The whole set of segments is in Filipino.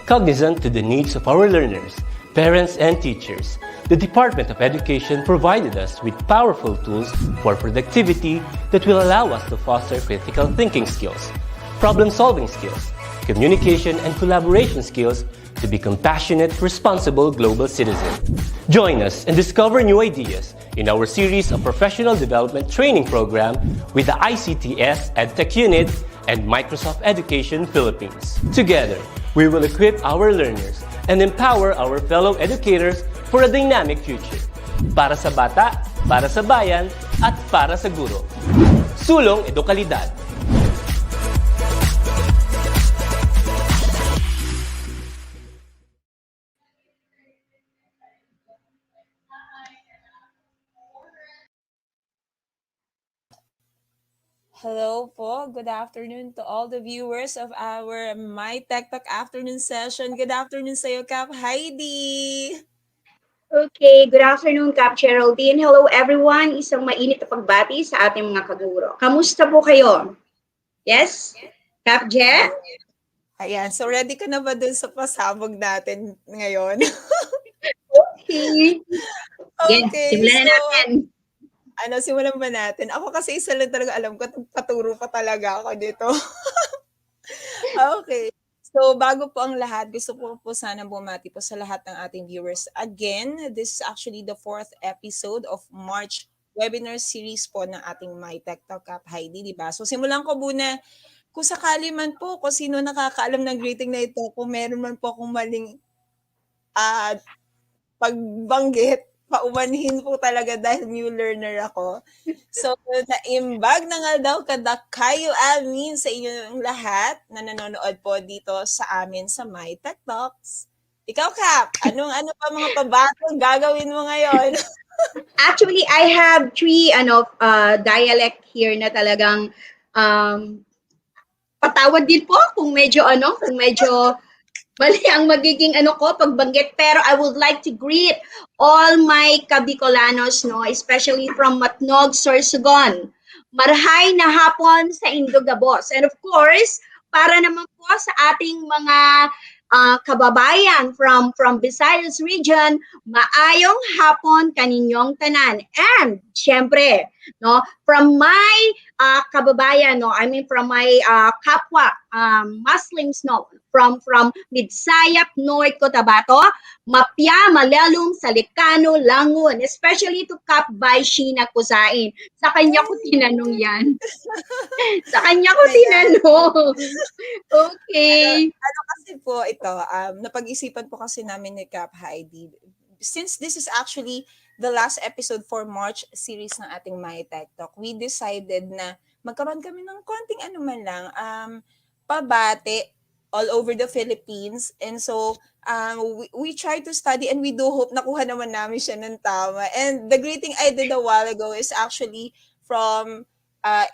Cognizant to the needs of our learners, parents, and teachers, the Department of Education provided us with powerful tools for productivity that will allow us to foster critical thinking skills, problem-solving skills, communication and collaboration skills to be compassionate, responsible global citizens. Join us and discover new ideas in our series of professional development training program with the ICTS EdTech Unit and Microsoft Education Philippines. Together, we will equip our learners and empower our fellow educators for a dynamic future. Para sa bata, para sa bayan, at para sa guro. Sulong Edukalidad. Hello po. Good afternoon to all the viewers of our Mi-TechTalk afternoon session. Good afternoon sa iyo, Kap Heidi. Okay, good afternoon, Cap Geraldine. Hello everyone. Isang mainit na pagbati sa ating mga kaguro. Kamusta po kayo? Yes? Cap Je? Ayan, so ready ka na ba dun sa pasabog natin ngayon? Okay. Okay, simulan na natin. Simulan ba natin? Ako kasi isa lang talaga alam ko, paturo pa talaga ako dito. Okay. So, bago po ang lahat, gusto po sana bumati po sa lahat ng ating viewers. Again, this is actually the 4th episode of March webinar series po ng ating Mi-TechTalk Cap Heidi, di ba? So, simulan ko muna. Kung sakali man po, kung sino nakakaalam ng greeting na ito, kung meron man po akong maling pagbanggit, paumanhin po talaga dahil new learner ako. So, naimbag na nga daw kada kayo amin sa inyong lahat na nanonood po dito sa amin sa Mi-TechTalks. Ikaw, Kap, ano pa mga pabatong gagawin mo ngayon? Actually, I have 3 dialect here na talagang patawad din po kung medyo mali ang magiging pagbanggit, pero I would like to greet all my Kabicolanos, especially from Matnog, Sorsogon. Marhay na hapon sa Indogabos. And of course, para naman po sa ating mga kababayan from Visayas region, maayong hapon kaninyong tanan. And syempre, from my kababayan, from my kapwa Muslims, from Midsayap, North Cotabato, Mapya, Malalum, Salikano, Langon, especially to Kap by Sheena Kusain. Sa kanya ko tinanong yan. Sa kanya ko tinanong. Okay. Kasi po ito, napag-isipan po kasi namin ni Kap Heidi. Since this is actually the last episode for March series ng ating Mi-TechTalk, we decided na magkaroon kami ng konting pabate all over the Philippines. And so, we try to study and we do hope nakuha naman namin siya ng tama. And the greeting I did a while ago is actually from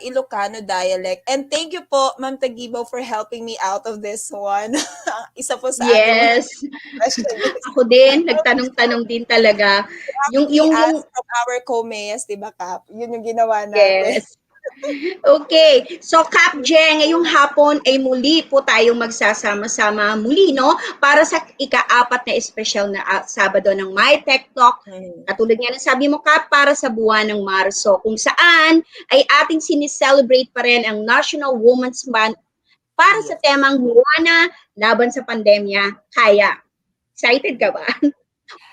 Ilocano dialect. And thank you po, Ma'am Tagibo, for helping me out of this one. Isa po sa yes. Ako din, nagtanong-tanong din talaga. Yung from our co-mayas, di ba, Kap? Yun yung ginawa natin. Yes. Okay, so Kap Je, ngayong hapon ay muli po tayong magsasama-sama muli, para sa ika-4 na espesyal na Sabado ng Mi-TechTalk. Katulad nga ng sabi mo, Kap, para sa buwan ng Marso, kung saan ay ating sineselebrate pa rin ang National Women's Month para sa temang Juana, laban sa pandemya, kaya. Excited ka ba?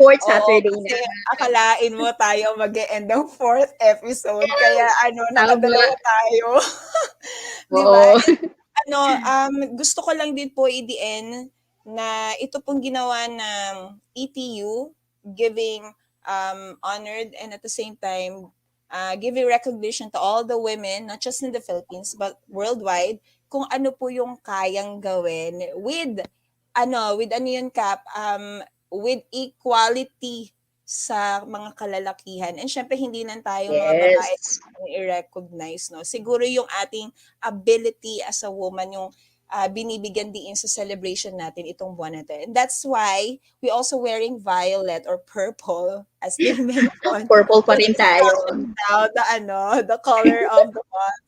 4th Saturday na. Akalain mo tayo mag-e-end ng 4th episode. Kaya nakadalawa tayo. Diba? Gusto ko lang din po i-DN na ito pong ginawa ng ETU, giving honored and at the same time giving recognition to all the women, not just in the Philippines, but worldwide, kung ano po yung kayang gawin with Kap, with equality sa mga kalalakihan. And syempre, hindi lang tayo mga babae i-recognize, Siguro yung ating ability as a woman, yung binibigyan din sa celebration natin itong buwan natin. And that's why we also wearing violet or purple, as they mentioned. Purple pa rin tayo. The color of the month.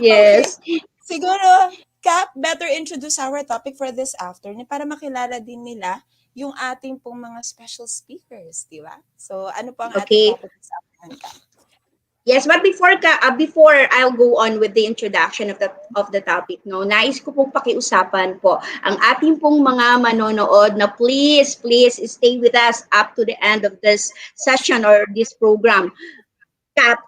Yes. Okay. Siguro, Kap, better introduce our topic for this afternoon para makilala din nila yung ating pong mga special speakers, di ba? So, ano po ang ating Okay. topic this afternoon, Kap? Yes, but before I'll go on with the introduction of the topic, no, nais ko pong pakiusapan po ang ating pong mga manonood na please stay with us up to the end of this session or this program.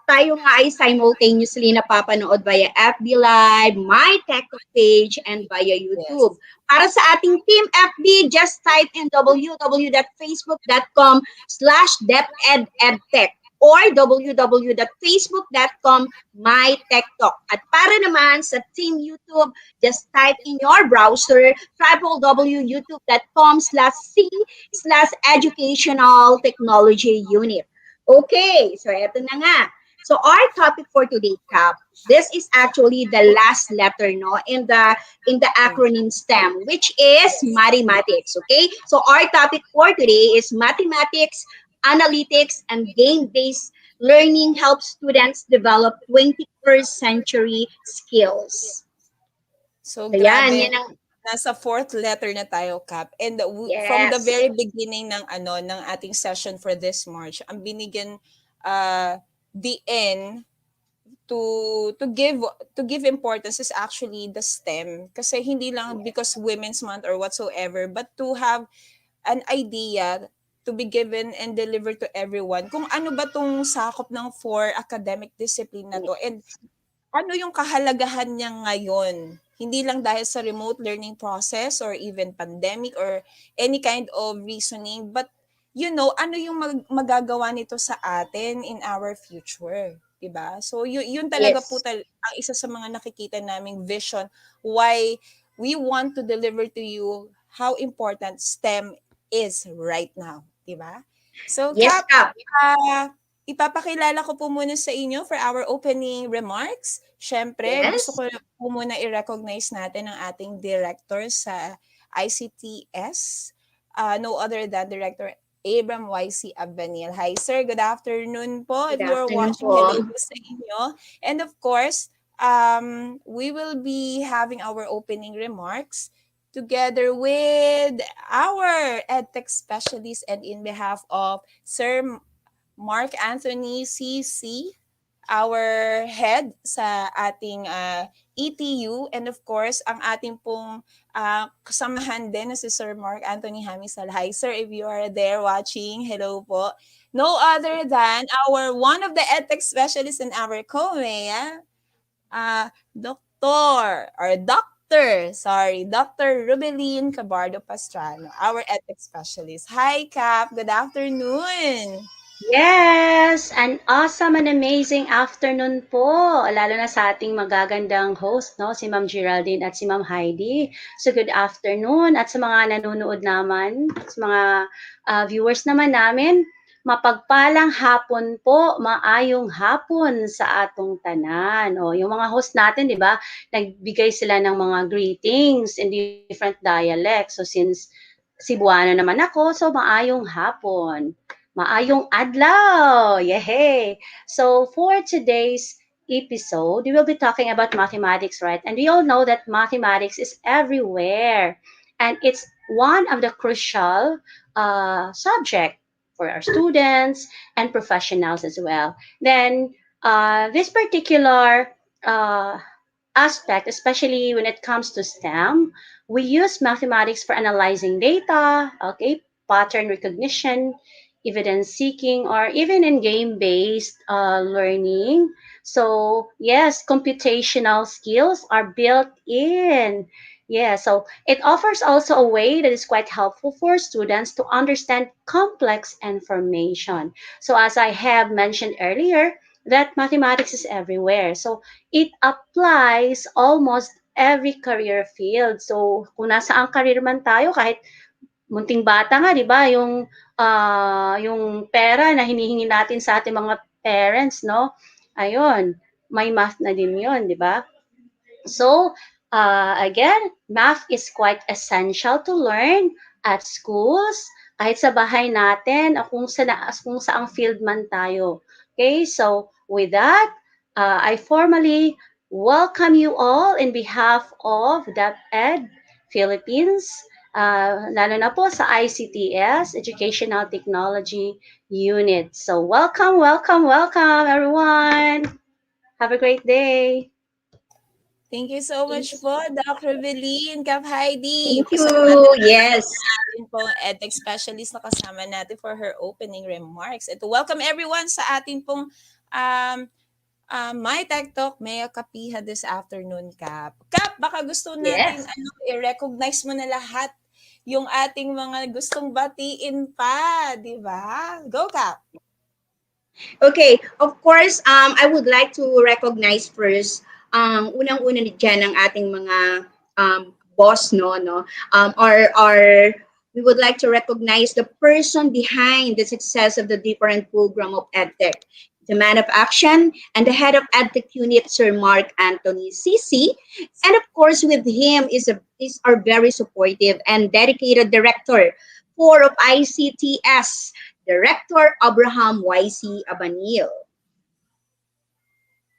Tayo nga ay simultaneously napapanood via FB Live, My-TechTalk page, and via YouTube. Yes. Para sa ating Team FB, just type in www.facebook.com/depededtech or www.facebook.com/mytechtalk. At para naman sa Team YouTube, just type in your browser www.youtube.com/c/educational technology unit. Okay, so eto na nga. So our topic for today, Cap, this is actually the last letter, no, in the acronym STEM, which is Yes. mathematics. Okay, so our topic for today is mathematics, analytics, and game-based learning helps students develop 21st century skills. So, So yan, grabe. yan ang Nasa fourth letter na tayo, Kap. And from the yes, very beginning ng ng ating session for this March, ang binigyan the N to give importance is actually the STEM, kasi hindi lang because Women's Month or whatsoever, but to have an idea to be given and delivered to everyone kung ano ba tong sakop ng four academic discipline na to, and ano yung kahalagahan niya ngayon. Hindi lang dahil sa remote learning process or even pandemic or any kind of reasoning, but ano yung magagawa nito sa atin in our future, 'di ba? So yun talaga po yes, ang isa sa mga nakikita naming vision why we want to deliver to you how important STEM is right now, 'di ba? So yes, Kap, Cap, ipapakilala ko po muna sa inyo for our opening remarks. Siyempre, gusto yes, ko po muna i-recognize natin ang ating director sa ICTS, no other than Director Abram YC Avenil. Hi sir, good afternoon po. good If you are afternoon watching, hello po. po sa inyo. And of course, we will be having our opening remarks together with our EdTech specialist and in behalf of Sir Mark Anthony CC, our head sa ating ETU, and of course, ang ating pong kasamahan din na si Sir Mark Anthony Hamisal. Hi sir, if you are there watching, hello po. No other than our one of the EdTech specialists in our COMEA, Dr. Rubelin Cabardo Pastrano, our EdTech specialist. Hi Cap, good afternoon. Yes, an awesome and amazing afternoon po, lalo na sa ating magagandang host, no, si Ma'am Geraldine at si Ma'am Heidi. So good afternoon at sa mga nanonood naman, sa mga viewers naman namin, mapagpalang hapon po, maayong hapon sa atong tanan. O, yung mga host natin, di ba, nagbigay sila ng mga greetings in different dialects. So since Cebuano naman ako, so maayong hapon. Maayong adlaw! Yay! So for today's episode, we will be talking about mathematics, right? And we all know that mathematics is everywhere. And it's one of the crucial subject for our students and professionals as well. Then this particular uh, aspect, especially when it comes to STEM, we use mathematics for analyzing data, okay, pattern recognition, evidence seeking, or even in game-based learning. So yes, computational skills are built in. Yeah, so it offers also a way that is quite helpful for students to understand complex information. So as I have mentioned earlier, that mathematics is everywhere. So it applies almost every career field. So kung nasaan career man tayo, kahit munting bata nga, 'di ba, yung pera na hinihingi natin sa ating mga parents, no? Ayun, may math na din 'yon, 'di ba? So, again, math is quite essential to learn at schools, kahit sa bahay natin, o kung saang field man tayo. Okay, so with that, I formally welcome you all in behalf of DepEd Philippines, lalo na po sa ICTS, Educational Technology Unit. So welcome, welcome, welcome everyone. Have a great day. Thank you so much po, Dr. Beline, Kap Heidi. Thank you. Pasalamatan Yes. natin po EdTech specialist na kasama natin for her opening remarks. Ito, welcome everyone sa ating pong Mi-TechTalk, MEA Kapihan this afternoon, Kap. Kap, baka gusto natin Yes. i-recognize mo na lahat yung ating mga gustong batiin pa, di ba? Go, Kap! Okay, of course, I would like to recognize first, unang-una dyan ang ating mga boss, no? We would like to recognize the person behind the success of the different program of EdTech, the man of action, and the head of EdTech unit, Sir Mark Anthony CC. And of course, with him is our very supportive and dedicated director of ICTS, Director Abraham YC Abanil.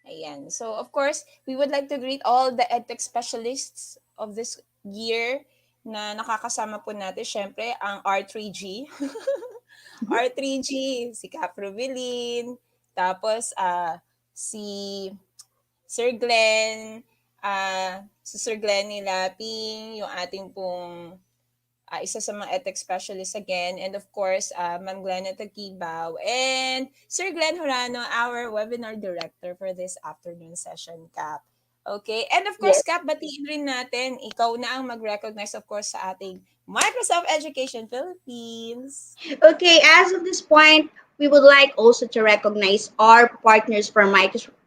Ayan. So, of course, we would like to greet all the EdTech specialists of this year na nakakasama po natin. Siyempre, ang R3G. R3G, si Capro Vilin, tapos si Sir Glenn, si Sir Glenny Laping, yung ating pong isa sa mga EdTech specialist again, and of course, Ma'am Glenna Tagibaw, and Sir Glenn Horano, our webinar director for this afternoon session, Cap. Okay, and of course, Yes. Cap, batiin rin natin, ikaw na ang mag-recognize, of course, sa ating Microsoft Education Philippines. Okay, as of this point, we would like also to recognize our partners from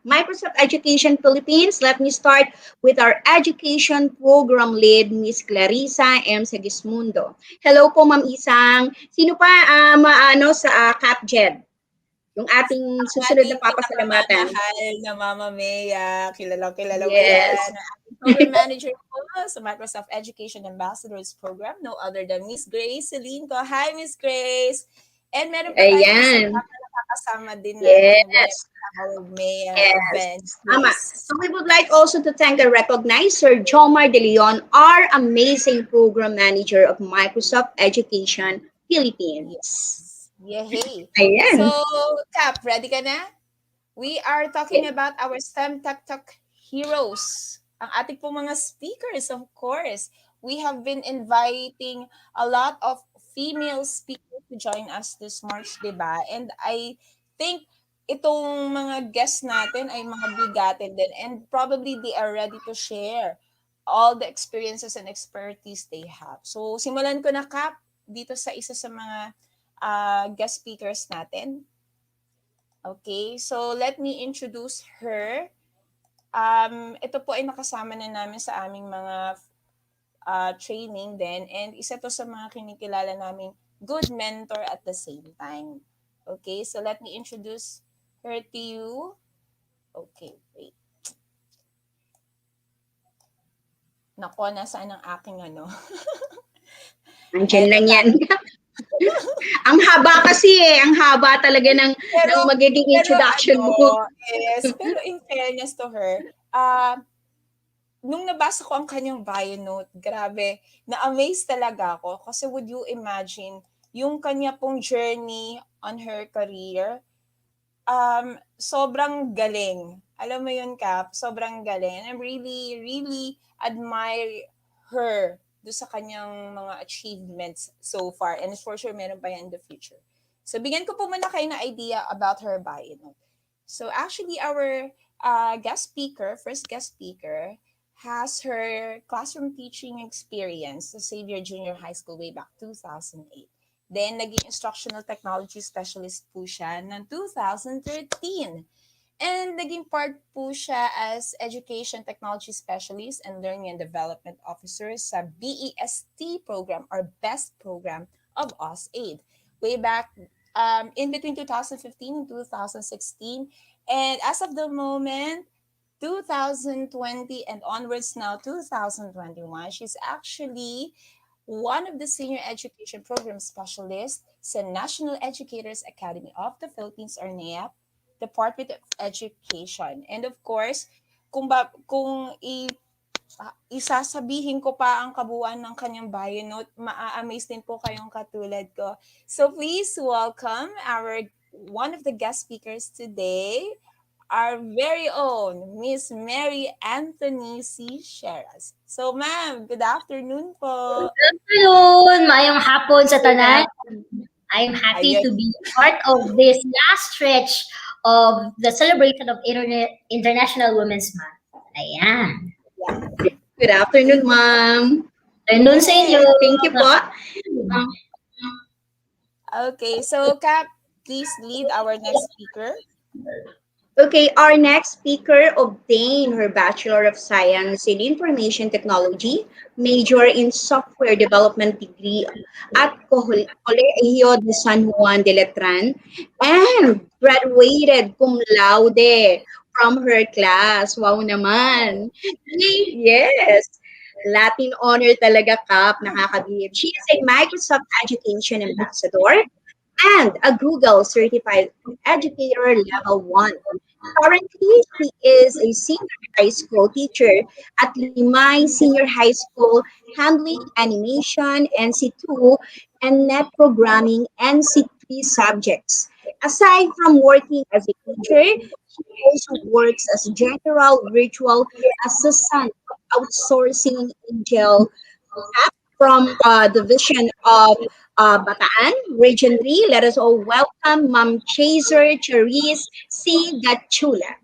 Microsoft Education Philippines. Let me start with our education program lead, Miss Clarissa M. Segismundo. Hello po, Ma'am Isang. Sino pa sa CapJed? Yung ating susunod na Ating papasalamatan. pinakamamahal na Mama Mea, kilala mo Yes. yan. Ating program manager po sa Microsoft Education Ambassadors Program, no other than Miss Grace Celine ko. Hi, Miss Grace! And meron pa tayong isa Ayan. na nakakasama din natin Yes. with our MEA Yes. events. Tama. Yes. So we would like also to thank and recognize Sir Jomar De Leon, our amazing program manager of Microsoft Education Philippines. Yay! Ayan. So, Cap, ready ka na? We are talking about our STEM Tech Talk heroes. Ang ating pong mga speakers, of course. We have been inviting a lot of female speakers to join us this March, diba? And I think itong mga guests natin ay mga bigatin din. And probably they are ready to share all the experiences and expertise they have. So, simulan ko na, Cap, dito sa isa sa mga guest speakers natin. Okay, so let me introduce her. Ito po ay nakasama na namin sa aming mga training din, and isa to sa mga kinikilala naming good mentor at the same time. Okay, so let me introduce her to you. Okay, wait. Nako, nasaan ang aking ano? Andiyan lang yan. Ang haba kasi ang haba talaga ng magiging introduction mo. Yes, pero in fairness to her, nung nabasa ko ang kanyang bio note, grabe, na-amaze talaga ako. Kasi would you imagine, yung kanya pong journey on her career, sobrang galing. Alam mo yun, Cap, sobrang galing. And I really, really admire her do sa kanyang mga achievements so far. And for sure, meron pa yan in the future. So, bigyan ko po muna kayo ng idea about her bio. So, actually, our first guest speaker, has her classroom teaching experience sa Xavier Junior High School way back 2008. Then, naging instructional technology specialist po siya ng 2013. And naging part po siya as Education Technology Specialist and Learning and Development Officer sa BEST program or BEST program of AusAid. Way back in between 2015 and 2016. And as of the moment, 2020 and onwards now, 2021, she's actually one of the senior education program specialists sa National Educators Academy of the Philippines or NEA Department of Education. And of course, isasabihin ko pa ang kabuuan ng kanyang bio note, maa-amaze din po kayong katulad ko. So please welcome one of the guest speakers today, our very own Miss Mary Anthony C. Sheras. So ma'am, good afternoon po. Good afternoon, maayong hapon sa tanan. I'm happy to be part of this last stretch of the celebration of International Women's Month. Ayan. Good afternoon, ma'am. Afternoon sa inyo. Thank you po. Okay, so Cap, please lead our next speaker. Okay, our next speaker obtained her Bachelor of Science in Information Technology, major in Software Development degree at Colegio de San Juan de Letran, and graduated cum laude from her class. Wow naman. Yes. Latin honor talaga, Kap. Nakakabilib. She is a Microsoft Education Ambassador and a Google Certified Educator Level 1. Currently, she is a senior high school teacher at Limay Senior High School, handling animation, NC2, and net programming, NC3 subjects. Aside from working as a teacher, she also works as general virtual assistant outsourcing angel from Division of Bataan, Region 3. Let us all welcome Ma'am Chaser Cherise C. Gatchula.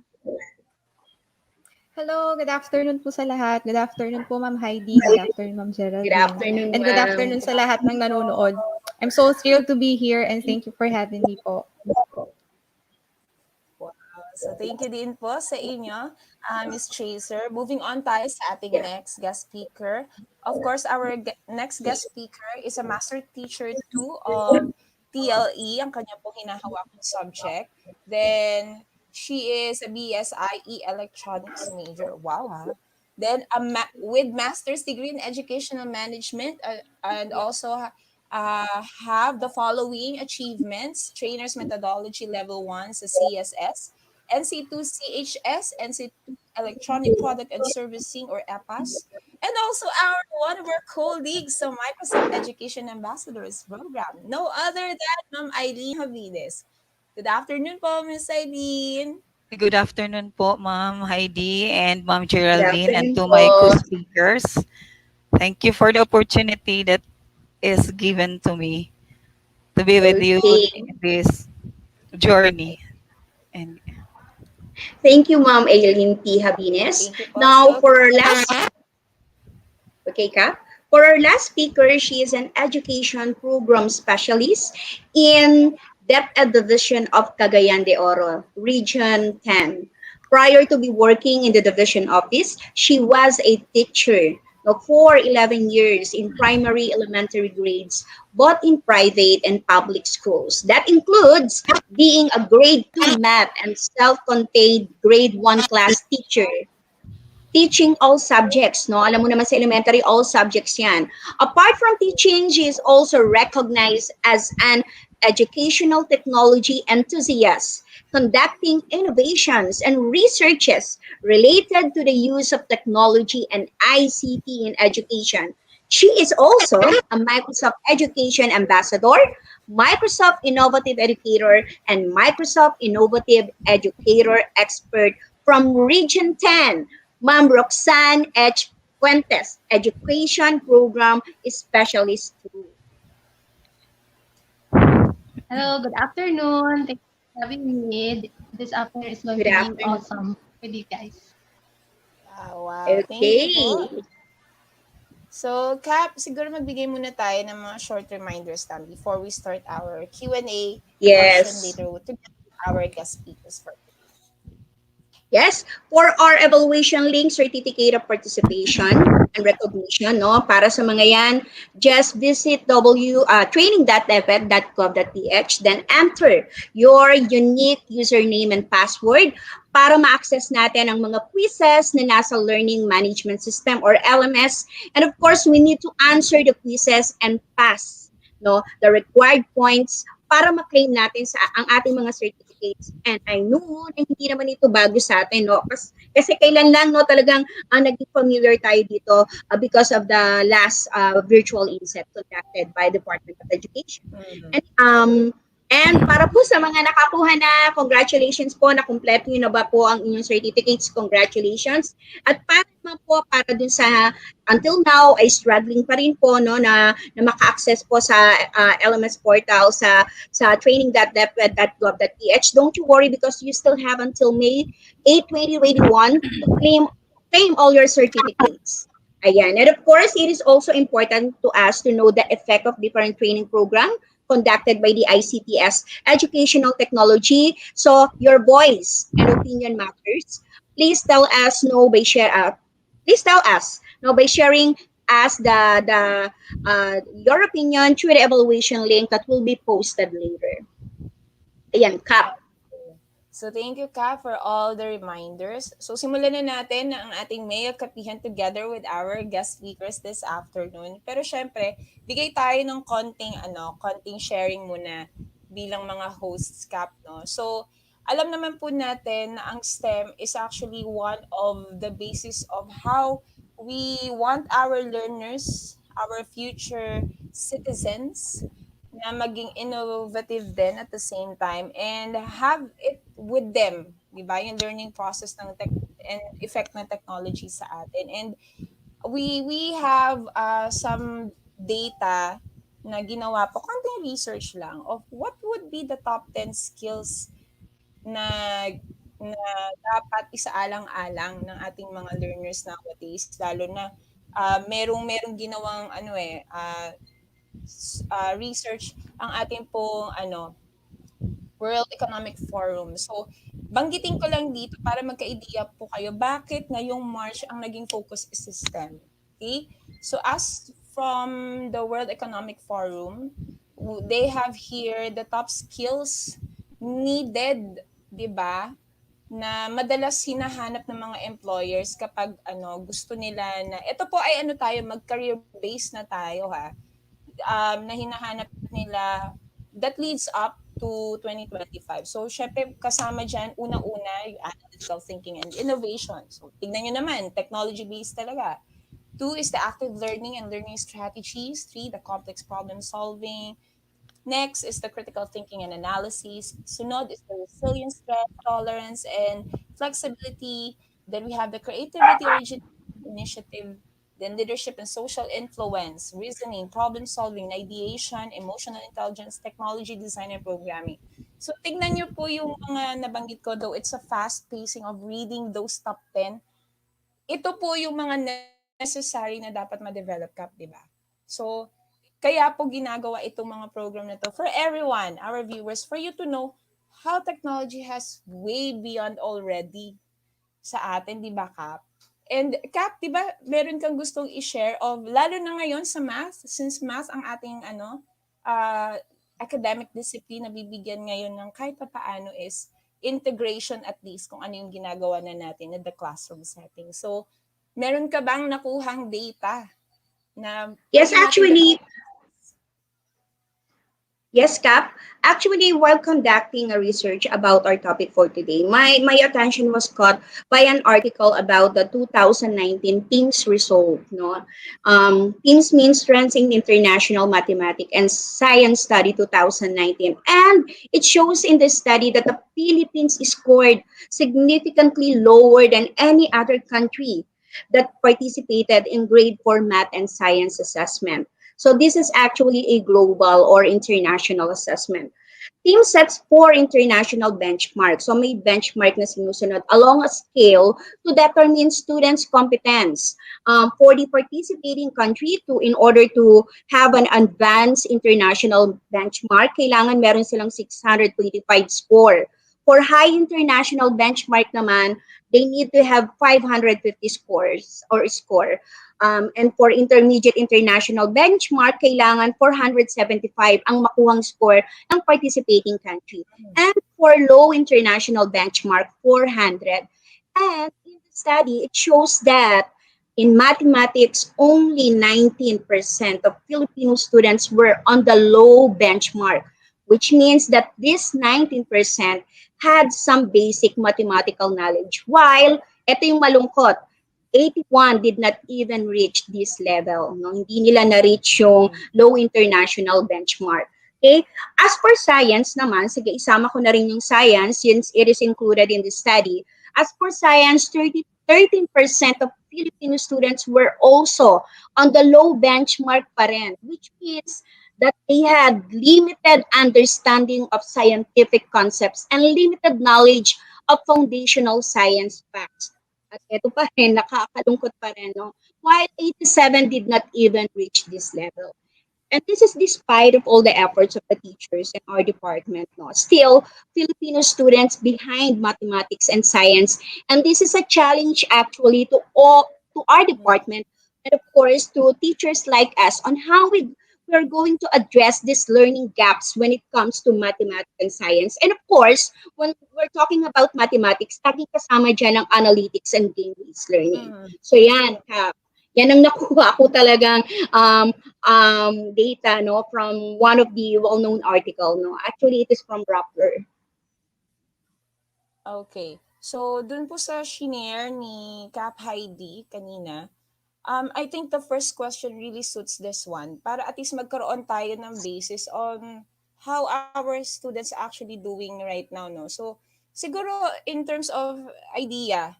Hello, good afternoon po sa lahat. Good afternoon po, Ma'am Heidi. Good afternoon, Ma'am Geraldine. Good afternoon, And good afternoon sa lahat ng nanonood. I'm so thrilled to be here and thank you for having me po. So thank you din po sa inyo, Ms. Chaser. Moving on tayo sa ating next guest speaker. Of course, our next guest speaker is a Master Teacher 2 of TLE, ang kanya pong hinahawakang subject. Then, she is a BSIE Electronics major. Wow, ha? Then, with Master's degree in Educational Management and also have the following achievements: Trainer's Methodology Level 1 sa CSS, NC2 CHS, NC2 Electronic Product and Servicing or EPAS, and also one of our colleagues sa Microsoft Education Ambassadors Program, no other than Ma'am Eileen Javides. Good afternoon po, Ms. Eileen. Good afternoon po, Ma'am Heidi and Ma'am Geraldine, and to po. my co-speakers. Thank you for the opportunity that is given to me to be with you in this journey. And Thank you, Ma'am Aileen P. Habines. Now, for our last... Okay, Kap? For our last speaker, she is an education program specialist in DepEd Division of Cagayan de Oro, Region 10. Prior to be working in the division office, she was a teacher for 11 years in primary elementary grades, both in private and public schools. That includes being a grade 2 math and self-contained grade 1 class teacher, teaching all subjects, no? Alam mo naman sa elementary, all subjects yan. Apart from teaching, she is also recognized as an educational technology enthusiast, conducting innovations and researches related to the use of technology and ICT in education. She is also a Microsoft Education Ambassador, Microsoft Innovative Educator, and Microsoft Innovative Educator Expert from Region 10. Ma'am Roxanne H. Fuentes, Education Program Specialist 2. Hello, good afternoon. Thank you for having me. This afternoon is going to be awesome with you guys. Wow. Okay. Thank you po. So, Cap, siguro magbigay muna tayo ng mga short reminders lang before we start our Q&A portion later to our guest speakers first. Yes, for our evaluation link, certificate of participation and recognition, no? Para sa mga yan, just visit training.eped.gov.ph, then enter your unique username and password para ma-access natin ang mga quizzes na nasa Learning Management System or LMS. And of course, we need to answer the quizzes and pass, no, the required points para ma-claim natin sa ang ating mga certificates certificates. And I know na hindi naman ito bago sa atin, no? Kasi kailan lang, no, talagang naging familiar tayo dito because of the last virtual inset conducted by Department of Education. And para po sa mga nakakuha na, congratulations po, nakumpleto nyo na ba po ang inyong certificates? Congratulations. At para naman po, para dun sa, until now, ay struggling pa rin po, no, na maka-access po sa LMS portal, sa training.deped.gov.ph. Don't you worry because you still have until May 8, 2021 to claim all your certificates. Ayan. And of course, it is also important to us to know the effect of different training program conducted by the ICTS Educational Technology. So your voice and opinion matters. Please tell us no by sharing us your opinion through the evaluation link that will be posted later. Ayan, Kap. So thank you, Ka, for all the reminders. So simulan na natin ang ating MEA Kapihan together with our guest speakers this afternoon. Pero syempre, bigay tayo ng konting sharing muna bilang mga hosts, Cap, no? So alam naman po natin na ang STEM is actually one of the basis of how we want our learners, our future citizens, na maging innovative din at the same time and have it with them, di ba? Yung learning process ng and effect ng technology sa atin. And we have some data na ginawa po, konting research lang of what would be the top 10 skills na dapat isaalang-alang ng ating mga learners nowadays, lalo na merong ginawang research ang ating pong World Economic Forum. So, banggitin ko lang dito para magka-idea po kayo bakit ngayong March ang naging focus is STEM. Okay? So, as from the World Economic Forum, they have here the top skills needed, di ba, na madalas hinahanap ng mga employers kapag gusto nila na, ito po ay mag-career based na tayo ha, na hinahanap nila that leads up to 2025. So, syempre, kasama dyan, una-una, yung analytical thinking and innovation. So, tignan nyo naman, technology-based talaga. 2 is the active learning and learning strategies. 3, the complex problem solving. Next is the critical thinking and analysis. Sunod is the resilience, stress, tolerance, and flexibility. Then we have the creativity, originality, initiative, then leadership and social influence, reasoning, problem solving, ideation, emotional intelligence, technology, design, and programming. So tignan nyo po yung mga nabanggit ko, though it's a fast pacing of reading those top 10. Ito po yung mga necessary na dapat ma-develop, Kap, di ba? So, kaya po ginagawa itong mga program na to for everyone, our viewers, for you to know how technology has way beyond already sa atin, di ba, Kap? And Kap, di ba, meron kang gustong i-share of, lalo na ngayon sa math, since math ang ating academic discipline na bibigyan ngayon ng kahit pa paano is integration at least kung ano yung ginagawa na natin in the classroom setting. So, meron ka bang nakuhang data na... Yes, actually... Yes, Cap. Actually, while conducting a research about our topic for today, my attention was caught by an article about the 2019 TIMSS result. No, TIMSS means Strengthening International Mathematics and Science Study 2019, and it shows in the study that the Philippines scored significantly lower than any other country that participated in grade 4 math and science assessment. So this is actually a global or international assessment. Team sets 4 international benchmarks. So may benchmark na sinusunod along a scale to determine students' competence. For the participating country, in order to have an advanced international benchmark, kailangan meron silang 625 score. For high international benchmark naman, they need to have 550 scores or score. And for intermediate international benchmark, kailangan 475 ang makuhang score ng participating country. And for low international benchmark, 400. And in the study, it shows that in mathematics, only 19% of Filipino students were on the low benchmark, which means that this 19% had some basic mathematical knowledge. While, ito yung malungkot, 81 did not even reach this level. No? Hindi nila na-reach yung low international benchmark. Okay? As for science naman, sige, isama ko na rin yung science since it is included in the study. As for science, 13% of Filipino students were also on the low benchmark pa rin, which means that they had limited understanding of scientific concepts and limited knowledge of foundational science facts. At ito pa rin, nakakalungkot pa rin, no? While 87 did not even reach this level. And this is despite of all the efforts of the teachers in our department. No? Still, Filipino students behind mathematics and science. And this is a challenge actually to our department and of course to teachers like us on how we're going to address these learning gaps when it comes to mathematics and science. And of course, when we're talking about mathematics, laging kasama dyan ang analytics and game-based learning. So yan, yan ang nakuha ko talagang data no from one of the well-known article. No, actually it is from Rappler. Okay. So dun po sa shinare ni Cap Heidi kanina, I think the first question really suits this one para at least magkaroon tayo ng basis on how our students actually doing right now, no? So siguro in terms of idea,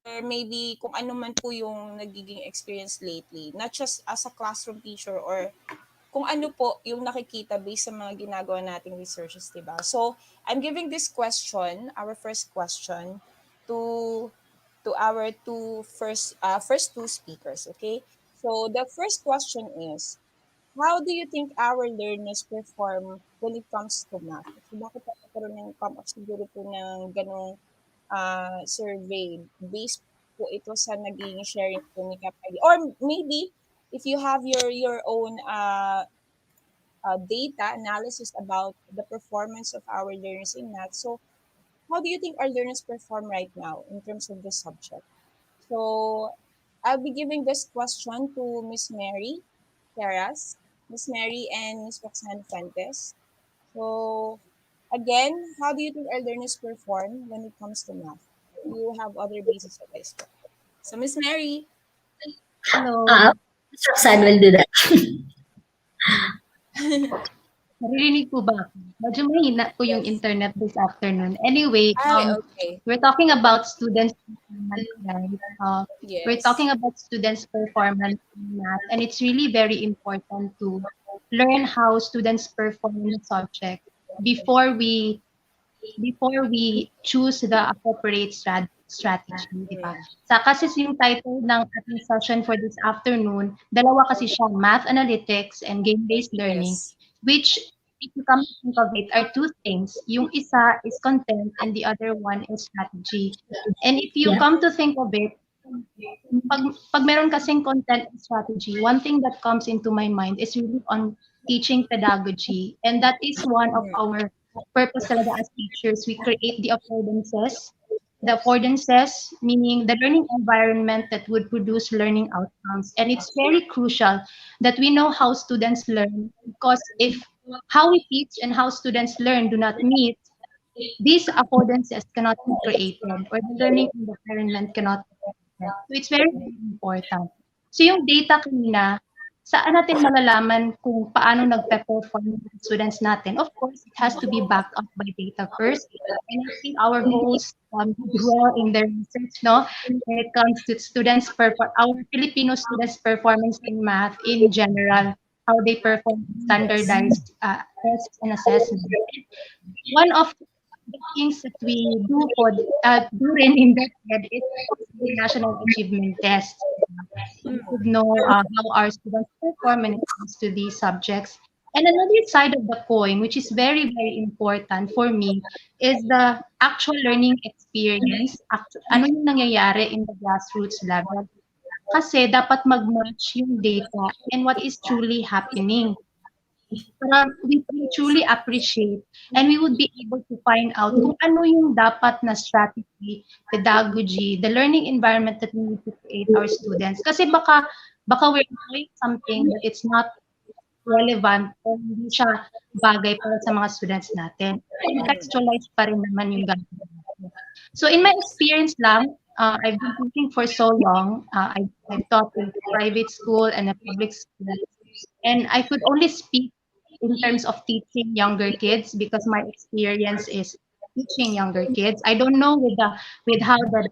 or maybe kung ano man po yung nagiging experience lately, not just as a classroom teacher or kung ano po yung nakikita based sa mga ginagawa nating researches, diba? So, I'm giving this question, our first question, to our first two speakers, okay? So, the first question is, how do you think our learners perform when it comes to math? So, bakit nagkaroon ng come up siguro po ng ganong survey based po ito sa naging sharing po ni Kapag. Or maybe if you have your own data analysis about the performance of our learners in math. So how do you think our learners perform right now in terms of this subject? So I'll be giving this question to Miss Mary Terras, Miss Mary and Miss Roxanne Fuentes. So again, how do you think our learners perform when it comes to math? You have other basis of this. So, Miss Mary. Hello. Miss Roxanne will do that. Naririnig po ba ako? Medyo mahina po yung internet this afternoon. Anyway, okay. we're talking about students' performance, right? Yes. We're talking about students' performance in math, and it's really very important to learn how students perform in the subject before we choose the appropriate strategy, di ba? Kasi yung title ng ating session for this afternoon, dalawa kasi siya, Math Analytics and Game-Based Learning, which, if you come to think of it, are two things. Yung isa is content and the other one is strategy. And if you come to think of it, pag meron kasing content and strategy, one thing that comes into my mind is really on teaching pedagogy. And that is one of our purpose talaga as teachers. We create the affordances. The affordances, meaning the learning environment that would produce learning outcomes. And it's very crucial that we know how students learn, because if how we teach and how students learn do not meet, these affordances cannot be created or the learning environment cannot be created. So it's very, very important. So yung data kanina, saan natin malalaman kung paano nagpe-perform yung students natin? Of course, it has to be backed up by data first. And I think our hosts do well in their research, no? When it comes to students, our Filipino students' performance in math in general, how they perform standardized tests and assessments. One of the things that we do in that head is the national achievement test. We could know how our students perform when it comes to these subjects. And another side of the coin, which is very, very important for me, is the actual learning experience. Ano yung nangyayari in the grassroots level? Kasi dapat mag-match yung data and what is truly happening. We truly appreciate and we would be able to find out kung ano yung dapat na strategy, pedagogy, the learning environment that we need to create our students. Kasi baka we're doing something that it's not relevant o hindi siya bagay para sa mga students natin. Contextualize pa rin naman yung gagawin natin. So in my experience lang, I've been teaching for so long. I've taught in private school and a public school. And I could only speak in terms of teaching younger kids because my experience is teaching younger kids. I don't know with how the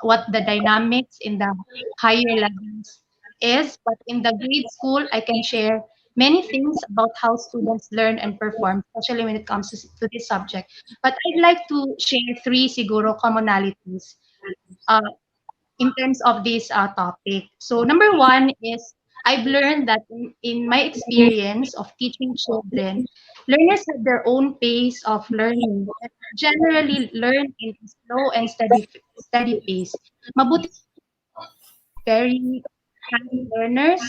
what the dynamics in the higher levels is, but in the grade school, I can share many things about how students learn and perform, especially when it comes to this subject. But I'd like to share three siguro commonalities uh, in terms of this topic. So number one is I've learned that in my experience of teaching children, learners have their own pace of learning and generally learn in a slow and steady pace. Mabuti very fast learners,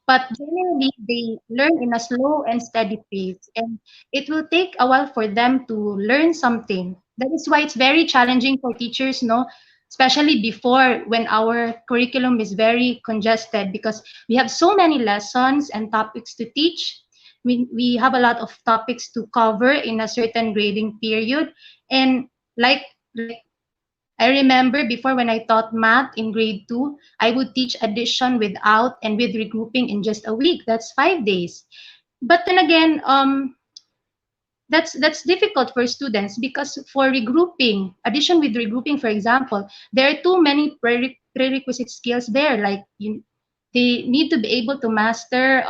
but generally they learn in a slow and steady pace, and it will take a while for them to learn something. That is why it's very challenging for teachers, no? Especially before when our curriculum is very congested because we have so many lessons and topics to teach. We have a lot of topics to cover in a certain grading period. And like I remember before when I taught math in grade 2, I would teach addition without and with regrouping in just a week. That's 5 days. But then again, that's difficult for students because for regrouping, addition with regrouping, for example, there are too many prerequisite skills there. Like they need to be able to master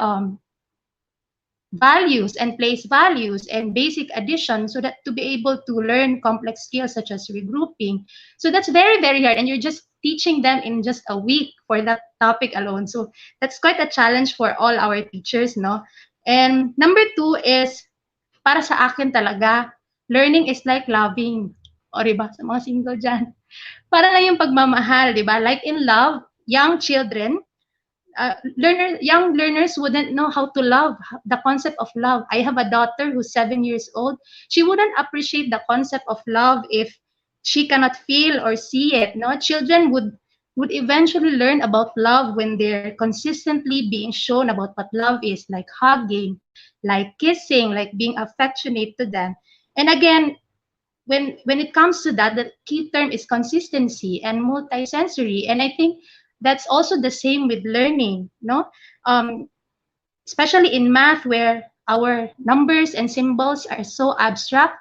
values and place values and basic addition so that to be able to learn complex skills such as regrouping. So that's very, very hard. And you're just teaching them in just a week for that topic alone. So that's quite a challenge for all our teachers, no? And number two is, para sa akin talaga, learning is like loving. O diba, sa mga single dyan. Para lang yung pagmamahal, diba? Like in love, young children, young learners wouldn't know how to love, the concept of love. I have a daughter who's 7 years old. She wouldn't appreciate the concept of love if she cannot feel or see it. No, children would eventually learn about love when they're consistently being shown about what love is, like hugging, like kissing, like being affectionate to them. And again, when it comes to that, the key term is consistency and multisensory. And I think that's also the same with learning, no? Especially in math where our numbers and symbols are so abstract,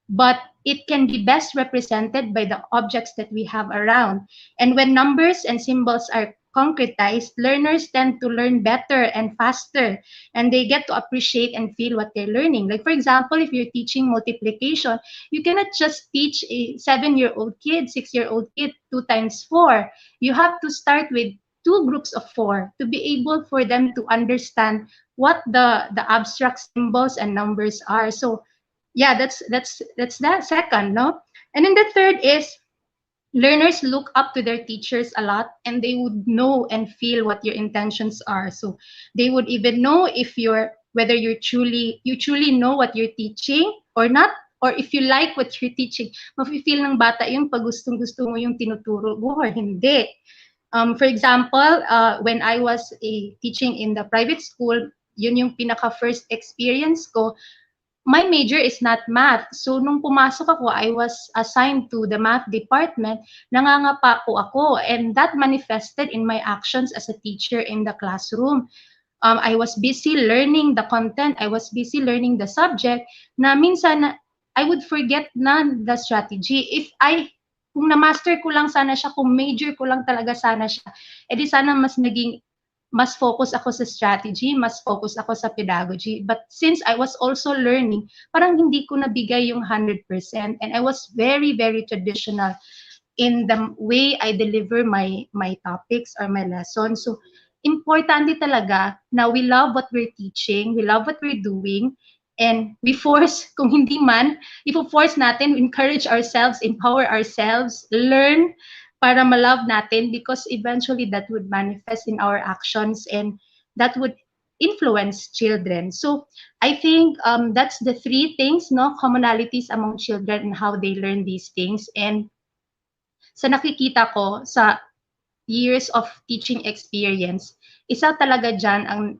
but it can be best represented by the objects that we have around. And when numbers and symbols are concretized, learners tend to learn better and faster, and they get to appreciate and feel what they're learning. Like, for example, if you're teaching multiplication, you cannot just teach a 7-year-old kid, 6-year-old kid 2 times 4. You have to start with 2 groups of 4 to be able for them to understand what the abstract symbols and numbers are. So yeah, that's that second, no? And then the third is learners look up to their teachers a lot, and they would know and feel what your intentions are. So they would even know if whether you truly know what you're teaching or not, or if you like what you're teaching. Mafe-feel ng bata yung pag gustong-gusto mo yung tinuturo mo or hindi. For example, when I was teaching in the private school, yun yung pinaka-first experience ko. My major is not math. So, nung pumasok ako, I was assigned to the math department. Nangangapa po ako. And that manifested in my actions as a teacher in the classroom. I was busy learning the content. I was busy learning the subject na minsan I would forget na the strategy. Kung na-master ko lang sana siya, kung major ko lang talaga sana siya, edi sana mas focus ako sa strategy, mas focus ako sa pedagogy. But since I was also learning, parang hindi ko nabigay yung 100%. And I was very, very traditional in the way I deliver my topics or my lessons. So, importante talaga na we love what we're teaching, we love what we're doing, and we force, kung hindi man, ipo-force natin, encourage ourselves, empower ourselves, learn, para ma-love natin, because eventually that would manifest in our actions and that would influence children. So I think that's the 3 things, no, commonalities among children and how they learn these things. And sa nakikita ko sa years of teaching experience, isa talaga dyan ang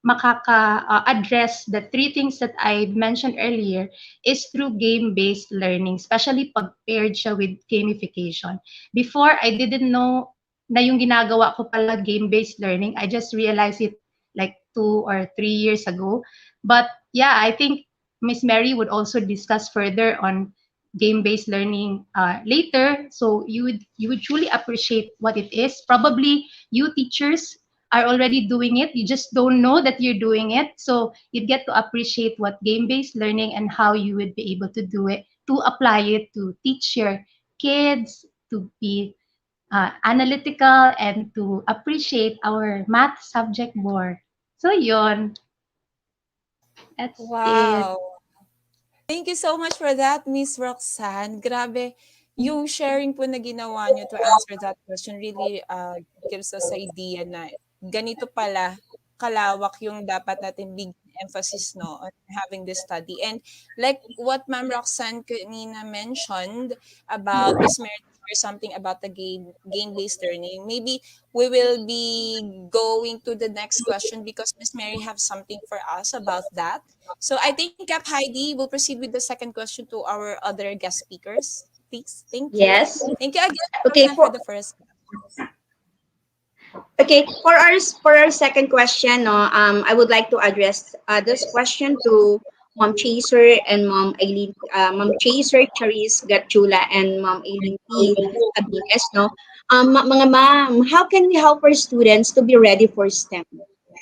makaka-address the three things that I mentioned earlier is through game-based learning, especially pag paired siya with gamification. Before, I didn't know na yung ginagawa ko pala game-based learning. I just realized it like 2 or 3 years ago. But yeah, I think Miss Mary would also discuss further on game-based learning later. So you would truly appreciate what it is. Probably you teachers are already doing it. You just don't know that you're doing it. So you'd get to appreciate what game-based learning and how you would be able to do it, to apply it to teach your kids, to be analytical, and to appreciate our math subject more. So yon, that's it. Wow. Thank you so much for that, Miss Roxanne. Grabe, yung sharing po na ginawa niyo to answer that question really gives us idea na ganito pala kalawak yung dapat natin big emphasis no on having this study. And like what Ma'am Roxanne kanina mentioned about Miss Mary or something about the game-based learning, maybe we will be going to the next question because Miss Mary have something for us about that. So I think Cap Heidi will proceed with the second question to our other guest speakers. Please. Thank you. Yes. Thank you again, Okay, Roxanne, for the first. Okay, for our second question, no, I would like to address this question to Mom Chaser and Mom Chaser, Charis Gatchula, and Mom Aileen P. Abines, no. Mga ma'am, how can we help our students to be ready for STEM,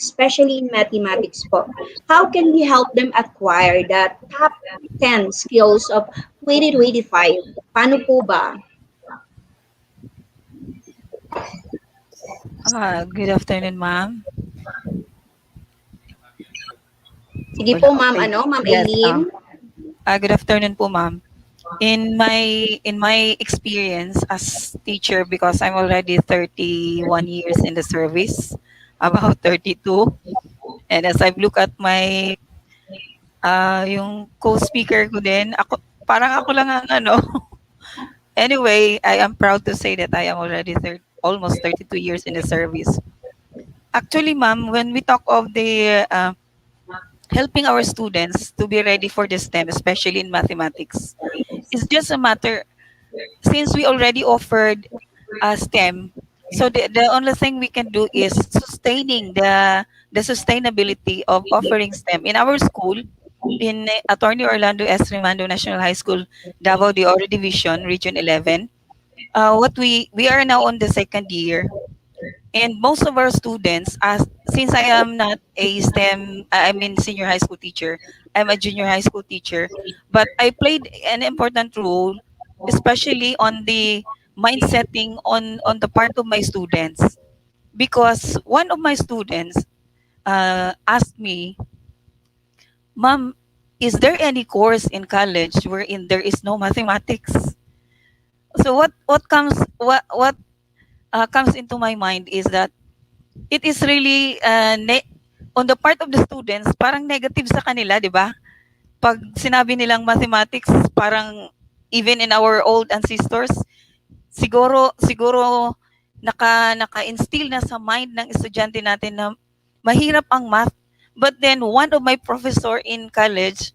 especially in mathematics po? How can we help them acquire the top 10 skills of 2025? Paano po ba? Good afternoon, ma'am. Sige po, ma'am, Ma'am Yes, Aileen. good afternoon po, ma'am. In my experience as teacher, because I'm already 31 years in the service, about 32, and as I look at my yung co-speaker ko din, parang ako lang ang ano. Anyway, I am proud to say that I am already almost 32 years in the service. Actually, ma'am, when we talk of the helping our students to be ready for the STEM, especially in mathematics, it's just a matter, since we already offered STEM, so the only thing we can do is sustaining the sustainability of offering STEM. In our school, in Attorney Orlando S. Remando National High School, Davao de Oro Division, Region 11, what we are now on the second year, and most of our students, since I am not a STEM, I mean senior high school teacher, I'm a junior high school teacher, but I played an important role, especially on the mindsetting on the part of my students, because one of my students asked me, "Ma'am, is there any course in college wherein there is no mathematics?" So what comes into my mind is that it is really on the part of the students, parang negative sa kanila, di ba? Pag sinabi nilang mathematics, parang even in our old ancestors, siguro naka-instill na sa mind ng estudyante natin na mahirap ang math. But then one of my professor in college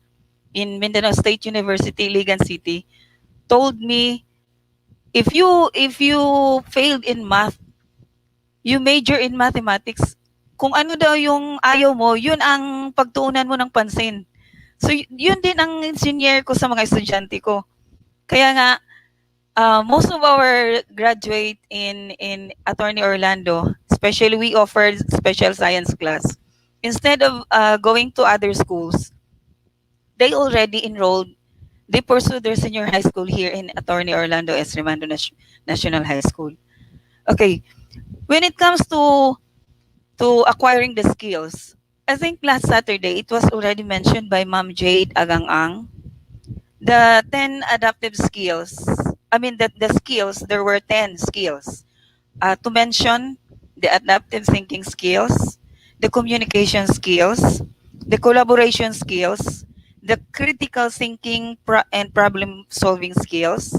in Mindanao State University, Ligan City, told me, if you failed in math, you major in mathematics, kung ano daw yung ayaw mo, yun ang pagtuunan mo ng pansin. So yun din ang senior ko sa mga estudyante ko. Kaya nga, most of our graduate in Attorney Orlando, especially we offered special science class. Instead of going to other schools, they already enrolled, they pursued their senior high school here in Attorney Orlando S. Remando National High School. Okay, when it comes to acquiring the skills, I think last Saturday, it was already mentioned by Ma'am Jade Agang-ang, the 10 adaptive skills. I mean, the skills, there were 10 skills. To mention, the adaptive thinking skills, the communication skills, the collaboration skills, the critical thinking and problem solving skills.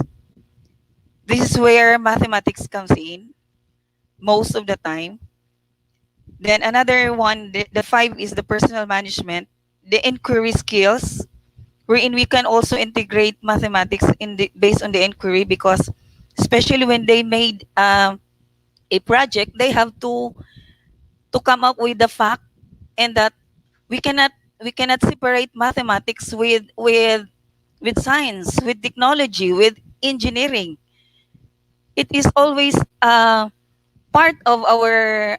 This is where mathematics comes in most of the time. Then another one, the 5 is the personal management, the inquiry skills, wherein we can also integrate mathematics based on the inquiry, because especially when they made a project, they have to come up with the fact, and that we cannot separate mathematics with science, with technology, with engineering. It is always part of our,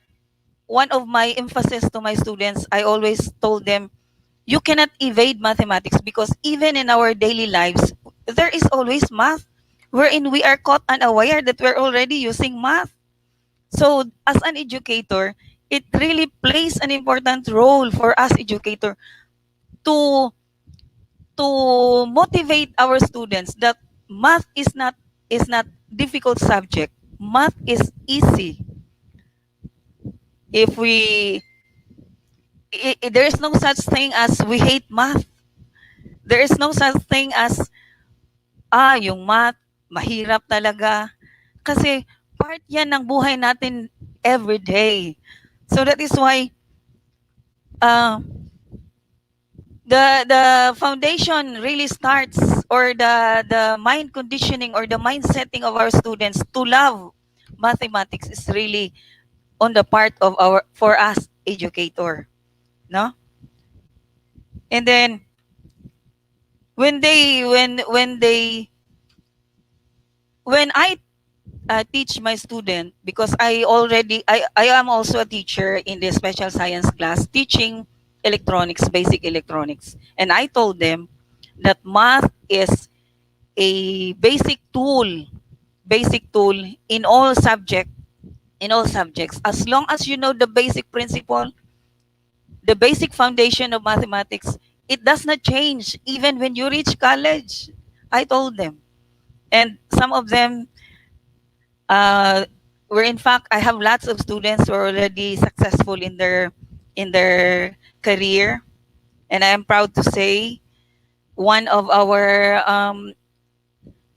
one of my emphasis to my students. I always told them, you cannot evade mathematics, because even in our daily lives, there is always math, wherein we are caught unaware that we're already using math. So as an educator, it really plays an important role for us educator to motivate our students that math is not difficult subject. Math is easy. If we there is no such thing as we hate math. There is no such thing as yung math mahirap talaga, kasi part yan ng buhay natin every day. So that is why the foundation really starts, or the mind conditioning or the mind setting of our students to love mathematics is really on the part of our, for us educator, no? And then when I teach my student, because I am also a teacher in the special science class teaching electronics, basic electronics, and I told them that math is a basic tool in all subjects. As long as you know the basic principle, the basic foundation of mathematics, it does not change even when you reach college. I told them, and some of them were, in fact, I have lots of students who are already successful in their career, and I am proud to say one of our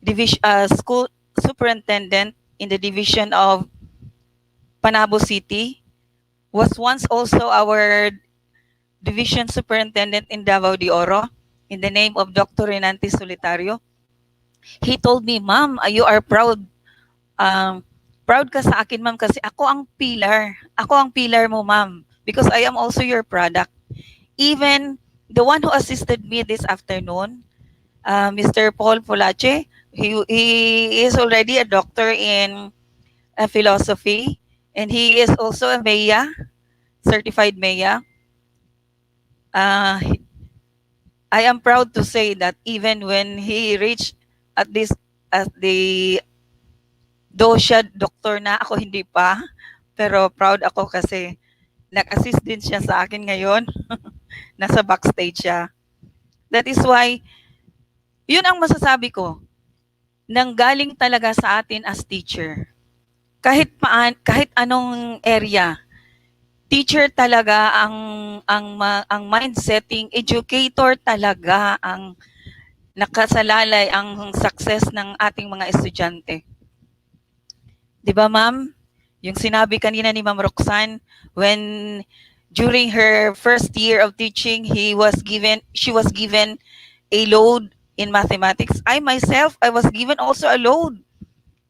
division school superintendent in the division of Panabo City was once also our division superintendent in Davao de Oro, in the name of Dr. Renante Solitario. He told me, "Ma'am, you are proud. Proud ka sa akin, ma'am, kasi ako ang pillar. Ako ang pillar mo, ma'am, because I am also your product." Even the one who assisted me this afternoon, Mr. Paul Polache, he is already a doctor in philosophy, and he is also a MEA, certified MEA. I am proud to say that even when he reached at the though siya doktor na, ako hindi pa, pero proud ako kasi nag-assist din siya sa akin ngayon. Nasa backstage siya. That is why, yun ang masasabi ko, nanggaling talaga sa atin as teacher. Kahit anong area, teacher talaga ang mindsetting, educator talaga ang nakasalalay ang success ng ating mga estudyante. 'Di ba, ma'am? Yung sinabi kanina ni Ma'am Roxanne, when during her first year of teaching, she was given a load in mathematics. I myself, I was given also a load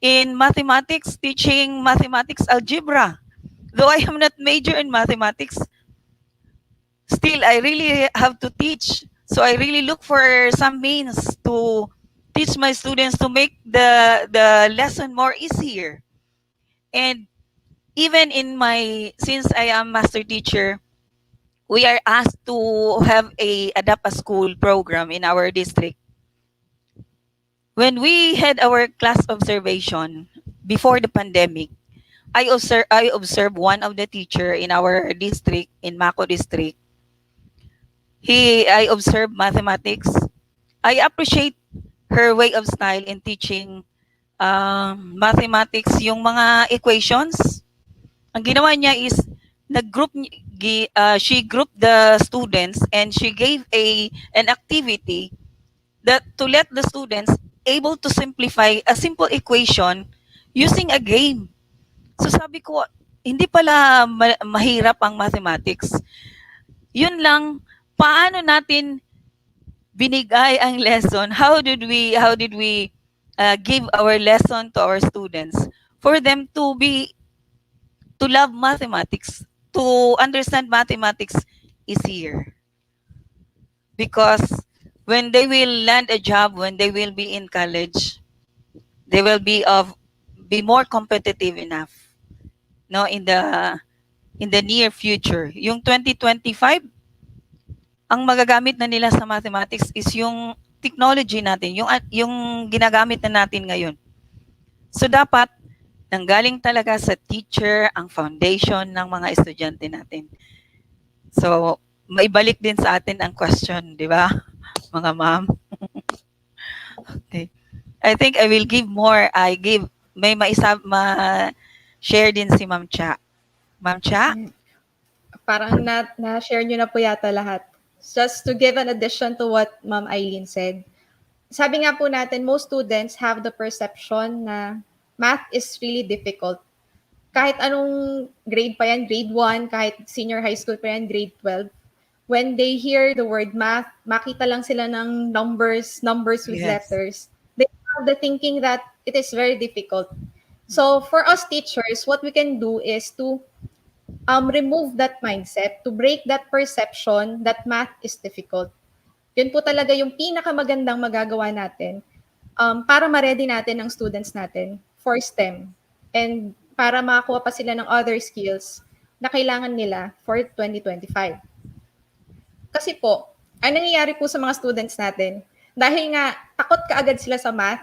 in mathematics, teaching mathematics algebra. Though I am not major in mathematics, still I really have to teach. So I really look for some means to teach my students to make the lesson more easier. And even in since I am master teacher, we are asked to have a adapt a school program in our district. When we had our class observation before the pandemic, I observed one of the teacher in our district, in Mako district. I observed mathematics. I appreciate her way of style in teaching mathematics, yung mga equations. Ang ginawa niya is she grouped the students and she gave an activity that to let the students able to simplify a simple equation using a game. So sabi ko, hindi pala mahirap ang mathematics. Yun lang, paano natin binigay ang lesson? How did we give our lesson to our students for them to love mathematics, to understand mathematics easier? Because when they will land a job, when they will be in college, they will be more competitive enough, no, in the near future. Yung 2025, ang magagamit na nila sa mathematics is yung technology natin, yung ginagamit na natin ngayon. So dapat nanggaling talaga sa teacher ang foundation ng mga estudyante natin. So maibalik din sa atin ang question, di ba, mga ma'am? Okay. I think I will give more. May ma-share din si Ma'am Cha. Ma'am Cha? Parang na-share nyo na po yata lahat. Just to give an addition to what Ma'am Eileen said. Sabi nga po natin, most students have the perception na math is really difficult. Kahit anong grade pa yan, grade 1, kahit senior high school pa yan, grade 12. When they hear the word math, makita lang sila ng numbers with letters. They have the thinking that it is very difficult. So for us teachers, what we can do is to remove that mindset, to break that perception that math is difficult. Yun po talaga yung pinakamagandang magagawa natin para ma-ready natin ang students natin for STEM and para makakuha pa sila ng other skills na kailangan nila for 2025. Kasi po, ang nangyayari po sa mga students natin, dahil nga takot kaagad sila sa math,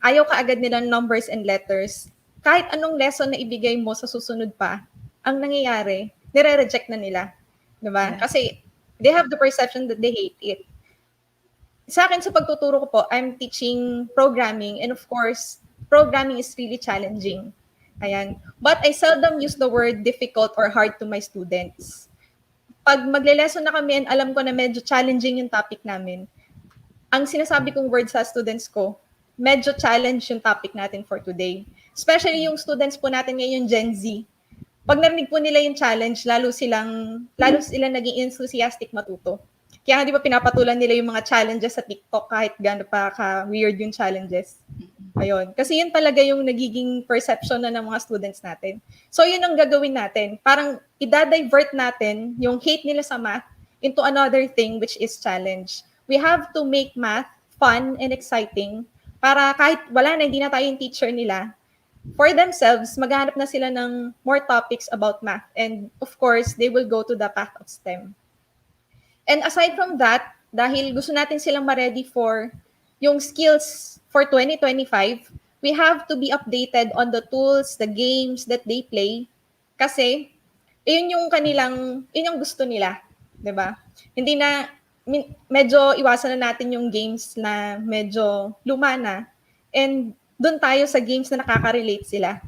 ayaw kaagad nila ng numbers and letters, kahit anong lesson na ibigay mo sa susunod pa, ang nangyayari, nire-reject na nila. Diba? Yeah. Kasi they have the perception that they hate it. Sa akin, sa pagtuturo ko po, I'm teaching programming, and of course, programming is really challenging. Ayan. But I seldom use the word difficult or hard to my students. Pag magle-lesson na kami and alam ko na medyo challenging yung topic namin, ang sinasabi kong word sa students ko, medyo challenge yung topic natin for today. Especially yung students po natin ngayon, Gen Z. Pag narinig po nila yung challenge, lalo silang naging enthusiastic matuto. Kaya nga di ba pinapatulan nila yung mga challenges sa TikTok kahit gaano pa ka-weird yung challenges. Ayun. Kasi yun talaga yung nagiging perception na ng mga students natin. So yun ang gagawin natin. Parang i-divert natin yung hate nila sa math into another thing which is challenge. We have to make math fun and exciting para kahit wala na, hindi na tayo yung teacher nila, for themselves, maghanap na sila ng more topics about math. And of course, they will go to the path of STEM. And aside from that, dahil gusto natin silang ma-ready for yung skills for 2025, we have to be updated on the tools, the games that they play. Kasi, yun yung gusto nila. Diba? Hindi na, medyo iwasan na natin yung games na medyo luma na. And doon tayo sa games na nakaka-relate sila.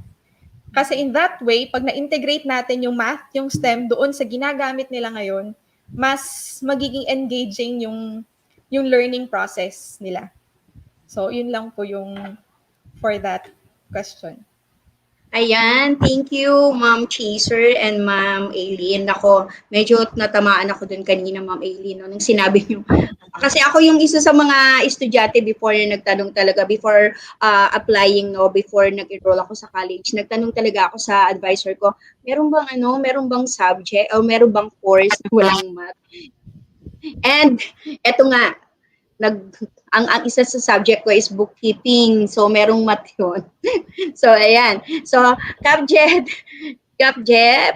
Kasi in that way, pag na-integrate natin yung math, yung STEM doon sa ginagamit nila ngayon, mas magiging engaging yung learning process nila. So, yun lang po yung for that question. Ayan, thank you, Ma'am Chaser and Ma'am Aileen. Ako, medyo natamaan ako dun kanina, Ma'am Aileen, no, nung sinabi niyo. Kasi ako yung isa sa mga estudyante before na nagtanong talaga, before applying, no, before nag-enroll ako sa college, nagtanong talaga ako sa advisor ko, meron bang subject o meron bang course na walang math? And eto nga, ang isa sa subject ko is bookkeeping. So, merong math yun. So, ayan. So, Kapjet,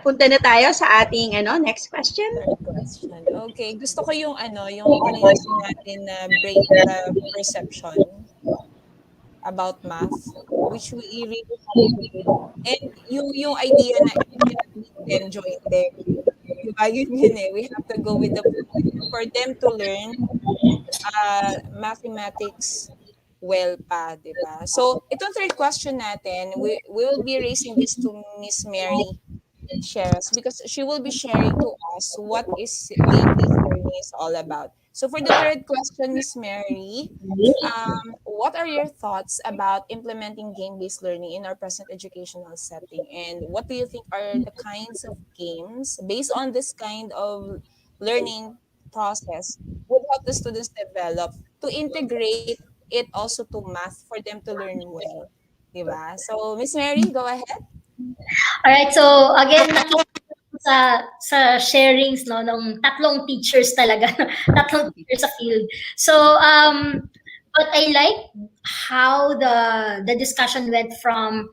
punta na tayo sa ating next question. Okay. Gusto ko yung kanina natin na break the perception about math, which we really did. And yung idea na then join them. Diba? Yun eh. We have to go with the for them to learn mathematics well pa, diba? So, itong third question natin, we will be raising this to Miss Mary Sheres because she will be sharing to us what is GameBased Learning is all about. So, for the third question, Miss Mary, what are your thoughts about implementing game-based learning in our present educational setting? And what do you think are the kinds of games based on this kind of learning process would help the students develop to integrate it also to math for them to learn well? Diba? So, Miss Mary, go ahead. All right, so again, sa sharings no ng tatlong teachers talaga, tatlong teachers sa field. So but I like how the discussion went from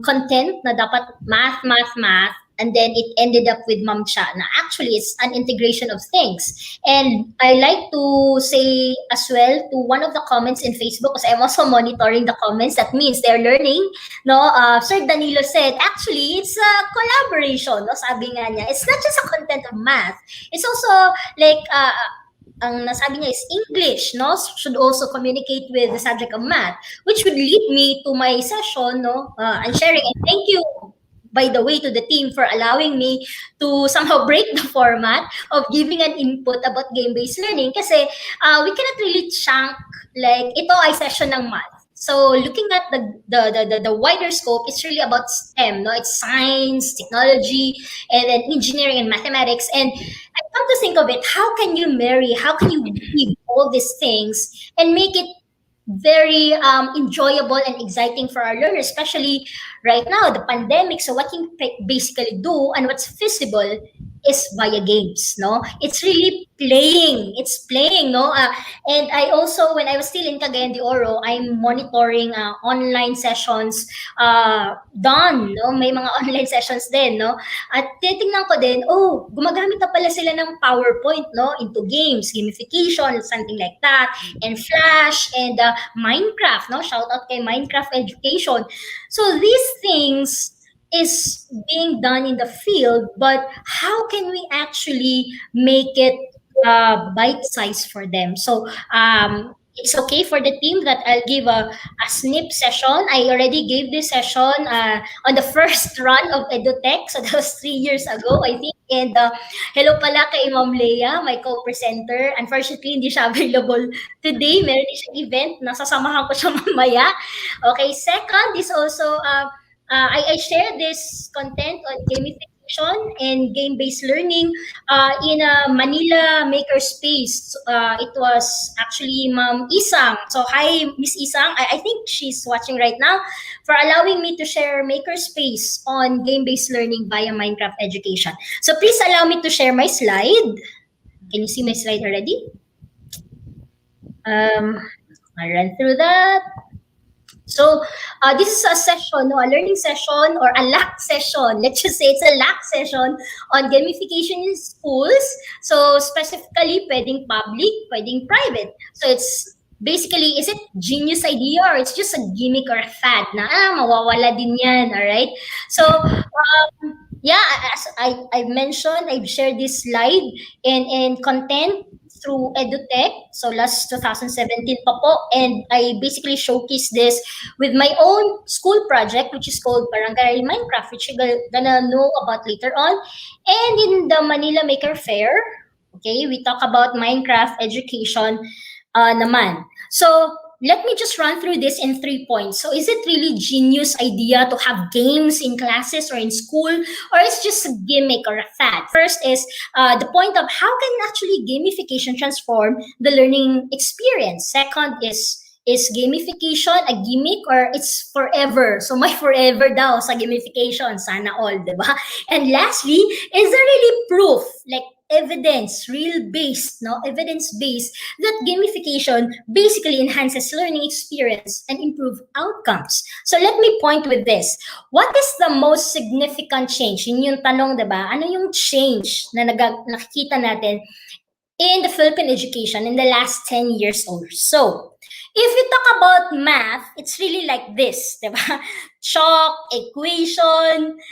content na dapat math, and then it ended up with Ma'am Cha na actually it's an integration of things. And I like to say as well to one of the comments in Facebook, because I'm also monitoring the comments, that means they're learning, no? Sir Danilo said, actually, it's a collaboration, no? Sabi nga niya, it's not just a content of math. It's also like, ang nasabi niya is English, no? Should also communicate with the subject of math, which would lead me to my session, no? And sharing. And thank you, by the way, to the team for allowing me to somehow break the format of giving an input about game-based learning, kasi we cannot really chunk like ito ay session ng math. So looking at the wider scope, it's really about STEM, no? It's science, technology, and then engineering and mathematics. And I come to think of it, how can you weave all these things and make it very enjoyable and exciting for our learners, especially right now, the pandemic. So what you basically do and what's feasible is via games, no? It's really playing. It's playing, no? And I also, when I was still in Cagayan de Oro, I'm monitoring online sessions done, no? May mga online sessions din, no? At titingnan ko din, oh, gumagamit na pala sila ng PowerPoint, no? Into games, gamification, something like that, and Flash, and Minecraft, no? Shout out kay Minecraft Education. So these things is being done in the field, but how can we actually make it bite-sized for them? So it's okay for the team that I'll give a snip session. I already gave this session on the first run of EduTech, so that was 3 years ago, I think. And hello pala kay Ma'am Leia, my co-presenter. Unfortunately, hindi siya available today. Meron din siyang event, nasasamahan ko siya mamaya. Okay, second is also I share this content on gamification and game-based learning in a Manila makerspace. It was actually Ma'am Isang. So hi, Miss Isang. I think she's watching right now, for allowing me to share makerspace on game-based learning via Minecraft education. So please allow me to share my slide. Can you see my slide already? I'll run through that. So this is a session, no, a learning session or a LAC session. Let's just say it's a LAC session on gamification in schools. So specifically, pwedeng public, pwedeng private. So it's basically, is it genius idea or it's just a gimmick or a fad na mawawala din yan, all right? So yeah, as I mentioned, I've shared this slide in content through EduTech, so last 2017 pa po, and I basically showcased this with my own school project, which is called Barangay Minecraft, which you're gonna know about later on. And in the Manila Maker Fair, okay, we talk about Minecraft education naman. So let me just run through this in 3 points. So is it really genius idea to have games in classes or in school, or it's just a gimmick or a fad? First is the point of how can actually gamification transform the learning experience. Second is gamification a gimmick or it's forever? So may forever daw sa gamification, sana all, diba? And lastly, is there really proof, like evidence, evidence-based, that gamification basically enhances learning experience and improve outcomes? So let me point with this. What is the most significant change? Yun yung tanong, diba? Ano yung change na nakikita natin in the Philippine education in the last 10 years or so? If you talk about math, it's really like this, diba? Chalk, equation,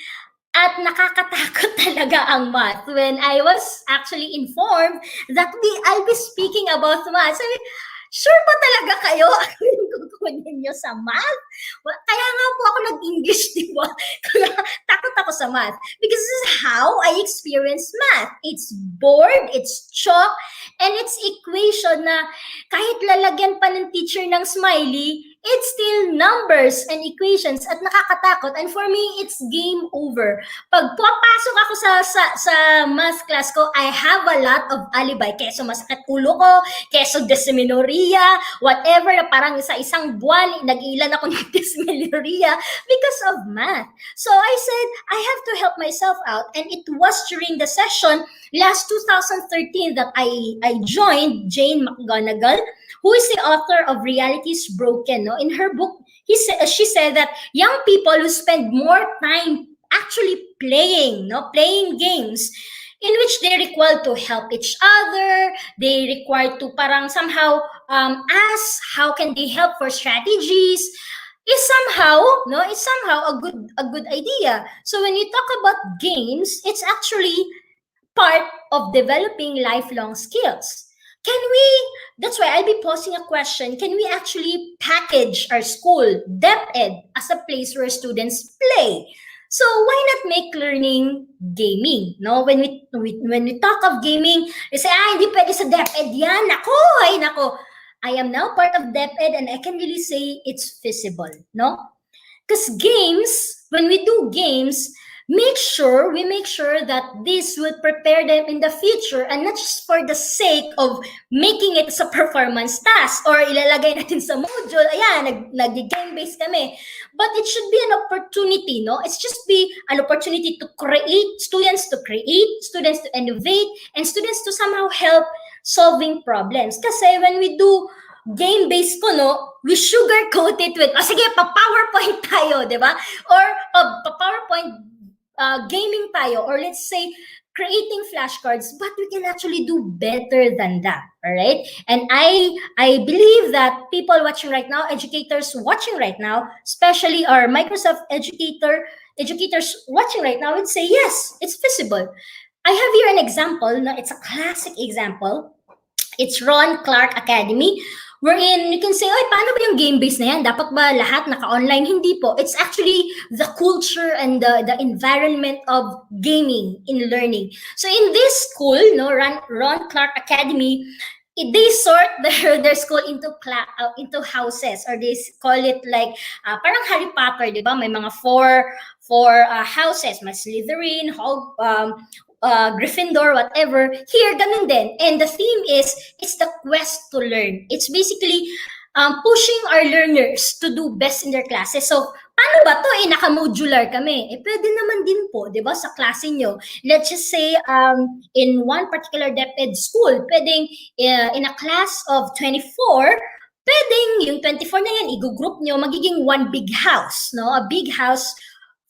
at nakakatakot talaga ang math. When I was actually informed that I'll be speaking about math, sabi, sure ba talaga kayo ano yung kukunin nyo sa math? Kaya nga po ako nag-English, di ba? Takot ako sa math. Because this is how I experience math. It's board, it's chalk, and it's equation na kahit lalagyan pa ng teacher ng smiley, it's still numbers and equations at nakakatakot. And for me, it's game over. Pag papasok ako sa math class ko, I have a lot of alibi. Keso masakit ulo ko, keso dysmenorrhea, whatever, na parang sa isang buwan, nag-ilan ako ng dysmenorrhea because of math. So I said, I have to help myself out. And it was during the session last 2013 that I joined Jane McGonigal, who is the author of Reality is Broken. No? In her book, she said that young people who spend more time actually playing games in which they require to help each other, they require to parang somehow ask how can they help for strategies, is somehow a good idea. So when you talk about games, it's actually part of developing lifelong skills. That's why I'll be posing a question, can we actually package our school, DepEd, as a place where students play? So why not make learning gaming? No, when we talk of gaming, we say, hindi pwede sa DepEd yan. Nako. I am now part of DepEd and I can really say it's feasible, no? Because games, when we do games, we make sure that this will prepare them in the future and not just for the sake of making it as a performance task or ilalagay natin sa module, ayan, nag-game-based kami. But it should be an opportunity, no? It's just be an opportunity to create, students to innovate, and students to somehow help solving problems. Kasi when we do game-based ko, no, we sugarcoat it with, sige, pa-PowerPoint tayo, di ba? Or pa-PowerPoint gaming tayo, or let's say creating flashcards, but we can actually do better than that, all right? And I believe that people watching right now, educators watching right now, especially our Microsoft educators watching right now, would say, yes, it's feasible. I have here an example, no? It's a classic example. It's Ron Clark Academy, wherein you can say, paano ba yung game-based na yan? Dapat ba lahat naka-online? Hindi po. It's actually the culture and the environment of gaming in learning. So in this school, no, Ron Clark Academy, they sort their school into houses, or they call it like parang Harry Potter, di ba? May mga four houses, may Slytherin, Gryffindor, whatever. Here, ganun din. And the theme is, it's the quest to learn. It's basically pushing our learners to do best in their classes. So, paano ba to? Naka-modular kami. Pwede naman din po, di ba, sa klase nyo. Let's just say, in one particular DepEd school, pwedeng in a class of 24, pwedeng yung 24 na yan, i-group nyo, magiging one big house, no? A big house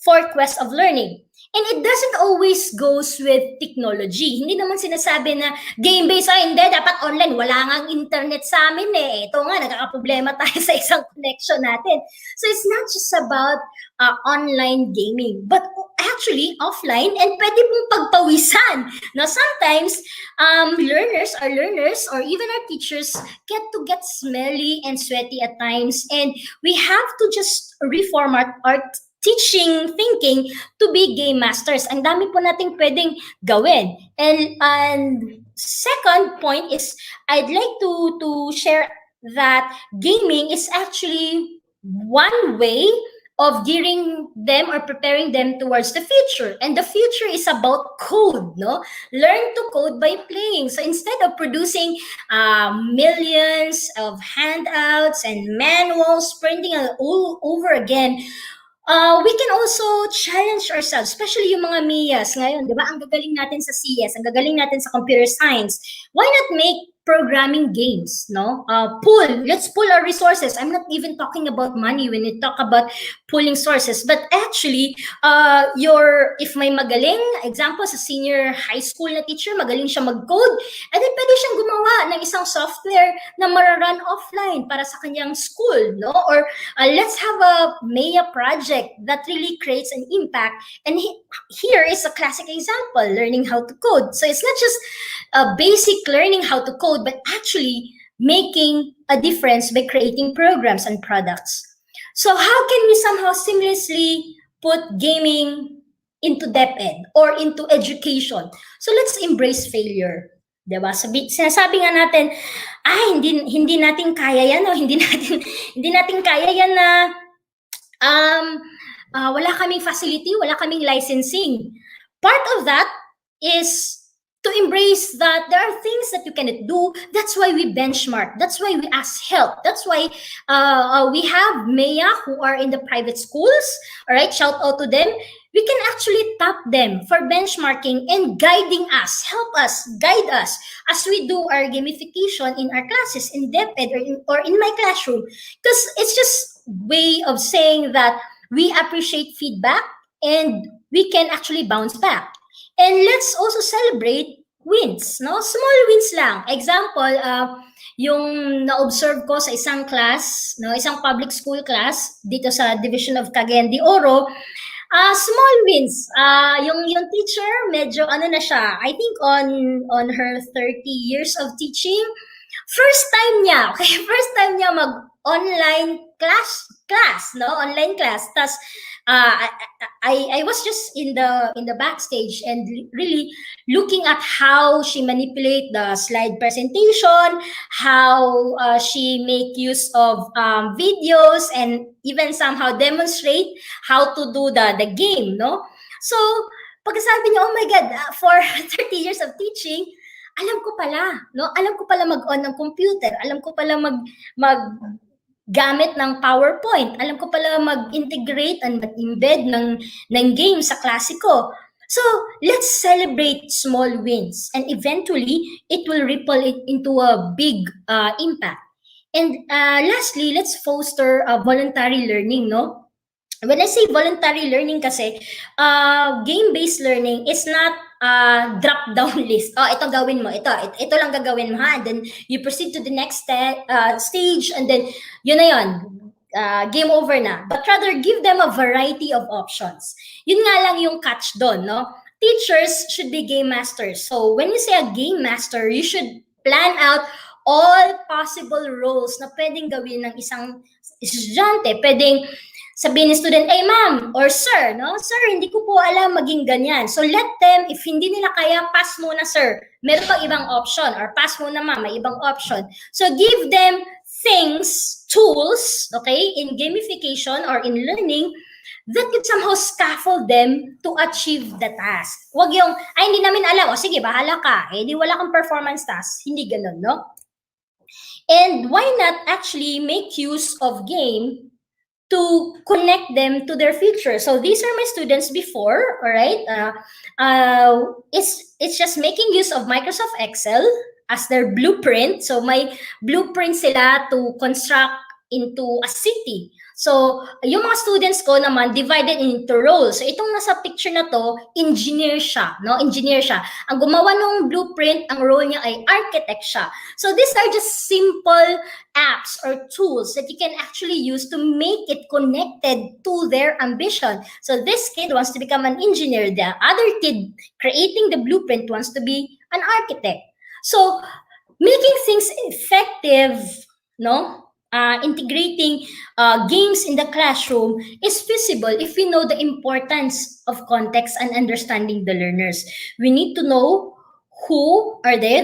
for quest of learning. And it doesn't always goes with technology. Hindi naman sinasabi na game-based, hindi, dapat online. Wala ngang internet sa amin eh. Ito nga, nagkakaproblema tayo sa isang connection natin. So it's not just about online gaming, but actually offline, and pwede mong pagpawisan. Now, sometimes learners or even our teachers get smelly and sweaty at times, and we have to just reform our teaching thinking to be game masters. Ang dami po nating pwedeng gawin. And second point is, I'd like to share that gaming is actually one way of gearing them or preparing them towards the future. And the future is about code, no? Learn to code by playing. So instead of producing millions of handouts and manuals, printing all over again, we can also challenge ourselves, especially yung mga MEAs ngayon, di ba? Ang gagaling natin sa CS, ang gagaling natin sa computer science. Why not make programming games, no? Let's pool our resources. I'm not even talking about money when we talk about pooling sources, but actually, if may magaling, example, sa senior high school na teacher, magaling siya mag-code, and then pwede siyang gumawa ng isang software na mararan offline para sa kanyang school, no? Or let's have a MEA project that really creates an impact. And here is a classic example, learning how to code. So it's not just basic learning how to code, but actually making a difference by creating programs and products. So how can we somehow seamlessly put gaming into DepEd or into education. So let's embrace failure. 'Di ba? Sinasabi nga natin, hindi natin kaya yan, o hindi natin kaya yan na wala kaming facility, wala kaming licensing. Part of that is to embrace that there are things that you cannot do. That's why we benchmark. That's why we ask help. That's why we have MEA who are in the private schools. All right, shout out to them. We can actually tap them for benchmarking and guiding us, help us, guide us as we do our gamification in our classes, in DepEd or in my classroom. Because it's just way of saying that we appreciate feedback and we can actually bounce back. And let's also celebrate wins, no? Small wins lang. Example, yung na-observe ko sa isang class, no, isang public school class dito sa Division of Cagayan de Oro, small wins. Yung teacher, medyo ano na siya, I think on her 30 years of teaching, first time niya mag-online class, no? Online class. Tas I was just in the backstage and really looking at how she manipulate the slide presentation, how she make use of videos and even somehow demonstrate how to do the game, no? So pagkasabi niya, oh my God, for 30 years of teaching, alam ko pala mag-on ng computer, alam ko pala gamit ng PowerPoint, alam ko pala mag-integrate and mag-embed ng game sa klase ko. So let's celebrate small wins and eventually it will ripple it into a big impact. And lastly, let's foster voluntary learning, no? When I say voluntary learning kasi, game-based learning is not drop-down list. Oh, ito gawin mo, ito lang gagawin mo, ha? And then you proceed to the next stage and then yun na yun, game over na. But rather, give them a variety of options. Yun nga lang yung catch doon, no? Teachers should be game masters. So when you say a game master, you should plan out all possible roles na pwedeng gawin ng isang estudyante. Pwedeng sabihin ni student, hey ma'am or sir, no? Sir, hindi ko po alam maging ganyan. So let them, if hindi nila kaya, pass muna sir. Meron pang ibang option or pass muna ma'am, may ibang option. So give them things, tools, okay, in gamification or in learning that could somehow scaffold them to achieve the task. Huwag yung, hindi namin alam. O sige, bahala ka. Di wala kang performance task. Hindi ganun, no? And why not actually make use of game to connect them to their future? So these are my students before, all right? It's just making use of Microsoft Excel as their blueprint. So may blueprint sila to construct into a city. So yung mga students ko naman divided into roles. So itong nasa picture na to, engineer siya, no? Engineer siya. Ang gumawa ng blueprint, ang role niya ay architect siya. So these are just simple apps or tools that you can actually use to make it connected to their ambition. So this kid wants to become an engineer. The other kid creating the blueprint wants to be an architect. So making things effective, no? Integrating games in the classroom is feasible if we know the importance of context and understanding the learners. We need to know who are they,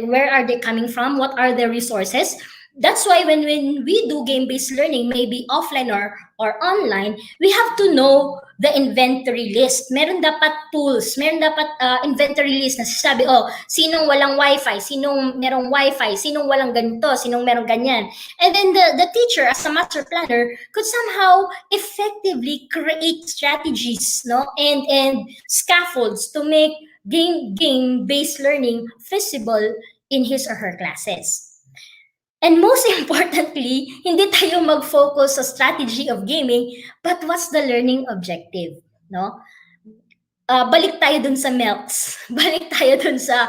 where are they coming from, what are their resources. That's why when we do game-based learning, maybe offline or online, we have to know the inventory list. Meron dapat tools, meron dapat inventory list na sasabi, oh, sinong walang wifi, sinong merong wifi, sinong walang ganito, sinong merong ganyan. And then the teacher as a master planner could somehow effectively create strategies, no, and scaffolds to make game-based learning feasible in his or her classes. And most importantly, hindi tayo mag-focus sa strategy of gaming, but what's the learning objective, no? Balik tayo dun sa MELCs. Balik tayo dun sa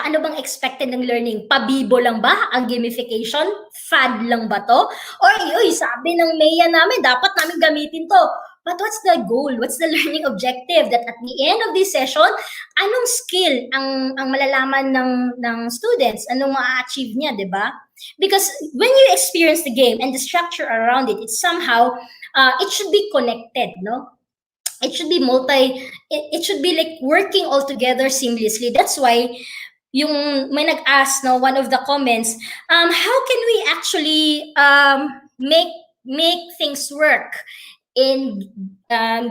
ano bang expected ng learning. Pabibo lang ba ang gamification? Fad lang ba to? Or, sabi ng MEA namin, dapat namin gamitin to. But what's the goal? What's the learning objective? That at the end of this session, anong skill ang malalaman ng students? Anong ma-achieve niya, di ba? Because when you experience the game and the structure around it, it's somehow, it should be connected, no? it should be it should be like working all together seamlessly. That's why yung may nag-ask, no, one of the comments, how can we actually make things work in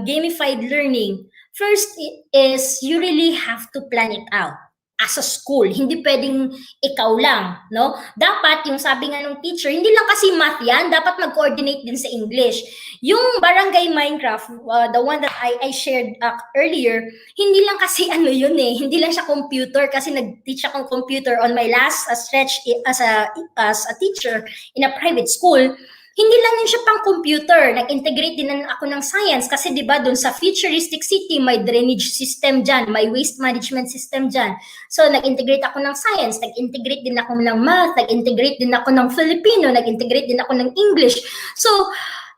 gamified learning? First is you really have to plan it out as a school. Hindi pwedeng ikaw lang, no? Dapat, yung sabi nga ng teacher, hindi lang kasi math yan, dapat mag-coordinate din sa English. Yung Barangay Minecraft, the one that I shared earlier, hindi lang kasi ano yun eh, hindi lang siya computer kasi nag-teach akong computer on my last stretch as a teacher in a private school. Hindi lang yun siya pang computer, nag-integrate din ako ng science kasi 'di ba doon sa futuristic city may drainage system diyan, may waste management system diyan. So nag-integrate ako ng science, nag-integrate din ako ng math, nag-integrate din ako ng Filipino, nag-integrate din ako ng English. So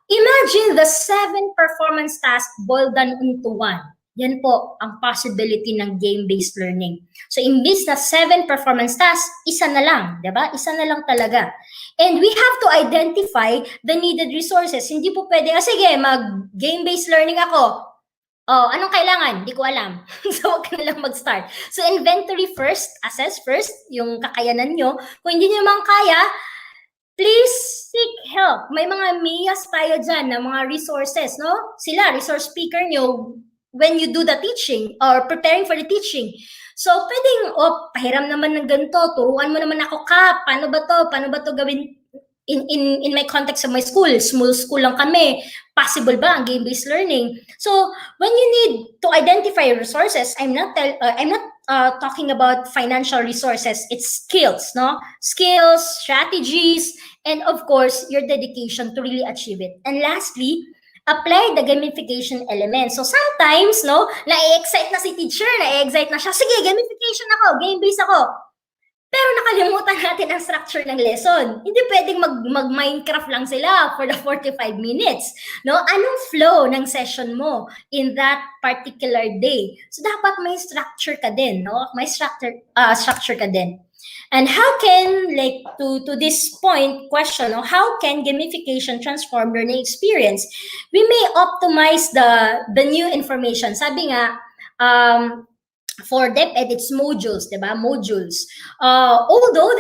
imagine the 7 performance tasks boiled down into one. Yan po ang possibility ng game-based learning. So imbis na 7 performance tasks, isa na lang, 'di ba? Isa na lang talaga. And we have to identify the needed resources. Hindi po pwede, sige, mag-game-based learning ako. Oh, anong kailangan? Hindi ko alam. So, huwag ka na lang mag-start. So, inventory first, assess first, yung kakayanan nyo. Kung hindi nyo naman kaya, please seek help. May mga MEAs tayo dyan na mga resources, no? Sila, resource speaker nyo when you do the teaching or preparing for the teaching. So, pwedeng, pahiram naman ng ganito, turuan mo naman ako, paano ba to gawin in my context of my school? Small school lang kami. Possible ba ang game-based learning? So, when you need to identify resources, I'm not talking about financial resources. It's skills, no? Skills, strategies, and of course, your dedication to really achieve it. And lastly, apply the gamification element. So sometimes, no, na-excite na si teacher, na-excite na siya, sige, gamification ako, game-based ako. Pero nakalimutan natin ang structure ng lesson. Hindi pwedeng mag-Minecraft lang sila for the 45 minutes. No? Anong flow ng session mo in that particular day? So dapat may structure ka din, no? May structure ka din. And how can, like, to this point question, how can gamification transform learning experience? We may optimize the new information. Sabi nga, for DepEd, it's modules, diba? Modules. Although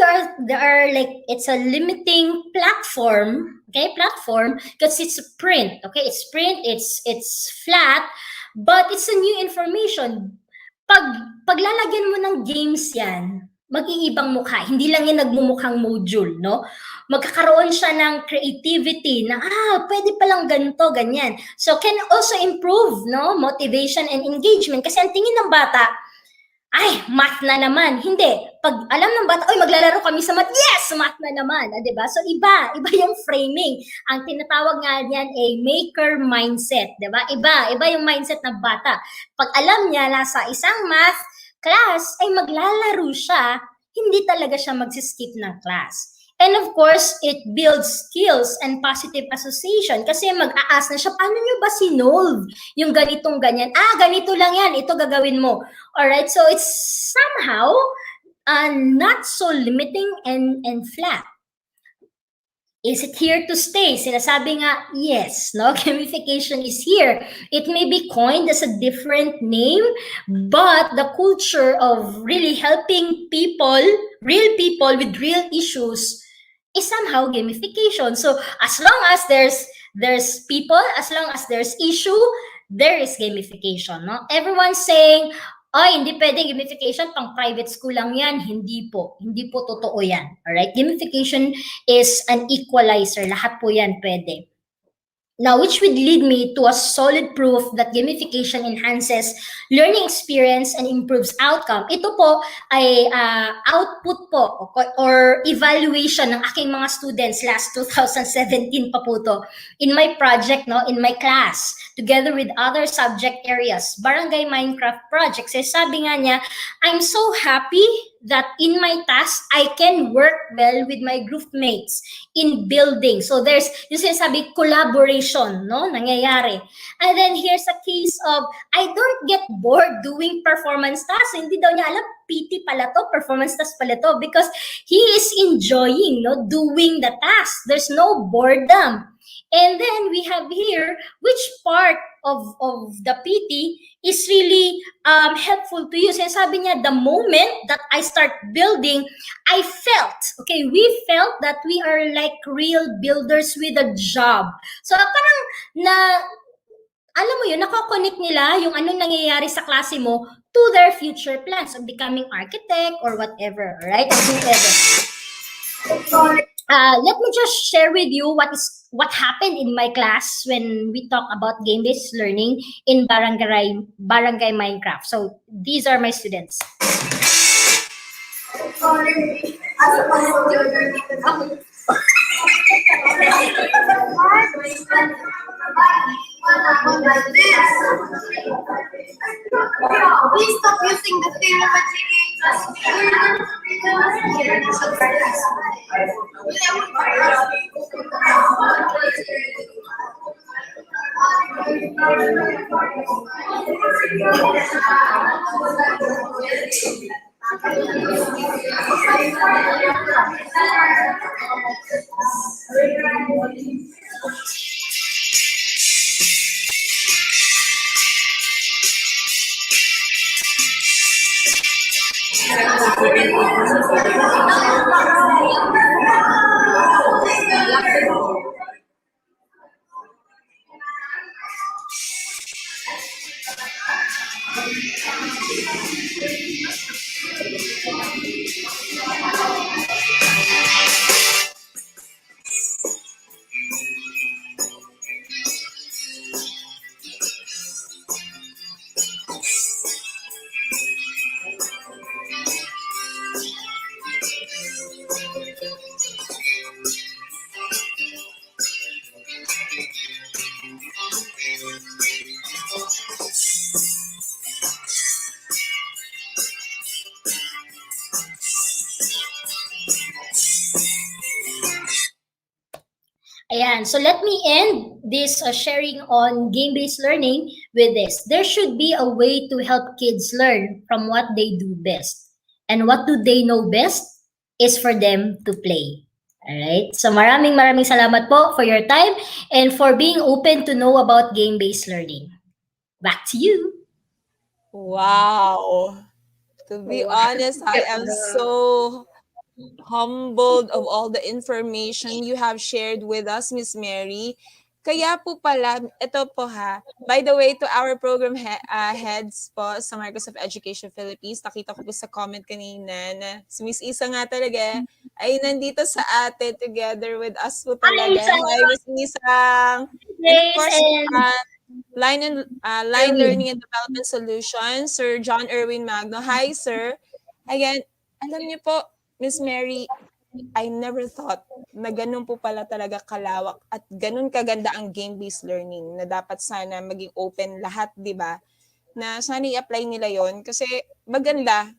there are like, it's a limiting platform, okay? Platform, because it's print, okay? It's print, it's flat, but it's a new information. Paglalagyan mo ng games yan, mag-iibang mukha. Hindi lang yan nagmumukhang module, no? Magkakaroon siya ng creativity na, pwede palang ganito, ganyan. So, can also improve, no? Motivation and engagement. Kasi ang tingin ng bata, ay, math na naman. Hindi. Pag alam ng bata, maglalaro kami sa math. Yes, math na naman. Diba? So, iba yung framing. Ang tinatawag nga niyan ay maker mindset. Diba? Iba yung mindset ng bata. Pag alam niya na sa isang math class ay maglalaro siya, hindi talaga siya magsiskip ng class. And of course, it builds skills and positive association kasi mag-a-ask na siya, paano nyo ba sinolve yung ganitong ganyan? Ganito lang yan, ito gagawin mo. Alright, so it's somehow not so limiting and flat. Is it here to stay? Sinasabi nga, yes, no? Gamification is here. It may be coined as a different name, but the culture of really helping people, real people with real issues, is somehow gamification. So as long as there's people, as long as there's issue, there is gamification, no? Everyone's saying, hindi pwedeng gamification, pang private school lang yan. Hindi po totoo yan. Alright? Gamification is an equalizer. Lahat po yan pwede. Now, which would lead me to a solid proof that gamification enhances learning experience and improves outcome. Ito po ay output po or evaluation ng aking mga students last 2017 pa po to. In my project, no, in my class, together with other subject areas, Barangay Minecraft projects, sabi nga niya, I'm so happy that in my task, I can work well with my group mates in building. So there's yung sinasabi, collaboration, no, nangyayari. And then here's a case of, I don't get bored doing performance tasks. Hindi daw niya alam, PT pala to, performance task pala to, because he is enjoying, no, doing the task. There's no boredom. And then we have here, which part of the PT is really helpful to you. Sabi niya, the moment that I start building, I felt, we felt that we are like real builders with a job. So parang alam mo yun, nakakonect nila yung anong nangyayari sa klase mo to their future plans of becoming architect or whatever, right? Let me just share with you what happened in my class when we talk about game-based learning in Barangay Minecraft. So these are my students. Please stop using the Ayan, so let me end this sharing on game-based learning with this. There should be a way to help kids learn from what they do best. And what do they know best is for them to play. Alright, so maraming salamat po for your time and for being open to know about game-based learning. Back to you. Wow. To be honest, I am so humbled of all the information you have shared with us, Miss Mary. Kaya po pala, ito po ha, by the way, to our program heads po sa Microsoft Education Philippines, nakita ko po sa comment kanina na si Miss Isa nga talaga ay nandito sa atin together with us po talaga. Hi, Miss Isang. And of course, Line Learning and Development Solutions, Sir John Erwin Magno. Hi, sir. Again, alam niyo po, Miss Mary, I never thought na ganun po pala talaga kalawak at ganun kaganda ang game-based learning na dapat sana maging open lahat, di ba? Na sana i-apply nila yon kasi maganda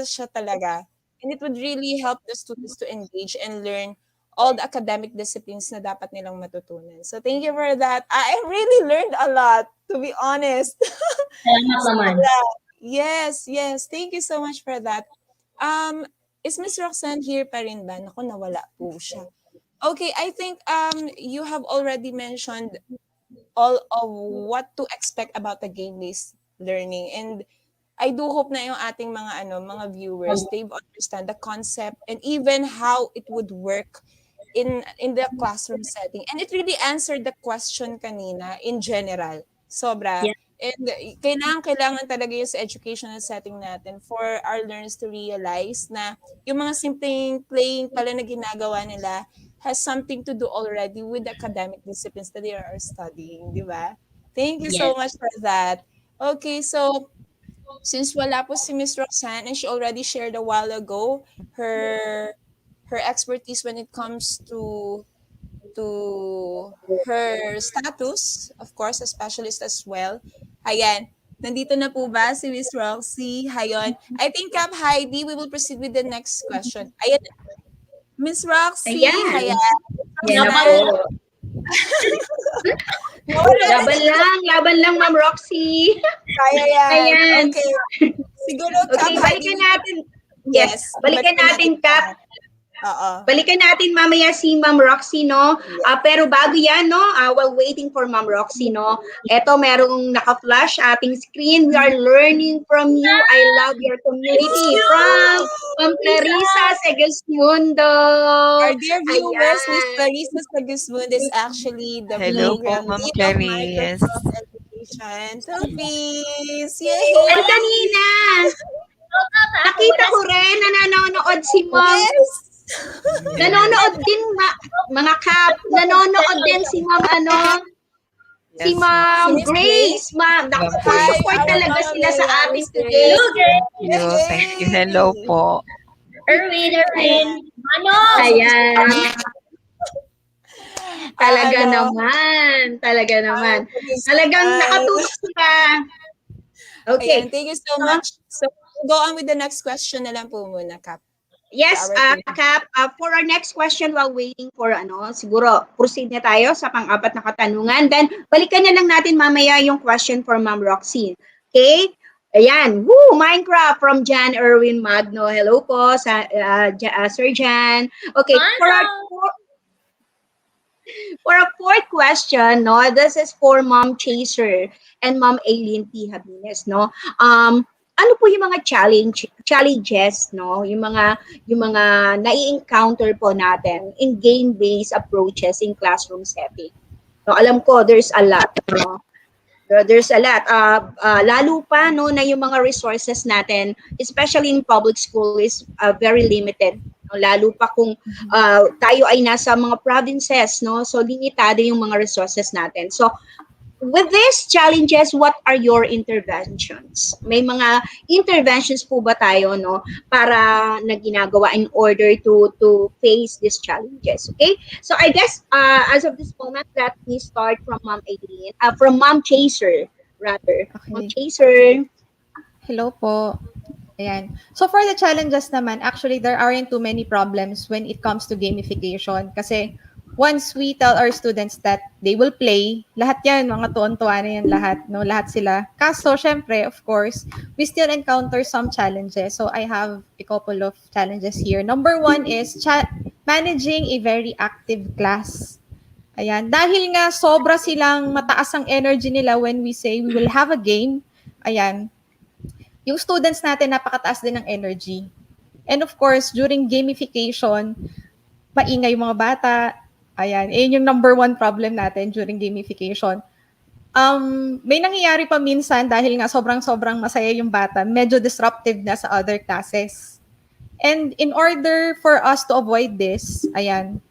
siya talaga. And it would really help the students to engage and learn all the academic disciplines na dapat nilang matutunan. So thank you for that. I really learned a lot, to be honest. Yes. Thank you so much for that. Is Miss Roxanne here pa rin ba? Naku, nawala po siya. Okay, I think you have already mentioned all of what to expect about the game-based learning. And I do hope na yung ating mga viewers, they understand the concept and even how it would work in the classroom setting. And it really answered the question kanina in general. Sobra. Yeah. And kailangan talaga yung sa educational setting natin for our learners to realize na yung mga simpleng playing pala na ginagawa nila has something to do already with the academic disciplines that they are studying, di ba? Thank you so much for that. Okay, so since wala po si Miss Roxanne and she already shared a while ago her expertise when it comes to her status, of course, a specialist as well. Ayan, nandito na po ba si Miss Roxy? Hayon. I think, Cap Heidi, we will proceed with the next question. Ayan, Miss Roxy. Ayan. Yan na po. Laban lang, Ma'am Roxy. Kaya yan. Ayan. Okay. Siguro, Cap Balikan natin. Yes, balikan natin, Cap. Oo. Balikan natin mamaya si Ma'am Roxy, no? Pero bago yan, no? While waiting for Ma'am Roxy, no? Eto, merong naka-flash ating screen. We are learning from you. I love your community. From Ma'am Clarissa Segismundo. Our dear viewers, Miss Ayan. Clarissa Sagismund is actually the Hello po, program Ma'am lead of Clarice. Microsoft Education Philippines. Yay! And kanina, nakita ko rin na nanonood si Ma'am. Yes! Nanonood din, mga kap. Nanonood din si Ma'am, si Yes, Ma'am Miss Grace, ma'am. Naku, Ma'am full Hi, Grace. support our talaga Mama sila sa Mela, atin Miss today. Thank you. Hello po. Erwin, Mano! Ayan. Talaga ano, naman. Talaga naman. Talagang nakatulog sila. Okay. Ayan, thank you so much. So, go on with the next question na lang po muna, Kap. Yes, Kap, for our next question while waiting for siguro proceed na tayo sa pang-apat na katanungan. Then, balikan na lang natin mamaya yung question for Ma'am Roxy. Okay? Ayan. Woo! Minecraft from Jan Erwin Magno. Hello po, Sir Jan. Okay, for a fourth question, no, this is for Ma'am Chaser and Ma'am Aileen P. Habines, no? Ano po yung mga challenges, no? Yung mga nai-encounter po natin in game-based approaches in classroom setting. No, alam ko there's a lot, no? There's a lot. Lalo pa no na yung mga resources natin, especially in public school, is very limited. No? Lalo pa kung tayo ay nasa mga provinces, no? So limitado yung mga resources natin. So with these challenges, what are your interventions? May mga interventions po ba tayo, no, para na ginagawa in order to face these challenges? Okay? So I guess as of this moment, let me start from Ma'am Aileen, from Ma'am Chaser rather. Okay. Ma'am Chaser. Hello po. Ayan. So for the challenges naman, actually there aren't too many problems when it comes to gamification kasi once we tell our students that they will play, lahat yan, mga tuwan-tuwa na yan lahat, no? Lahat sila. Kaso, syempre, of course, we still encounter some challenges. So I have a couple of challenges here. Number one is managing a very active class. Ayan. Dahil nga sobra silang mataas ang energy nila when we say we will have a game, ayan, yung students natin napakataas din ng energy. And of course, during gamification, maingay yung mga bata. Ayan, yung number one problem natin during gamification. May nangyayari pa minsan dahil nga sobrang-sobrang masaya yung bata, medyo disruptive na sa other classes. And in order for us to avoid this, ayan,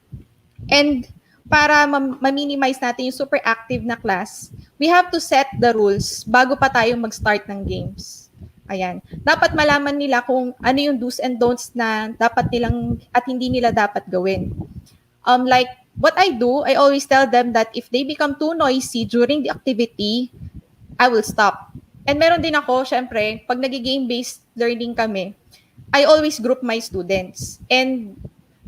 and para ma-minimize natin yung super active na class, we have to set the rules bago pa tayo mag-start ng games. Ayan. Dapat malaman nila kung ano yung do's and don'ts na dapat nilang at hindi nila dapat gawin. Like what I do, I always tell them that if they become too noisy during the activity, I will stop. And meron din ako, syempre, pag nag-game-based learning kami, I always group my students. And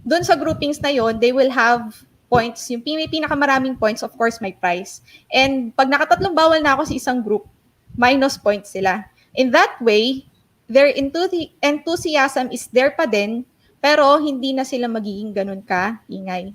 dun sa groupings na yon, they will have points. Yung pinakamaraming points, of course, may prize. And pag nakatatlong bawal na ako sa isang group, minus points sila. In that way, their enthusiasm is there pa din, pero hindi na sila magiging ganun ka-ingay.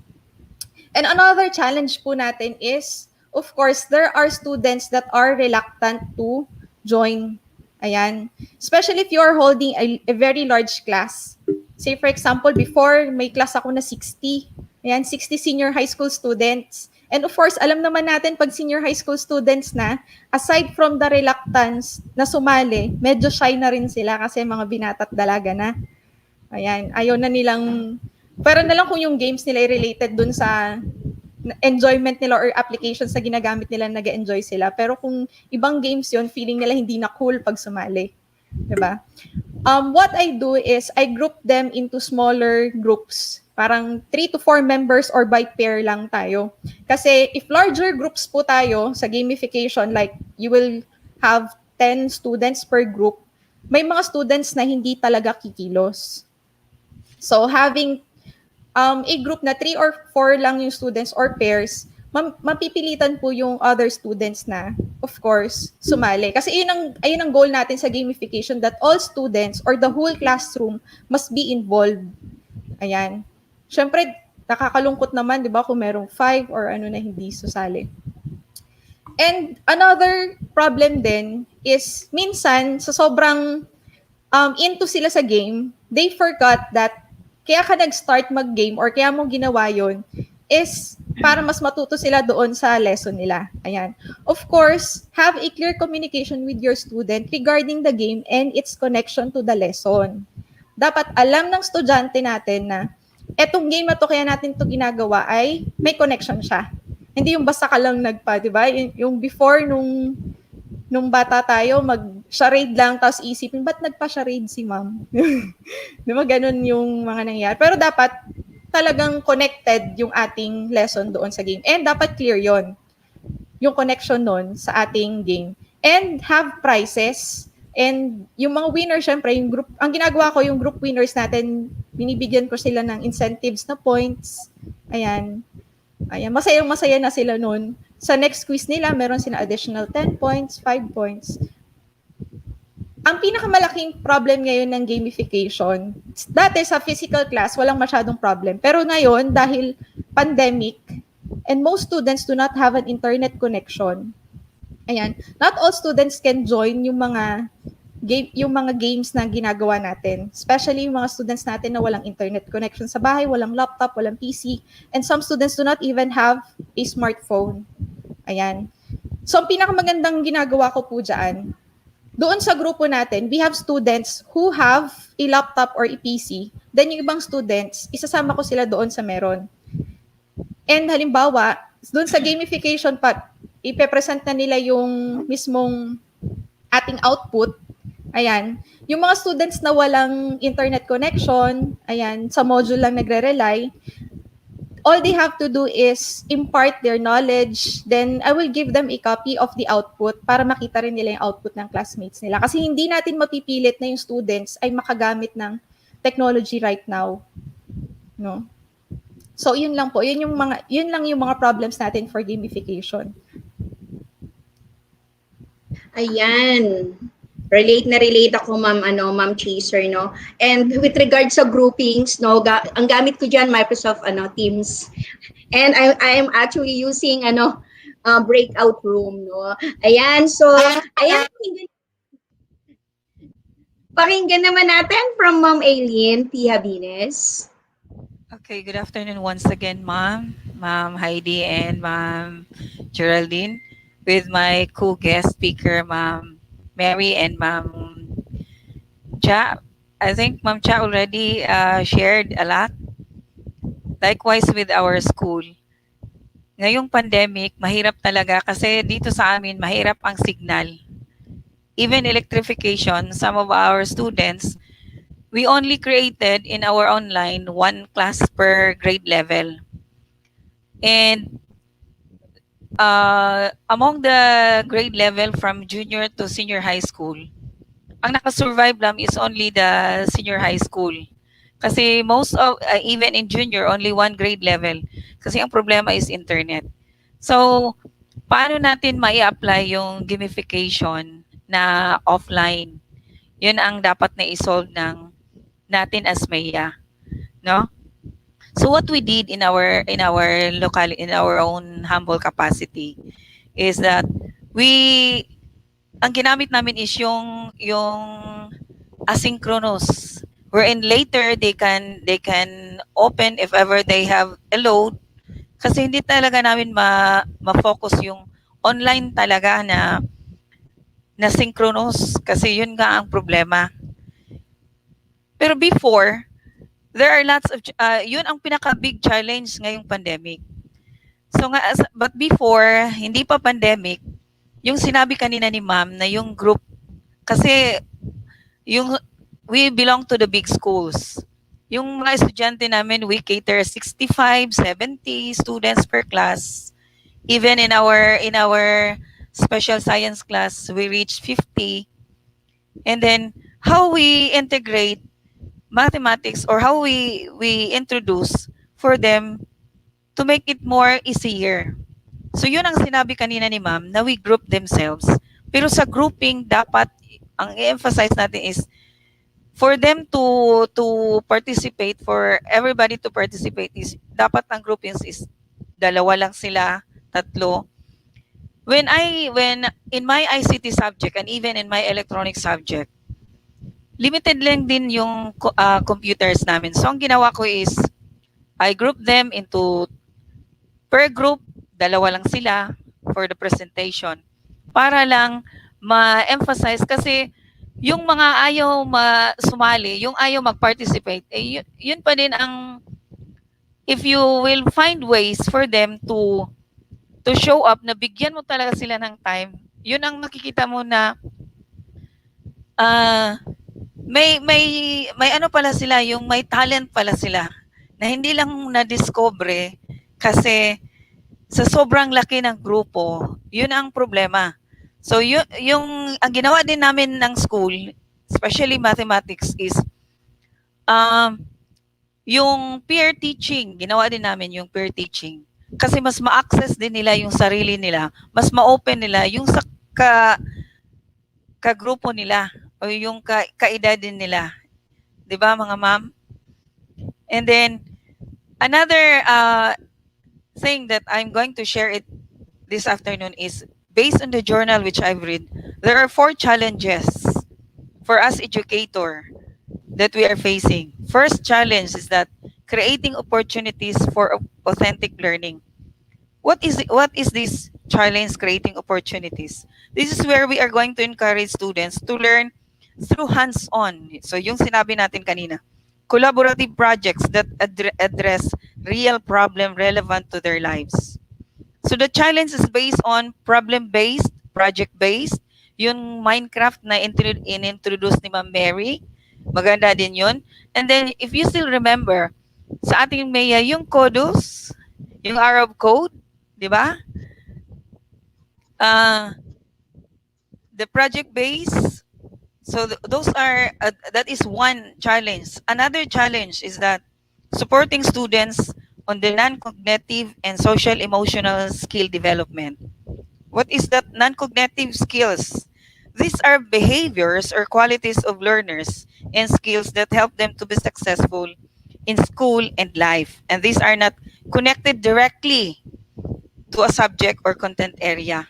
And another challenge po natin is, of course, there are students that are reluctant to join. Ayan. Especially if you are holding a very large class. Say, for example, before, may class ako na 60. Ayan, 60 senior high school students. And of course, alam naman natin pag senior high school students na, aside from the reluctance na sumali, medyo shy na rin sila kasi mga binata't dalaga na. Ayan, ayaw na nilang, pero na lang kung yung games nila ay related dun sa enjoyment nila or applications na ginagamit nila, nag-enjoy sila. Pero kung ibang games yon, feeling nila hindi na cool pag sumali. Diba? What I do is, I group them into smaller groups. Parang 3 to 4 members or by pair lang tayo. Kasi if larger groups po tayo sa gamification, like you will have 10 students per group, may mga students na hindi talaga kikilos. So having a group na 3 or 4 lang yung students or pairs, mapipilitan po yung other students na, of course, sumali. Kasi ayun ang goal natin sa gamification, that all students or the whole classroom must be involved. Ayan. syempre, nakakalungkot naman, di ba, kung merong 5 or ano na hindi susali. And another problem din is, minsan, sa sobrang into sila sa game, they forgot that kaya ka nag-start mag-game or kaya mo ginawa yon is para mas matuto sila doon sa lesson nila. Ayan. Of course, have a clear communication with your student regarding the game and its connection to the lesson. Dapat alam ng estudyante natin na etong game na to kaya natin to ginagawa ay may connection siya. Hindi yung basta ka lang nagpa, di ba? Yung before nung bata tayo, mag-charade lang, tapos isipin, ba't nagpa-charade si ma'am? Di ba, ganun yung mga nangyayari. Pero dapat talagang connected yung ating lesson doon sa game. And dapat clear yon yung connection nun sa ating game. And have prizes. And yung mga winners, syempre, yung group, ang ginagawa ko, yung group winners natin, binibigyan ko sila ng incentives na points. Ayan. Ayan, masaya na sila nun. Sa next quiz nila, meron sila additional 10 points, 5 points. Ang pinakamalaking problem ngayon ng gamification, dati sa physical class, walang masyadong problem. Pero ngayon, dahil pandemic, and most students do not have an internet connection, ayan, not all students can join yung mga games na ginagawa natin. Especially yung mga students natin na walang internet connection sa bahay, walang laptop, walang PC, and some students do not even have a smartphone. Ayan. So, ang pinakamagandang ginagawa ko po dyan, doon sa grupo natin, we have students who have a laptop or a PC. Then yung ibang students, isasama ko sila doon sa meron. And halimbawa, doon sa gamification part, ipepresent na nila yung mismong ating output. Ayan. Yung mga students na walang internet connection, ayan, sa module lang nagre-rely, all they have to do is impart their knowledge, then I will give them a copy of the output para makita rin nila yung output ng classmates nila. Kasi hindi natin mapipilit na yung students ay makagamit ng technology right now. No? So, yun lang po. Yun lang yung mga problems natin for gamification. Ayan. Relate ako, Ma'am Chaser, no? And with regards sa groupings, no, ang gamit ko diyan Microsoft Teams. And I am actually using breakout room, no. Ayan, so ayan, pakinggan naman natin from Ma'am Aileen T. Habines. Okay, good afternoon once again, Ma'am Heidi and Ma'am Geraldine, with my co-guest speaker, Ma'am Mary and Ma'am Cha. I think Ma'am Cha already shared a lot. Likewise with our school. Ngayong pandemic, mahirap talaga kasi dito sa amin, mahirap ang signal. Even electrification, some of our students, we only created in our online 1 class per grade level. And among the grade level from junior to senior high school, ang nakasurvive lang is only the senior high school. Kasi most of, even in junior, only 1 grade level. Kasi ang problema is internet. So, paano natin mai-apply yung gamification na offline? Yun ang dapat na i-solve natin as MEA, no? So what we did in our own humble capacity is that ang ginamit namin is yung asynchronous, wherein later they can open if ever they have a load, kasi hindi talaga namin ma-focus yung online talaga na synchronous, kasi yun nga ang problema. Pero before, there are lots of, yun ang pinaka-big challenge ngayong pandemic. So but before, hindi pa pandemic, yung sinabi kanina ni Ma'am na yung group, kasi we belong to the big schools. Yung mga estudyante namin, we cater 65, 70 students per class. Even in our special science class, we reach 50. And then, how we integrate mathematics, or how we introduce for them to make it more easier. So yun ang sinabi kanina ni Ma'am, na we group themselves. Pero sa grouping, dapat ang i-emphasize natin is for them to participate, for everybody to participate, is dapat ang groupings is dalawa lang sila, tatlo. When in my ICT subject and even in my electronic subject, limited lang din yung computers namin. So ang ginawa ko is I group them into per group, dalawa lang sila for the presentation para lang ma-emphasize, kasi yung mga ayaw sumali, yung ayaw mag-participate, yun pa din ang, if you will find ways for them to show up, na bigyan mo talaga sila ng time, yun ang makikita mo na may ano pala sila, yung may talent pala sila na hindi lang na-discover kasi sa sobrang laki ng grupo. Yun ang problema. So yung ang ginawa din namin ng school, especially mathematics, is yung peer teaching. Ginawa din namin yung peer teaching. Kasi mas ma-access din nila yung sarili nila, mas ma-open nila yung sa ka-grupo nila o yung kaedad din nila. 'Di ba mga ma'am? And then another thing that I'm going to share it this afternoon is based on the journal which I've read. There are 4 challenges for us educator that we are facing. First challenge is that creating opportunities for authentic learning. What is this challenge, creating opportunities? This is where we are going to encourage students to learn through hands-on. So yung sinabi natin kanina, collaborative projects that address real problem relevant to their lives. So the challenge is based on problem-based, project-based. Yung Minecraft na in-introduce ni Ma'am Mary, maganda din yun. And then if you still remember, sa ating MEA, yung CODUS, yung Arab code, di ba? The project-based, so those are, that is one challenge. Another challenge is that supporting students on the non-cognitive and social-emotional skill development. What is that non-cognitive skills? These are behaviors or qualities of learners and skills that help them to be successful in school and life. And these are not connected directly to a subject or content area.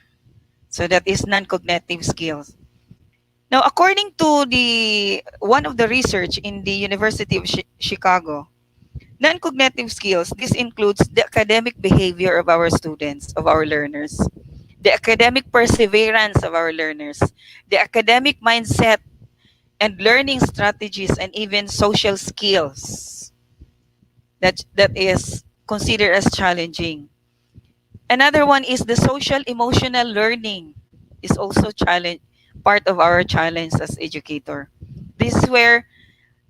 So that is non-cognitive skills. Now, according to one of the research in the University of Chicago, non-cognitive skills, this includes the academic behavior of our students, of our learners, the academic perseverance of our learners, the academic mindset and learning strategies, and even social skills that is considered as challenging. Another one is the social emotional learning is also part of our challenge as educator. This is where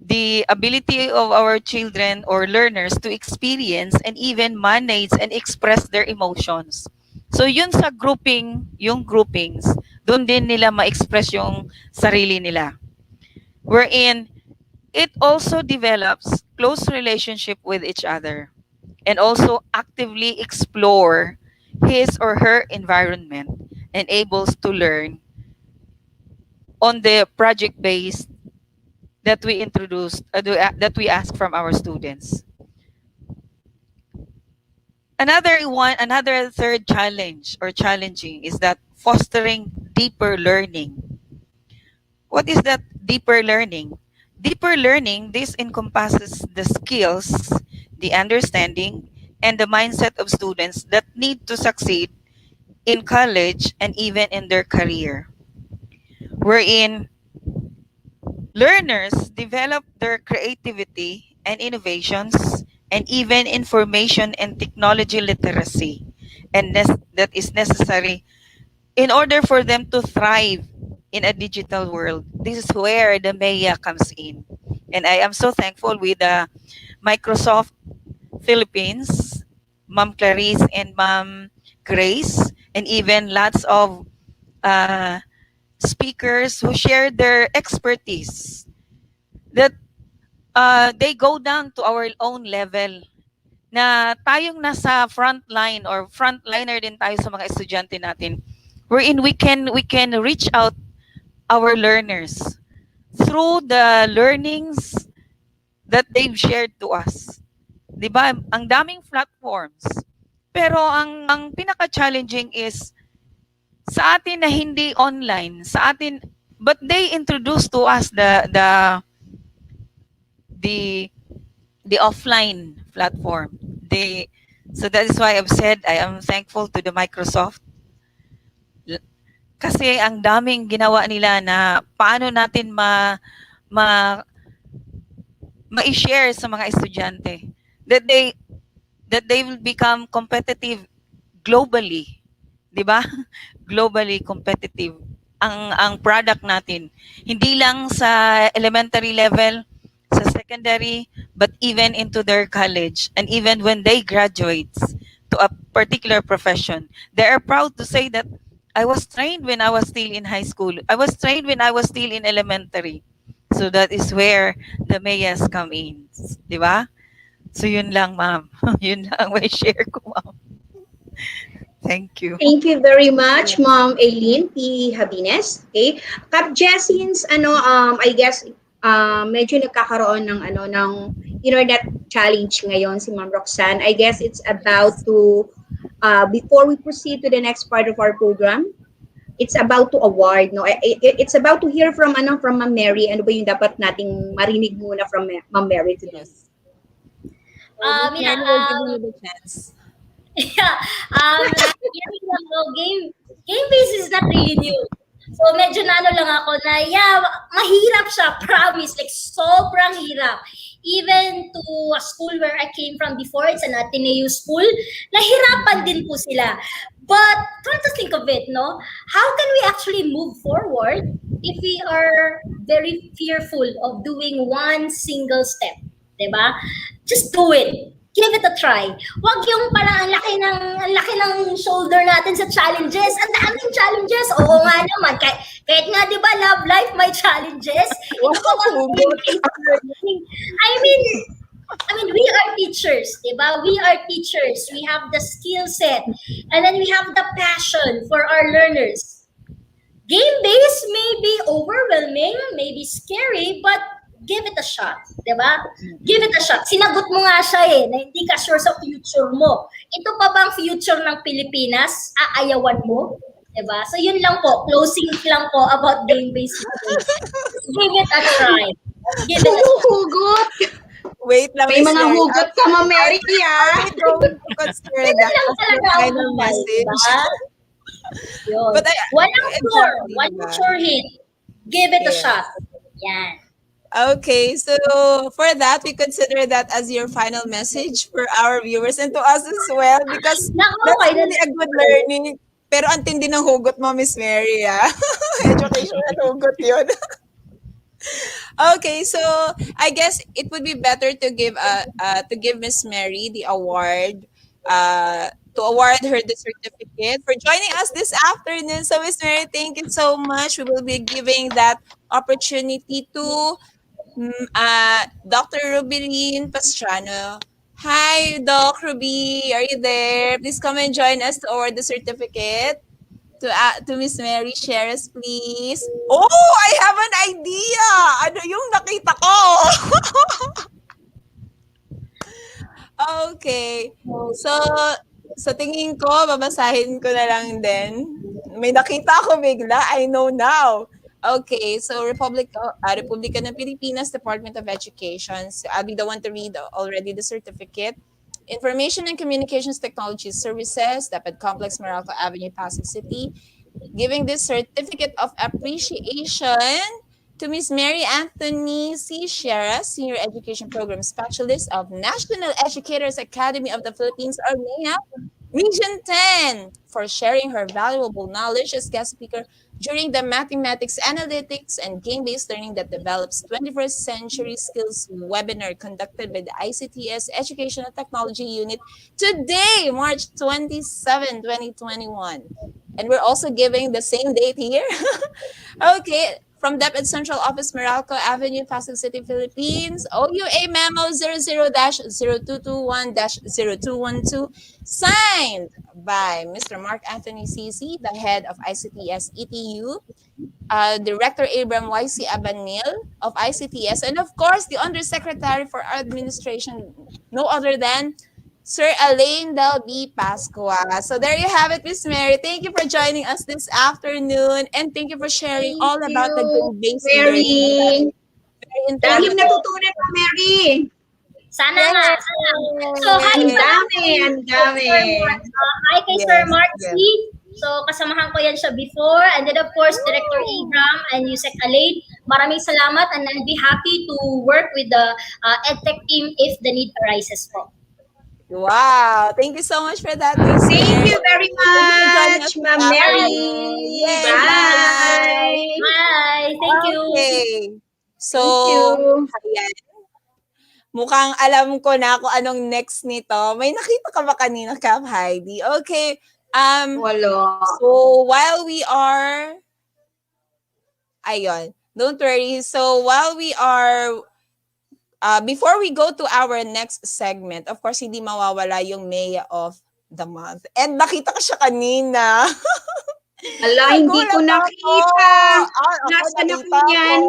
the ability of our children or learners to experience and even manage and express their emotions. So yun sa yung groupings, doon din nila ma-express yung sarili nila. Wherein it also develops close relationship with each other and also actively explore his or her environment and able to learn on the project based that we introduced, that we ask from our students. Another third challenge or challenging is that fostering deeper learning. What is that deeper learning? Deeper learning, this encompasses the skills, the understanding, and the mindset of students that need to succeed in college and even in their career. Wherein learners develop their creativity and innovations and even information and technology literacy, and that is necessary in order for them to thrive in a digital world. This is where the MEA comes in. And I am so thankful with Microsoft Philippines, Ma'am Clarice and Ma'am Grace, and even lots of speakers who share their expertise, that they go down to our own level, na tayong nasa front line or frontliner din tayo sa mga estudyante natin, wherein we can reach out our learners through the learnings that they've shared to us. 'Di ba? Ang daming platforms. Pero ang pinaka-challenging is sa atin na hindi online, sa atin, but they introduced to us the the offline platform. So that is why I've said I am thankful to the Microsoft. Kasi ang daming ginawa nila na paano natin ma-share sa mga estudyante that they will become competitive globally. 'Di ba? Globally competitive ang product natin. Hindi lang sa elementary level, sa secondary, but even into their college and even when they graduate to a particular profession. They are proud to say that I was trained when I was still in high school. I was trained when I was still in elementary. So that is where the MEAs come in. Di ba? So yun lang, ma'am. Yun lang may share ko, ma'am. Thank you. Thank you very much, Ma'am Aileen P. Habines. Okay. Kap Jessins, I guess, medyo nagkakaroon ng internet challenge ngayon si Ma'am Roxanne. I guess it's about to, before we proceed to the next part of our program, it's about to award, no? It's about to hear from Ma'am Mary. Ano ba yung dapat nating marinig muna from Ma'am Mary today? Yeah, we'll give you the chance. Yeah, game-based is not really new. So medyo lang ako na, mahirap siya, promise, like sobrang hirap. Even to a school where I came from before, it's an Ateneo school, nahirapan din po sila. But come to think of it, no? How can we actually move forward if we are very fearful of doing one single step? Diba? Just do it. Give it a try. Wag yung parang ang laki ng shoulder natin sa challenges. Ang daming challenges. Oo nga naman. Kahit nga, di ba, love life may challenges. I mean, we are teachers, di ba? We are teachers. We have the skill set. And then we have the passion for our learners. Game-based may be overwhelming, may be scary, but give it a shot, di ba? Give it a shot. Sinagot mo nga siya na hindi ka sure sa future mo. Ito pa bang future ng Pilipinas? Aayawan mo? Di ba? So yun lang po. Closing lang po about game-based learning. Give it a try. Give it a try. Hugot! Wait lang. May mga hugot ka, Ma'am Mary, I don't consider that as the final message. But one sure hit. Give it a shot. Yan. Okay, so for that, we consider that as your final message for our viewers and to us as well because that's really a good learning. Pero ang tindi ng hugot mo, Miss Mary, Educational hugot yun. Okay, so I guess it would be better to give Miss Mary the award, to award her the certificate for joining us this afternoon. So Miss Mary, thank you so much. We will be giving that opportunity to Dr. Rubilin Pastrano. Hi, Doc Ruby. Are you there? Please come and join us to award the certificate to Miss Mary. Share us, please. Oh, I have an idea. Ano yung nakita ko? Okay. So, sa tingin ko, babasahin ko na lang din. May nakita ko bigla. I know now. Okay, so Republika ng Pilipinas, Department of Education. So I'll be the one to read already the certificate. Information and Communications Technology Services, Dapat Complex, Meralco Avenue, Pasig City. Giving this certificate of appreciation to Ms. Mary Anthony C. Shera, Senior Education Program Specialist of National Educators Academy of the Philippines, or MEA, Region 10, for sharing her valuable knowledge as guest speaker during the Mathematics, Analytics, and Game-Based Learning that develops 21st Century Skills webinar conducted by the ICTS Educational Technology Unit today, March 27, 2021. And we're also giving the same date here. Okay, from DepEd Central Office, Meralco Avenue, Pasig City, Philippines. OUA Memo 00-0221-0212, signed by Mr. Mark Anthony CC, the head of ICTS ETU, Director Abram YC Abanil of ICTS, and of course, the Undersecretary for Administration, no other than Sir Alain Del B. Pascua. So there you have it, Miss Mary. Thank you for joining us this afternoon, and thank you for sharing Thank all about the you, game-based learning. Mary. Very Daming informative. natutunan mo, Mary. Sana nga, sana. So, hi Ang pala dami, ang dami. Sir Mark. Hi kay Sir Yes, Mark C. yes. So, kasamahan ko yan siya before. And then, of course, Director Abram and Yusek Alain. Maraming salamat, and I'll be happy to work with the EdTech team if the need arises po. Wow. Thank you so much for that, Miss Thank Mary. you very joining us much, Ma'am this Mary. afternoon. Yay, Bye. Bye. Thank you. Okay. So, Thank you. ayan. Mukhang alam ko na kung anong next nito. May nakita ka ba kanina, Cap Heidi? Okay. Wala. So, while we are... Ayun. Don't worry. So, while we are... before we go to our next segment, of course, hindi mawawala yung MEA of the month. And nakita ko siya kanina. Ala, hindi ko nakita. Nasaan ako yan?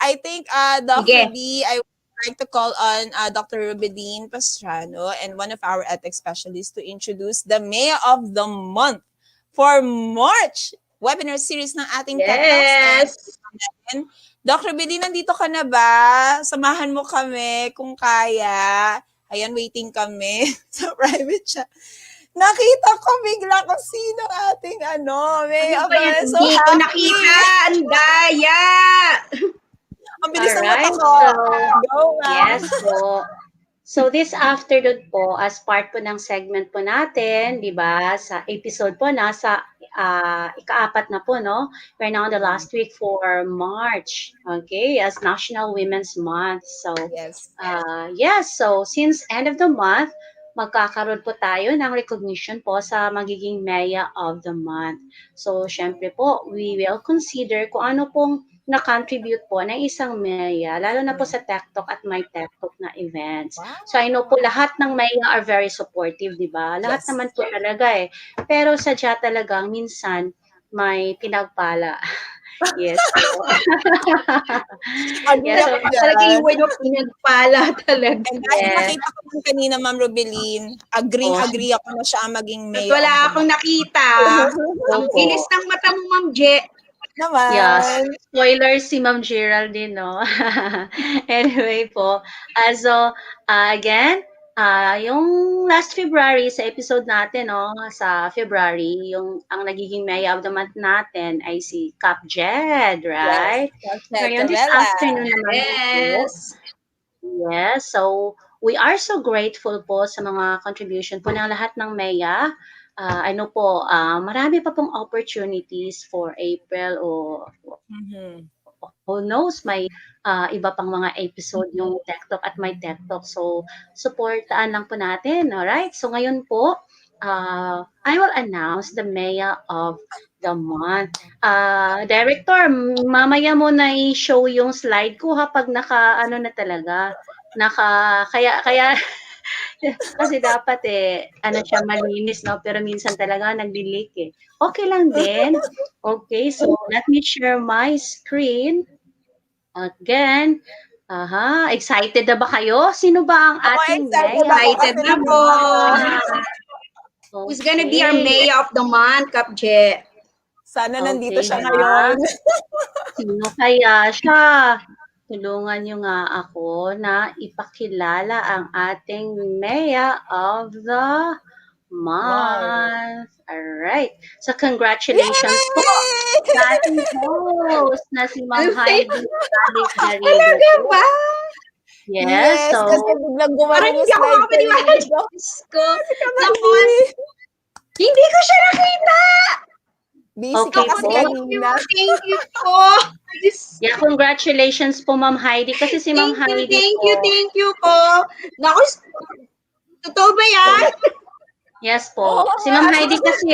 I think, Dr. B, I would like to call on Dr. Rubeline Pastrano and one of our ethics specialists to introduce the MEA of the month for March webinar series ng ating Yes. TechTalks. Dr. Rubeline, nandito ka na ba? Samahan mo kami kung kaya. Ayan, waiting kami sa private chat. Nakita ko bigla kung sino ating MEA of the month. So hindi ko nakita. Ang daya. Ang bilis ng Alright, mata ko. Go, Yes po. So this afternoon po, as part po ng segment po natin, di ba, sa episode po, nasa ika-4 na po, no? We're now on the last week for March, okay, as National Women's Month. So, yes, so since end of the month, magkakaroon po tayo ng recognition po sa magiging MEA of the month. So, syempre po, we will consider kung ano pong na-contribute po ng isang MEA, lalo na po sa TechTalk at My-TechTalk na events. So I know po lahat ng MEA are very supportive, di ba? Lahat naman po talaga eh. Pero sadya talagang minsan may pinagpala. Yes. Yes, so, talaga yung word of pinagpala talaga. And dahil nakita ko lang kanina, Ma'am Rubeline, agree ako na siya ang maging MEA. Wala akong nakita. Ang bilis ng mata mo, Ma'am Je. Naman. Yes. Spoiler si Ma'am Geraldine, no? Anyway po. So, again, yung last February, sa episode natin, no, sa February, ang nagiging MEA of the month natin ay si Cap Jed, right? Yes. Ngayon, this afternoon naman po. Yes. So, we are so grateful po sa mga contribution po ng lahat ng MEA. I know po, marami pa pong opportunities for April o who knows, may iba pang mga episode yung TechTalk at My TechTalk. So, supportaan lang po natin, alright? So, ngayon po, I will announce the MEA of the month. Director, mamaya mo na i-show yung slide ko ha pag naka-ano na talaga. Kaya kasi dapat ano siya malinis, no? Pero minsan talaga nagdi-leak eh. Okay lang din. Okay, so let me share my screen. Again. Excited na ba kayo? Sino ba ang ating MEA? Excited na po. Who's gonna be our MEA of the month, Cap Je? Sana nandito siya ngayon. Sino kaya siya? Tulungan niyo nga ako na ipakilala ang ating MEA of the month. Alright. So, congratulations po sa ating host na si Ma'am Heidi. Talaga ba? Yes. So, kasi biglang gumano parang hindi ako makapaniwala. Tapos, hindi ko siya nakita. Busy ka kasi kanina. Thank you po. Yeah, congratulations po, Ma'am Heidi. Kasi si Ma'am Heidi Thank you po. Naku, totoo ba yan? Yes po. Si Ma'am Heidi kasi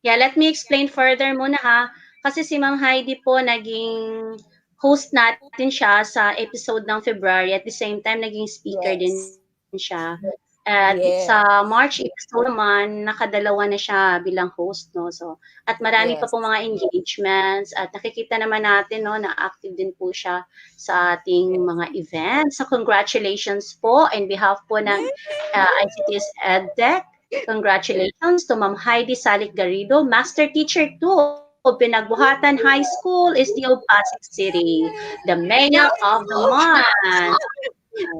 Yeah, let me explain further muna ha. Kasi si Ma'am Heidi po naging host natin siya sa episode ng February at the same time naging speaker din Yes. siya. At Yes. sa March episode naman, nakadalawa na siya bilang host, no? So, at marami pa Yes. po mga engagements at nakikita naman natin, no, na active din po siya sa ating mga events. So, congratulations po in behalf po ng ICTS EdTech. Congratulations to Ma'am Heidi Salik Garrido, Master Teacher 2 of Pinagbuhatan High School, SDO Pasig City, the Mayor of the Month.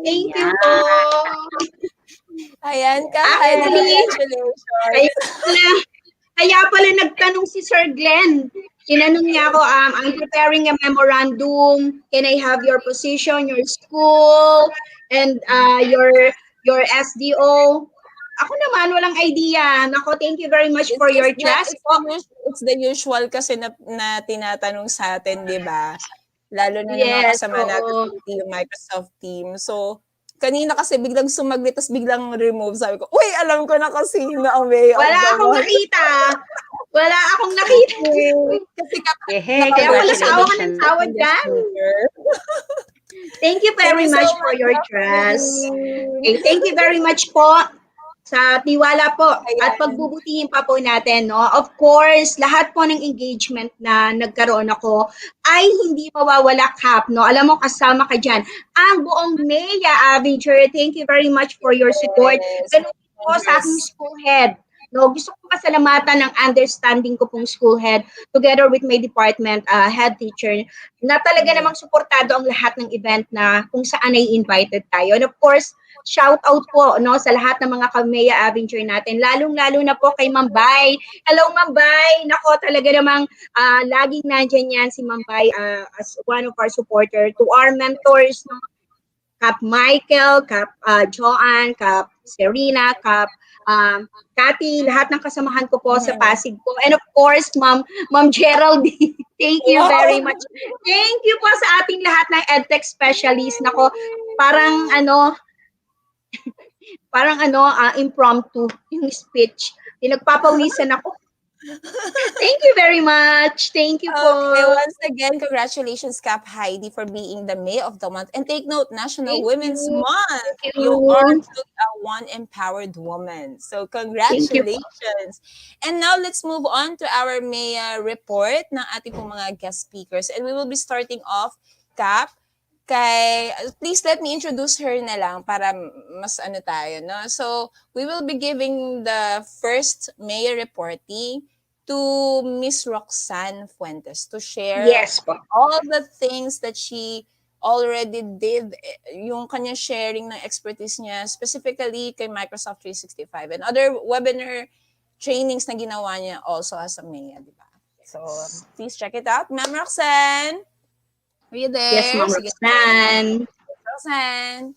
Thank you Ayan. po. Ayan ka, Heidi. Actually, Congratulations. kaya pala nagtanong si Sir Glenn. Tinanong niya ako, I'm preparing a memorandum. Can I have your position, your school, and your SDO? Ako naman, walang idea. Nako, thank you very much for your trust po. It's the usual kasi na tinatanong sa atin, di ba? Lalo na ng mga Yes, kasama natin sa team, Microsoft team. So, kanina kasi biglang sumaglit, tapos biglang remove. Sabi ko, uy, alam ko na kasi na ang MEA of Wala the akong Month. nakita. Wala akong nakita. Kasi Kaya pala tawa ka ng tawa dyan. Thank you very much for your trust. Okay, thank you very much po sa tiwala po at pagbubutihin pa po natin, no? Of course, lahat po ng engagement na nagkaroon ako ay hindi mawawala, Kap, no? Alam mo, kasama ka dyan. Ang buong MEA Avenger, thank you very much for your support. Ganun po sa aking school head. No, gusto ko pasalamatan ng understanding ko pong school head together with my department head teacher na talaga namang suportado ang lahat ng event na kung saan ay invited tayo. And of course, shout out po, no, sa lahat ng mga MEA Avenger natin, lalong-lalo na po kay Ma'am Bay. Hello, Ma'am Bay. Nako, talaga namang laging nandyan yan si Ma'am Bay as one of our supporter. To our mentors, no, Kap Michael, Kap Joanne, Kap Serena, Kap Cathy, lahat ng kasamahan ko po sa Pasig po. And of course, Ma'am Geraldine, thank you very much. Thank you po sa ating lahat ng EdTech specialist. Nako, parang impromptu yung speech. Pinagpapawisan ako. Thank you very much. Thank you po. Okay, once again, congratulations, Cap Heidi, for being the MEA of the Month. And take note, National Women's Month. You are truly a one empowered woman. So congratulations. And now let's move on to our MEA report ng ating pong mga guest speakers. And we will be starting off, Cap, please let me introduce her na lang para mas tayo, no? So, we will be giving the first MEA reporting to Miss Roxanne Fuentes to share all the things that she already did, yung kanya sharing ng expertise niya, specifically kay Microsoft 365 and other webinar trainings na ginawa niya also as a MEA, di ba? So, please check it out. Ma'am Roxanne! Are you there? Yes, Ma'am Roxanne. Roxanne.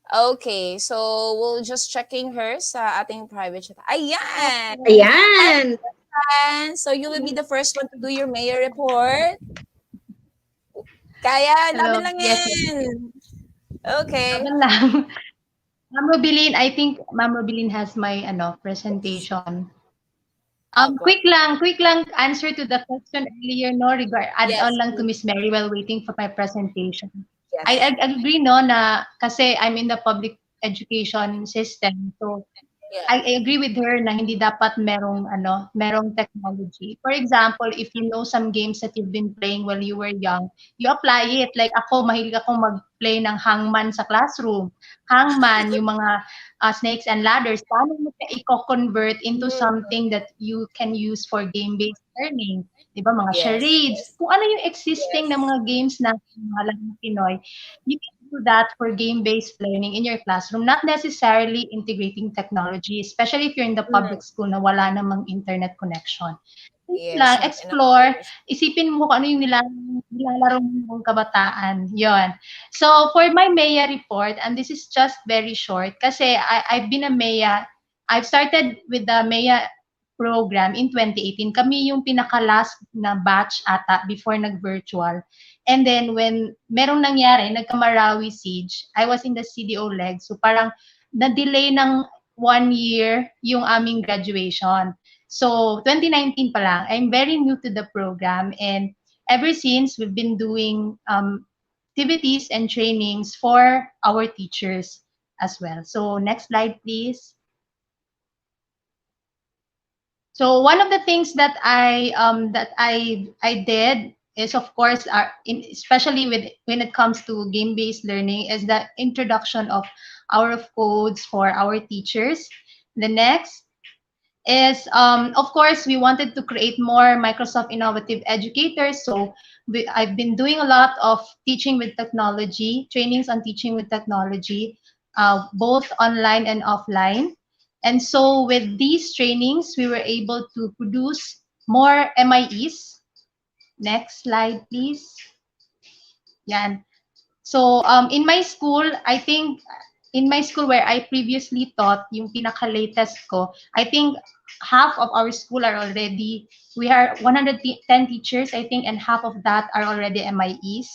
Okay, so we'll just checking her sa ating private chat. Ayan! Ayan! So you will be the first one to do your MEA report. Kaya, laban lang yan. Okay. Laban lang. Ma'am Robilin, I think Ma'am Robilin has my presentation. Quick lang answer to the question earlier, no, add-on lang to Miss Mary while waiting for my presentation. Yes. I agree, no, na kasi I'm in the public education system, so I agree with her na hindi dapat merong technology. For example, if you know some games that you've been playing while you were young, you apply it. Like ako, mahilig akong mag-play ng hangman sa classroom. Hangman, yung mga snakes and ladders, paano mo siya i-convert into something that you can use for game-based learning? Diba, mga charades. Kung ano yung existing na mga games na mga Pinoy, you can do that for game-based learning in your classroom, not necessarily integrating technology, especially if you're in the public school na wala namang internet connection. Lang, explore, isipin mo kung ano yung nilalaro ng kabataan. Yon. So, for my MEA report, and this is just very short, kasi I've been a MEA, I've started with the MEA program in 2018. Kami yung pinaka-last na batch ata before nag-virtual. And then when merong nangyari, nagka-Marawi siege, I was in the CDO leg. So parang na-delay ng 1 year yung aming graduation. So 2019 pa lang, I'm very new to the program, and ever since we've been doing activities and trainings for our teachers as well. So next slide, please. So one of the things that I did is, of course, especially when it comes to game-based learning, is the introduction of hour of codes for our teachers. The next is, of course, we wanted to create more Microsoft innovative educators. So I've been doing a lot of teaching with technology, trainings on teaching with technology, both online and offline. And so with these trainings, we were able to produce more MIEs. Next slide, please. Yan. So in my school, I think in my school where I previously taught, yung pinaka-latest ko, I think half of our school are already, we are 110 teachers, I think, and half of that are already MIEs.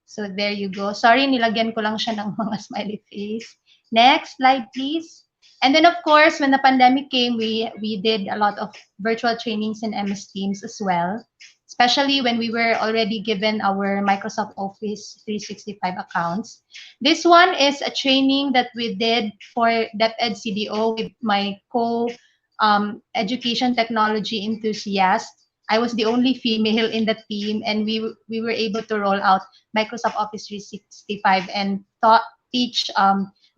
So there you go. Sorry, nilagyan ko lang siya ng mga smiley face. Next slide, please. And then, of course, when the pandemic came, we did a lot of virtual trainings in MS Teams as well, especially when we were already given our Microsoft Office 365 accounts. This one is a training that we did for DepEd CDO with my education technology enthusiast. I was the only female in the team, and we were able to roll out Microsoft Office 365 and teach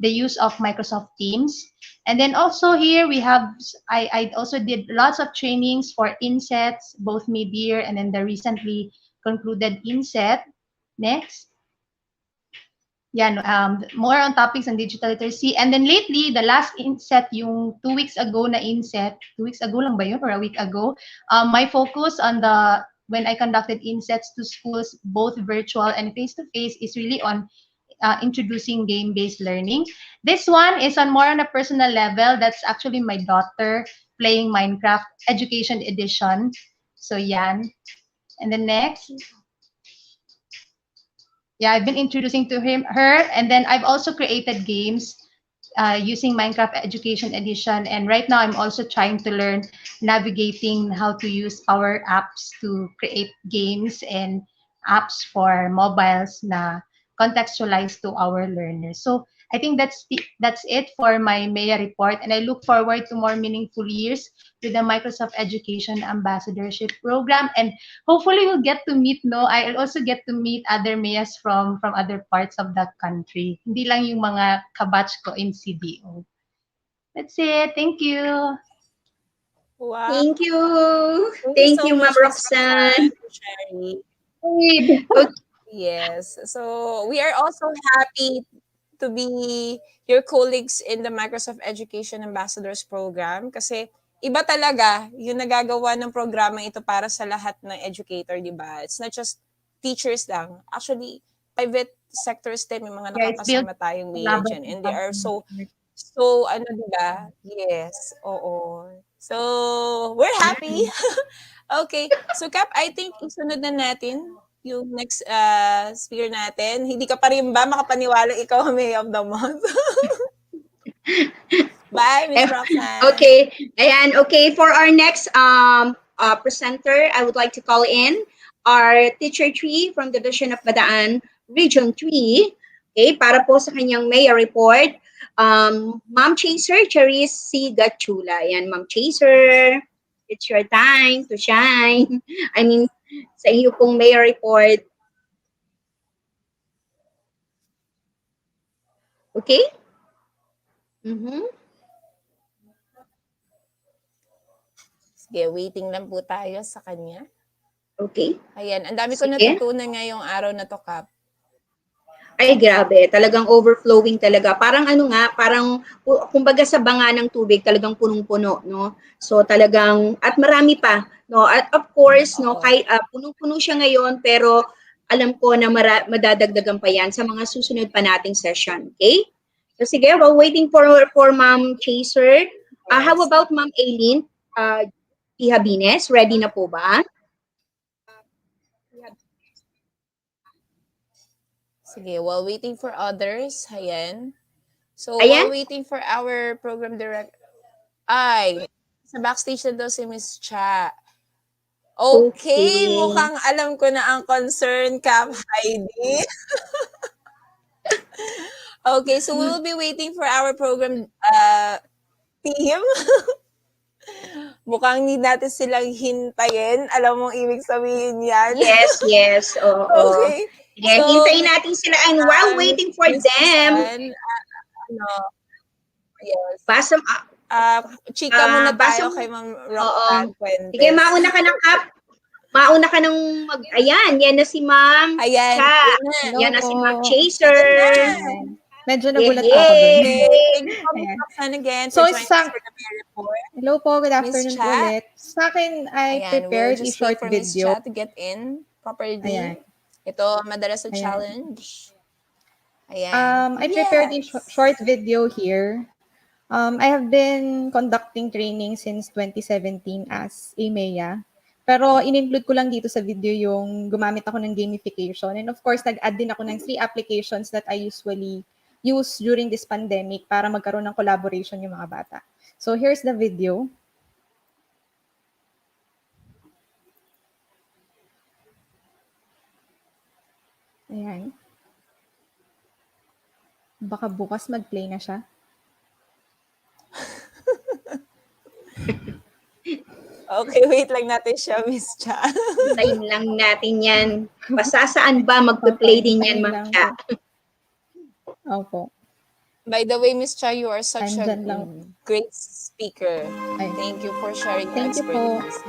the use of Microsoft Teams. And then also here we have, I also did lots of trainings for insets, both mid-year and then the recently concluded inset. Next. Yan, more on topics on digital literacy. And then lately, the last inset, yung 2 weeks ago na inset, 2 weeks ago lang ba yun or a week ago, my focus on when I conducted insets to schools, both virtual and face-to-face, is really on introducing game-based learning. This one is more on a personal level. That's actually my daughter playing Minecraft Education Edition. So yan. And the next. Yeah, I've been introducing to her, and then I've also created games using Minecraft Education Edition. And right now, I'm also trying to learn navigating how to use our apps to create games and apps for mobiles na contextualized to our learners. So I think that's it for my MEA report, and I look forward to more meaningful years with the Microsoft Education Ambassadorship Program, and hopefully we'll get to meet, no? I'll also get to meet other MEAs from other parts of the country. Hindi lang yung mga kabatch ko in CDO. That's it. Thank you. Wow. Thank you. Thank Thank you, so much, Ma'am Ms. Roxanne. for sharing. Okay. Yes. So we are also happy to be your colleagues in the Microsoft Education Ambassadors Program kasi iba talaga yung nagagawa ng programa ito para sa lahat ng educator, di ba? It's not just teachers lang. Actually, private sectors din, may mga nakakasama tayong MEA dyan. And they are so, ano, di ba? Yes. Oo. So, we're happy. Okay. So, Cap, I think isunod na natin yung next speaker natin. Hindi ka pa rin ba makapaniwala ikaw ang May of the Month? Bye, Ms. Roxanne. Okay. Ayan, okay. For our next presenter, I would like to call in our Teacher 3 from Division of Badaan, Region 3. Okay, para po sa kanyang MEA report. Ma'am Chaser, Charis C. Gatchula. Ayan, Ma'am Chaser. It's your time to shine. I mean, sa iyo pong MEA report. Okay? Mm-hmm. Sige, waiting lang po tayo sa kanya. Okay. Ayan, ang dami ko natutunan ngayong araw na to, Kap. Ay, grabe. Talagang overflowing talaga. Parang ano nga, parang kumbaga sa banga ng tubig, talagang punong-puno, no? So talagang, at marami pa, no? At of course, no, kahit punong-puno siya ngayon, pero alam ko na madadagdagan pa yan sa mga susunod pa nating session. Okay? So sige, while waiting for Ma'am Chaser, how about Ma'am Aileen Ihabines? Ready na po ba? Sige, while waiting for others, ayan. So, Ayan? while waiting for our program director, ay, Sa backstage na daw si Miss Cha. Okay, mukhang alam ko na ang concern, Cap Heidi. Okay, so we will be waiting for our program team. Mukhang need natin silang hintayin. Alam mong ibig sabihin yan? Yes. Oo. Okay. Sige, hintayin natin sila. And while waiting for Miss them, Susan, yes. basa, Chika muna tayo basa- kay Ma'am Roxanne Fuentes. sige, mauna ka na, Kap. Mauna ka ng ayan, yan na si Ma'am Ayan. Cha. Hello Yan na si po. Ma'am Chaser. Medyo nagulat po ako dun. Thank you, Ma'am Roxanne, again So, for joining us for the MEA Report. Hello po, good Miss afternoon Cha. ulit. Sa akin, I prepared we'll a just short wait for Miss video. Cha to get in properly. Ayan. Ito, madalas na Ayan. challenge. Ayan. I prepared a short video here. I have been conducting training since 2017 as a MEA. Pero in-include ko lang dito sa video yung gumamit ako ng gamification. And of course, nag-add din ako ng 3 applications that I usually use during this pandemic para magkaroon ng collaboration yung mga bata. So here's the video. Ayan. Baka bukas mag-play na siya. Okay, wait lang natin siya, Miss Cha. Hintayin lang natin yan. Basta saan ba magpe-play din yan, Ma'am Cha? Opo. By the way, Miss Cha, you are such Andyan a lang. great speaker. Ay. Thank you for sharing your Thank you po. experience.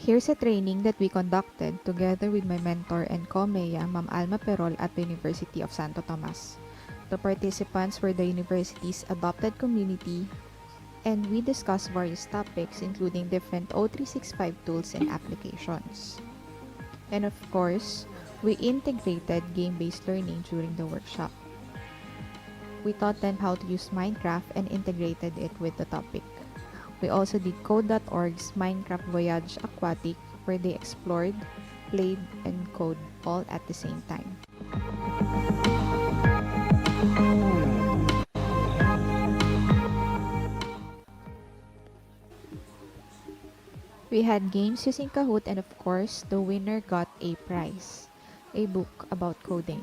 Here's a training that we conducted together with my mentor and co-MEA, Ma'am Alma Perol at the University of Santo Tomas. The participants were the university's adopted community, and we discussed various topics including different O365 tools and applications. And of course, we integrated game-based learning during the workshop. We taught them how to use Minecraft and integrated it with the topic. We also did Code.org's Minecraft Voyage Aquatic, where they explored, played, and code all at the same time. We had games using Kahoot, and of course, the winner got a prize, a book about coding.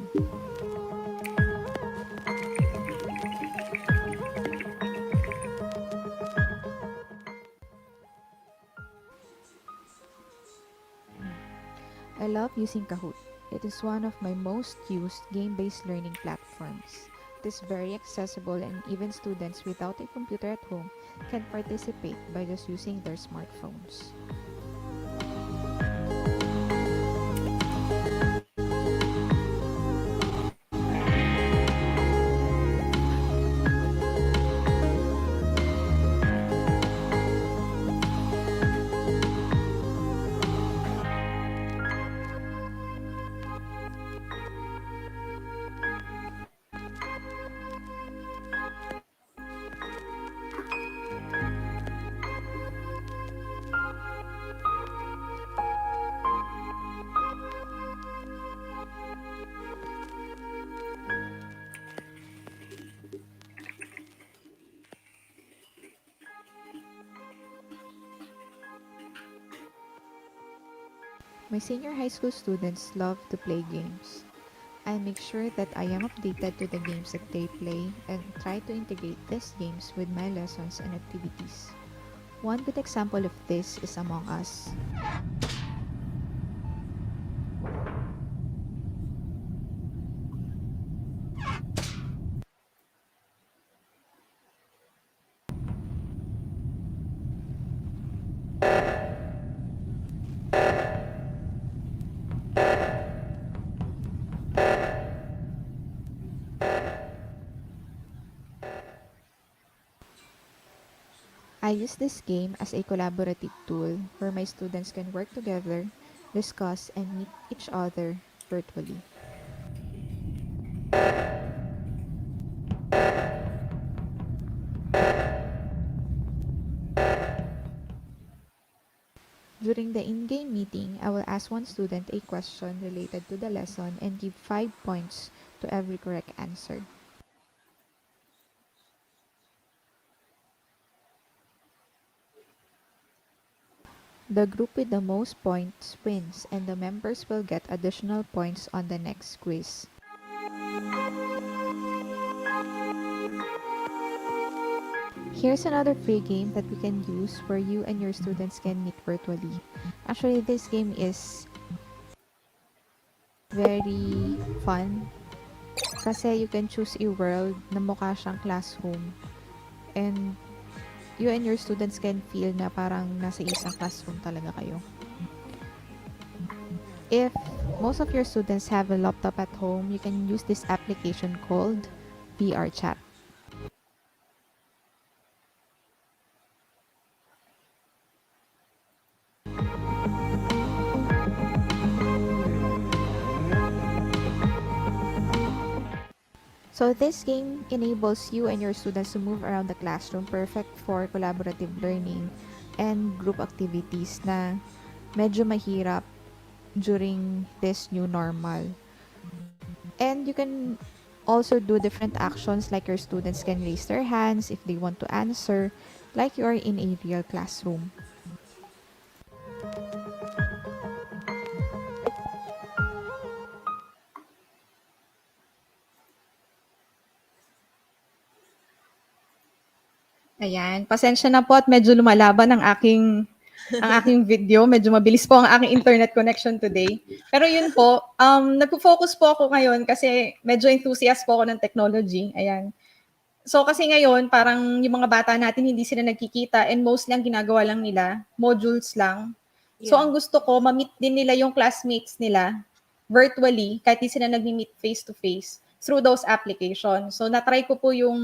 I love using Kahoot. It is one of my most used game-based learning platforms. It is very accessible, and even students without a computer at home can participate by just using their smartphones. My senior high school students love to play games. I make sure that I am updated to the games that they play and try to integrate these games with my lessons and activities. One good example of this is Among Us. I use this game as a collaborative tool where my students can work together, discuss, and meet each other virtually. During the in-game meeting, I will ask one student a question related to the lesson and give 5 points to every correct answer. The group with the most points wins, and the members will get additional points on the next quiz. Here's another free game that we can use where you and your students can meet virtually. Actually, this game is very fun kasi you can choose a world na mukha siyang classroom, and you and your students can feel na parang nasa isang classroom talaga kayo. If most of your students have a laptop at home, you can use this application called VR Chat. So this game enables you and your students to move around the classroom, perfect for collaborative learning and group activities na medyo mahirap during this new normal. And you can also do different actions, like your students can raise their hands if they want to answer, like you are in a real classroom. Ayan, pasensya na po at medyo lumalaban ang aking video. Medyo mabilis po ang aking internet connection today. Pero yun po, nagpo-focus po ako ngayon kasi medyo enthusiast po ako ng technology. Ayan. So kasi ngayon, parang yung mga bata natin hindi sila nagkikita, and mostly ang ginagawa lang nila, modules lang. So ang gusto ko, ma-meet din nila yung classmates nila virtually, kahit di sila nag-meet face-to-face through those applications. So natry ko po yung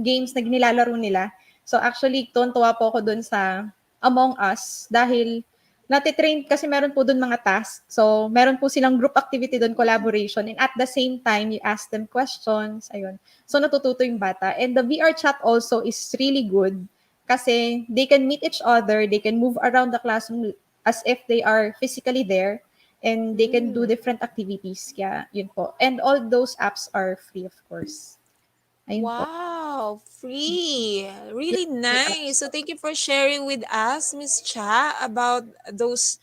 games na nilalaro nila. So actually, tuwa po ako dun sa Among Us dahil natitrain kasi meron po dun mga tasks. So meron po silang group activity dun, collaboration, and at the same time, you ask them questions. Ayun. So natututo yung bata. And the VR chat also is really good kasi they can meet each other, they can move around the classroom as if they are physically there, and they can do different activities. Kaya yun po. And all those apps are free, of course. Ayun po. Wow, free. Really nice. So thank you for sharing with us, Miss Cha, about those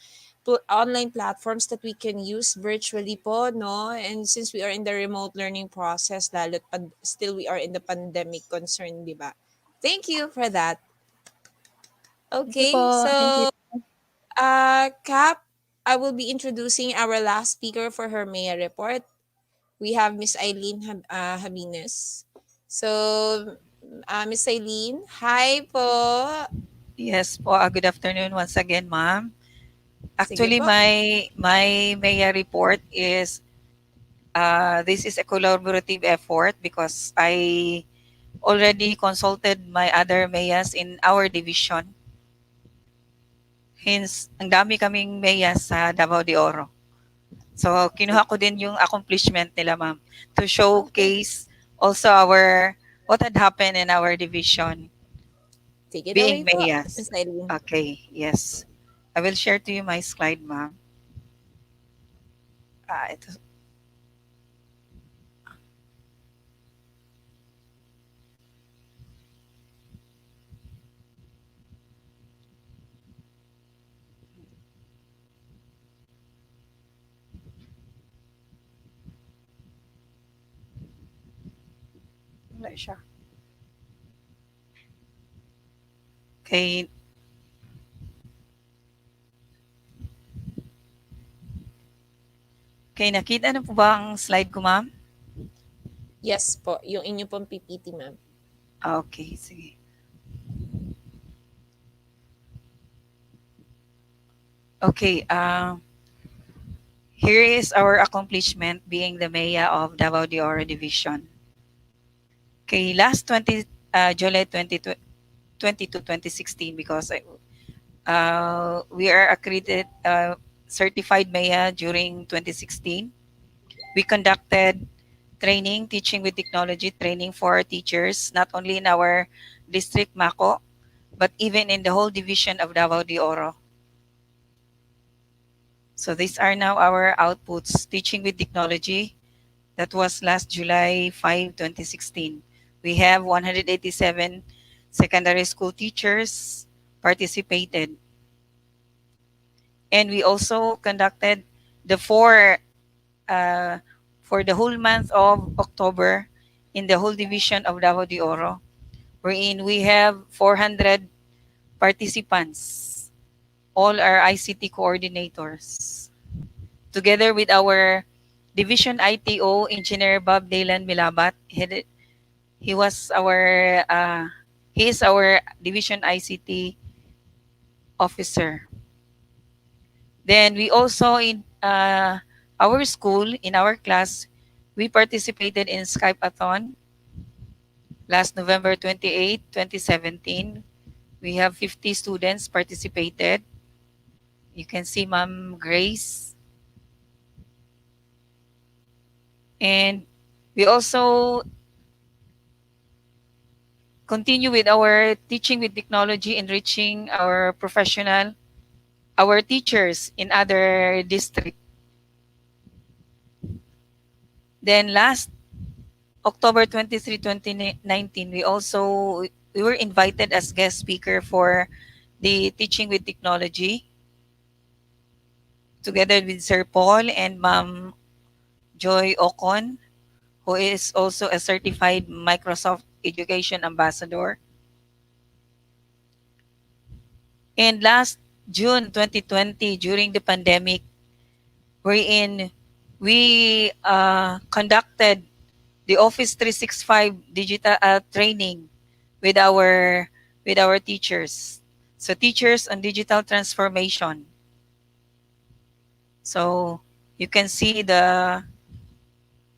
online platforms that we can use virtually po, no? And since we are in the remote learning process, lalo't still we are in the pandemic concern, di ba? Thank you for that. Thank you Okay, po. so Thank you. Cap, I will be introducing our last speaker for her MEA report. We have Miss Eileen Habines. So, Miss Eileen, hi po. Yes po, good afternoon once again, ma'am. Sige Actually, po. my MEA report is, this is a collaborative effort because I already consulted my other MEAs in our division. Hence, ang dami kaming MEA sa Davao de Oro. So, kinuha ko din yung accomplishment nila, ma'am, to showcase also what had happened in our division. Take it Being away po, MEAs. Miss Eileen. Okay, yes. I will share to you my slide, ma'am. Ito. Wala siya. Okay. Okay, nakita na po ba ang slide ko, ma'am? Yes po, yung inyo pong PPT, ma'am. Okay, sige. Okay, here is our accomplishment being the MEA of Davao de Oro Division. Okay, last July 22, 2016, because we are accredited certified MEA during 2016. We conducted training, teaching with technology training for teachers, not only in our district, Mako, but even in the whole division of Davao de Oro. So these are now our outputs. Teaching with technology, that was last July 5, 2016. We have 187 secondary school teachers participated. And we also conducted the uh, for the whole month of October in the whole division of Davao de Oro, wherein we have 400 participants, all are ICT coordinators, together with our division ITO engineer Bob Daylan Milabat. He was our he is our division ICT officer. Then we also in our school, in our class, we participated in Skype-a-thon last November 28, 2017. We have 50 students participated. You can see Ma'am Grace. And we also continue with our teaching with technology, enriching our teachers in other districts. Then last October 23, 2019, we were invited as guest speaker for the teaching with technology together with Sir Paul and Ma'am Joy Ocon, who is also a certified Microsoft Education Ambassador. And last June 2020, during the pandemic, wherein we conducted the Office 365 digital training with our teachers. So teachers on digital transformation. So you can see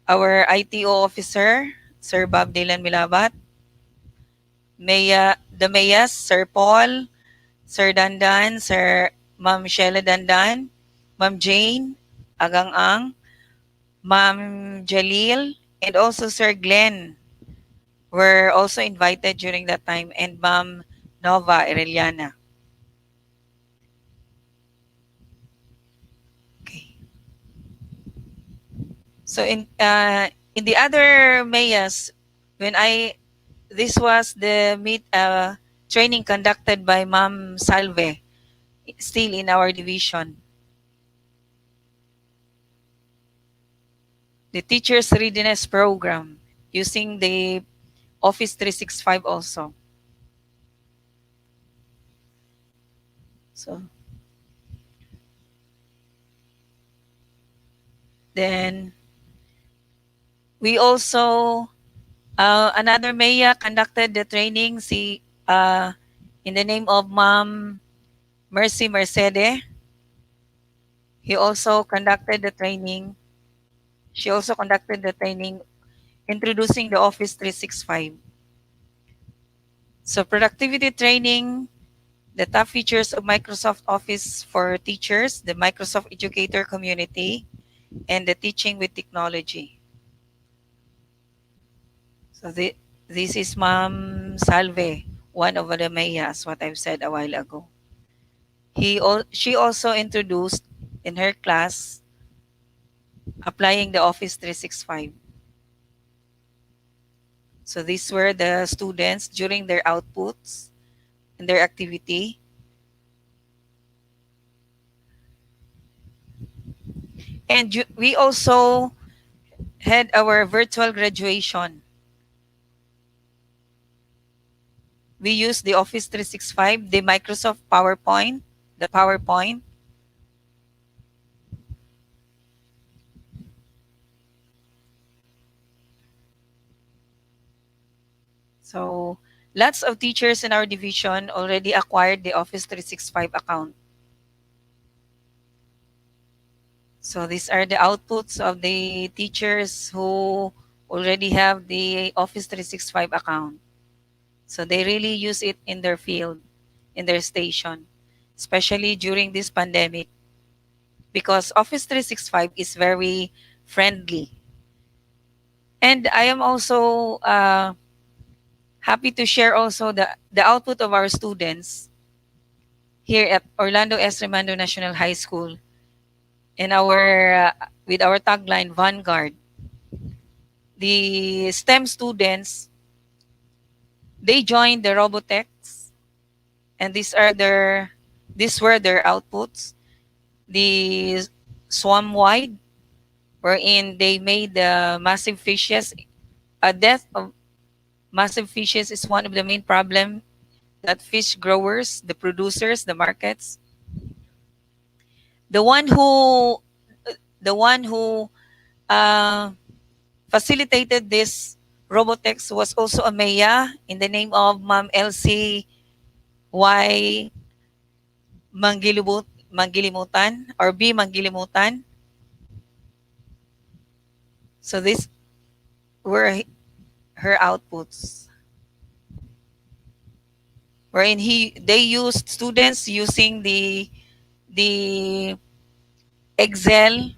our ITO officer, Sir Bob Dylan Milabat, the MEAs, Sir Paul, Sir Dandan, Sir Ma'am Sheila Dandan, Ma'am Jane Agang-ang, Ma'am Jalil, and also Sir Glenn were also invited during that time, and Ma'am Nova Ereliana. Okay. So in the other MEAs, this was the training conducted by Ma'am Salve, still in our division. The Teachers Readiness Program using the Office 365 also. So then we also another MEA conducted the training in the name of Ma'am Mercy Mercede. He also conducted the training. She also conducted the training introducing the Office 365. So productivity training, the top features of Microsoft Office for teachers, the Microsoft educator community, and the teaching with technology. So this is Ma'am Salve, one of the MEAs, what I've said a while ago. She also introduced in her class applying the Office 365. So these were the students during their outputs and their activity. And we also had our virtual graduation. We used the Office 365, the Microsoft PowerPoint, the PowerPoint. So lots of teachers in our division already acquired the Office 365 account. So these are the outputs of the teachers who already have the Office 365 account. So they really use it in their field, in their station, especially during this pandemic, because Office 365 is very friendly. And I am also happy to share also the output of our students here at Orlando S. Remando National High School and with our tagline, Vanguard. The STEM students, they joined the Robotex, and these were their outputs. the swam wide, wherein they made the massive fishes. A death of massive fishes is one of the main problem that fish growers, the producers, the markets, the one who the one who uh, facilitated this robotics was also a MEA in the name of Ma'am Elsie Y. Manggilimutan or B. Manggilimutan. So these were her outputs, wherein they used students using the Excel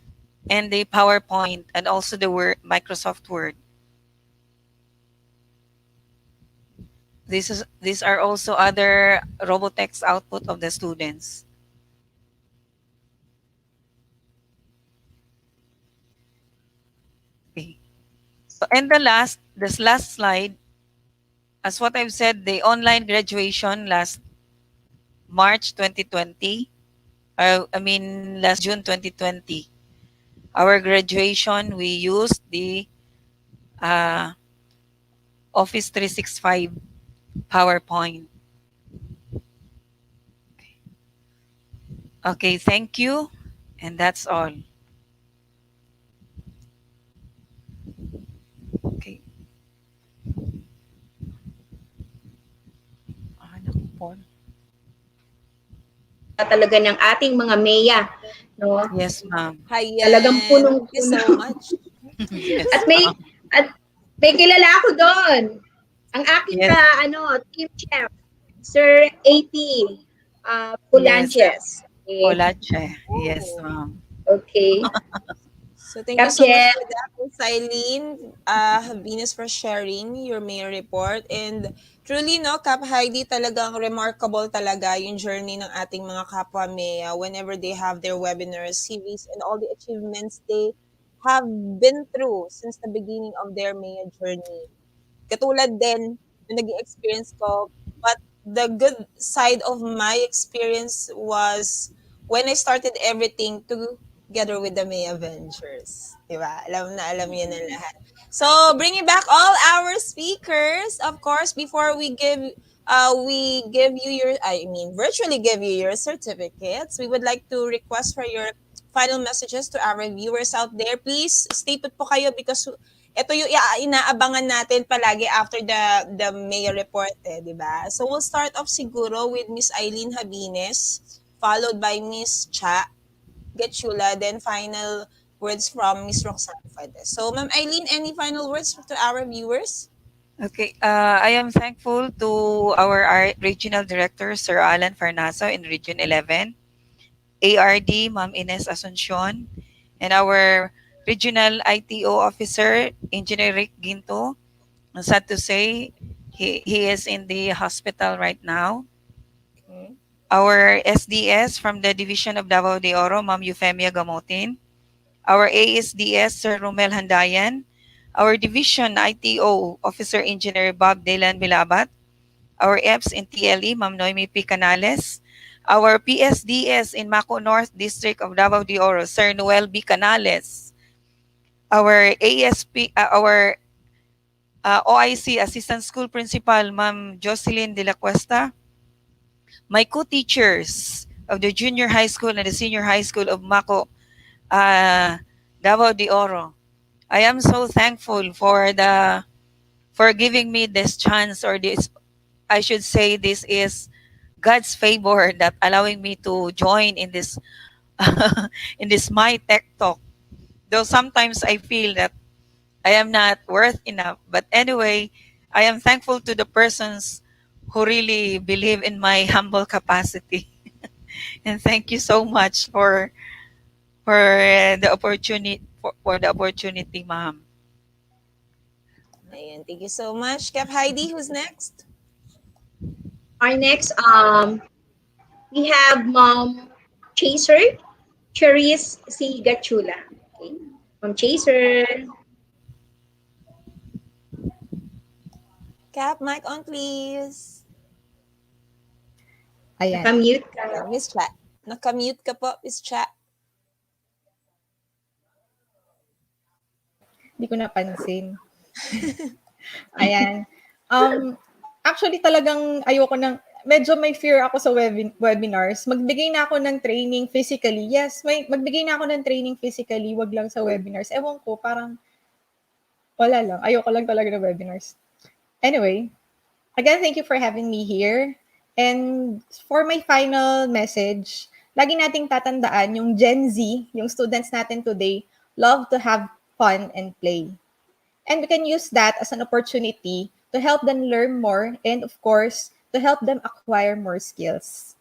and the PowerPoint and also the Word, Microsoft Word. These are also other robotext output of the students. Okay. So, and this last slide, as what I've said, the online graduation last March 2020, I mean last June 2020. Our graduation, we used the uh, Office 365 PowerPoint. Okay, thank you. And that's all. Okay. Naku po. Talaga ng ating mga MEA, no? Yes, ma'am. Talagang Ayan. Thank you punong-puno. so much. Yes, At may kilala ako doon. Ang aking Yes. team chef, Sir AP Pulanches. Polache. Yes, ma'am. Okay. So thank you so much Kapje. for that, Miss Eileen, Venus, for sharing your MEA report. And truly, no, Kap Heidi, talagang remarkable talaga yung journey ng ating mga kapwa MEA whenever they have their webinar series and all the achievements they have been through since the beginning of their MEA journey. Katulad din yung naging experience ko. But the good side of my experience was when I started everything together with the May Avengers. Diba? Alam yun na lahat. So, bringing back all our speakers, of course, before we give you virtually give you your certificates, we would like to request for your final messages to our viewers out there. Please stay put po kayo because ito yung inaabangan natin palagi after the MEA report, di ba? So we'll start off siguro with Miss Eileen Habines, followed by Miss Cha Getchula, then final words from Miss Roxanne Fuentes. So Ma'am Eileen, any final words to our viewers? Okay, I am thankful to our regional director, Sir Alan Farnaso in Region 11, ARD, Ma'am Ines Asuncion, and our regional ITO officer, Engineer Rick Ginto. I'm sad to say he is in the hospital right now. Okay. Our SDS from the Division of Davao de Oro, Ma'am Euphemia Gamotin. Our ASDS, Sir Romel Handayan. Our Division ITO Officer Engineer Bob Delan Bilabat. Our EPS in TLE, Ma'am Noemi P. Canales. Our PSDS in Mako North District of Davao de Oro, Sir Noel B. Canales. Our ASP, our OIC Assistant School Principal, Ma'am Jocelyn De La Cuesta. My co-teachers of the junior high school and the senior high school of Mako, Davao de Oro. I am so thankful for giving me this chance, or this, I should say, this is God's favor that allowing me to join in this in this Mi-TechTalk. Though sometimes I feel that I am not worth enough, but anyway, I am thankful to the persons who really believe in my humble capacity. And thank you so much for the opportunity, for the opportunity, ma'am. Ayan, thank you so much. Cap Heidi, who's next? Our next, we have Mom Chaser, Cherise C. Gatchula. Okay. Mom Chaser. Cap, mic on please. Ayan. Naka-mute ka. Miss Cha. Naka-mute ka po, Miss Cha. Hindi ko napansin. Ayan. Actually, talagang ayoko medyo may fear ako sa webinars. Magbigay na ako ng training physically. Yes, magbigay na ako ng training physically, wag lang sa webinars. Ewan ko, parang wala lang. Ayoko lang talaga ng webinars. Anyway, again, thank you for having me here. And for my final message, lagi nating tatandaan yung Gen Z, yung students natin today, love to have fun and play. And we can use that as an opportunity to help them learn more and, of course, to help them acquire more skills.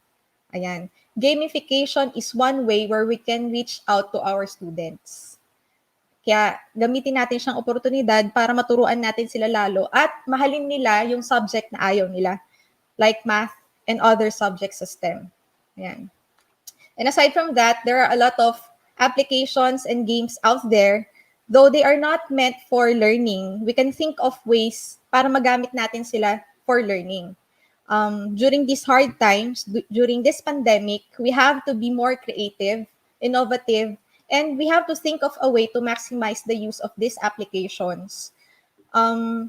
Ayan. Gamification is one way where we can reach out to our students. Kaya gamitin natin siyang oportunidad para maturuan natin sila lalo at mahalin nila yung subject na ayaw nila, like math and other subjects sa STEM. Ayan. And aside from that, there are a lot of applications and games out there. Though they are not meant for learning, we can think of ways para magamit natin sila for learning. During these hard times, during this pandemic, we have to be more creative, innovative, and we have to think of a way to maximize the use of these applications.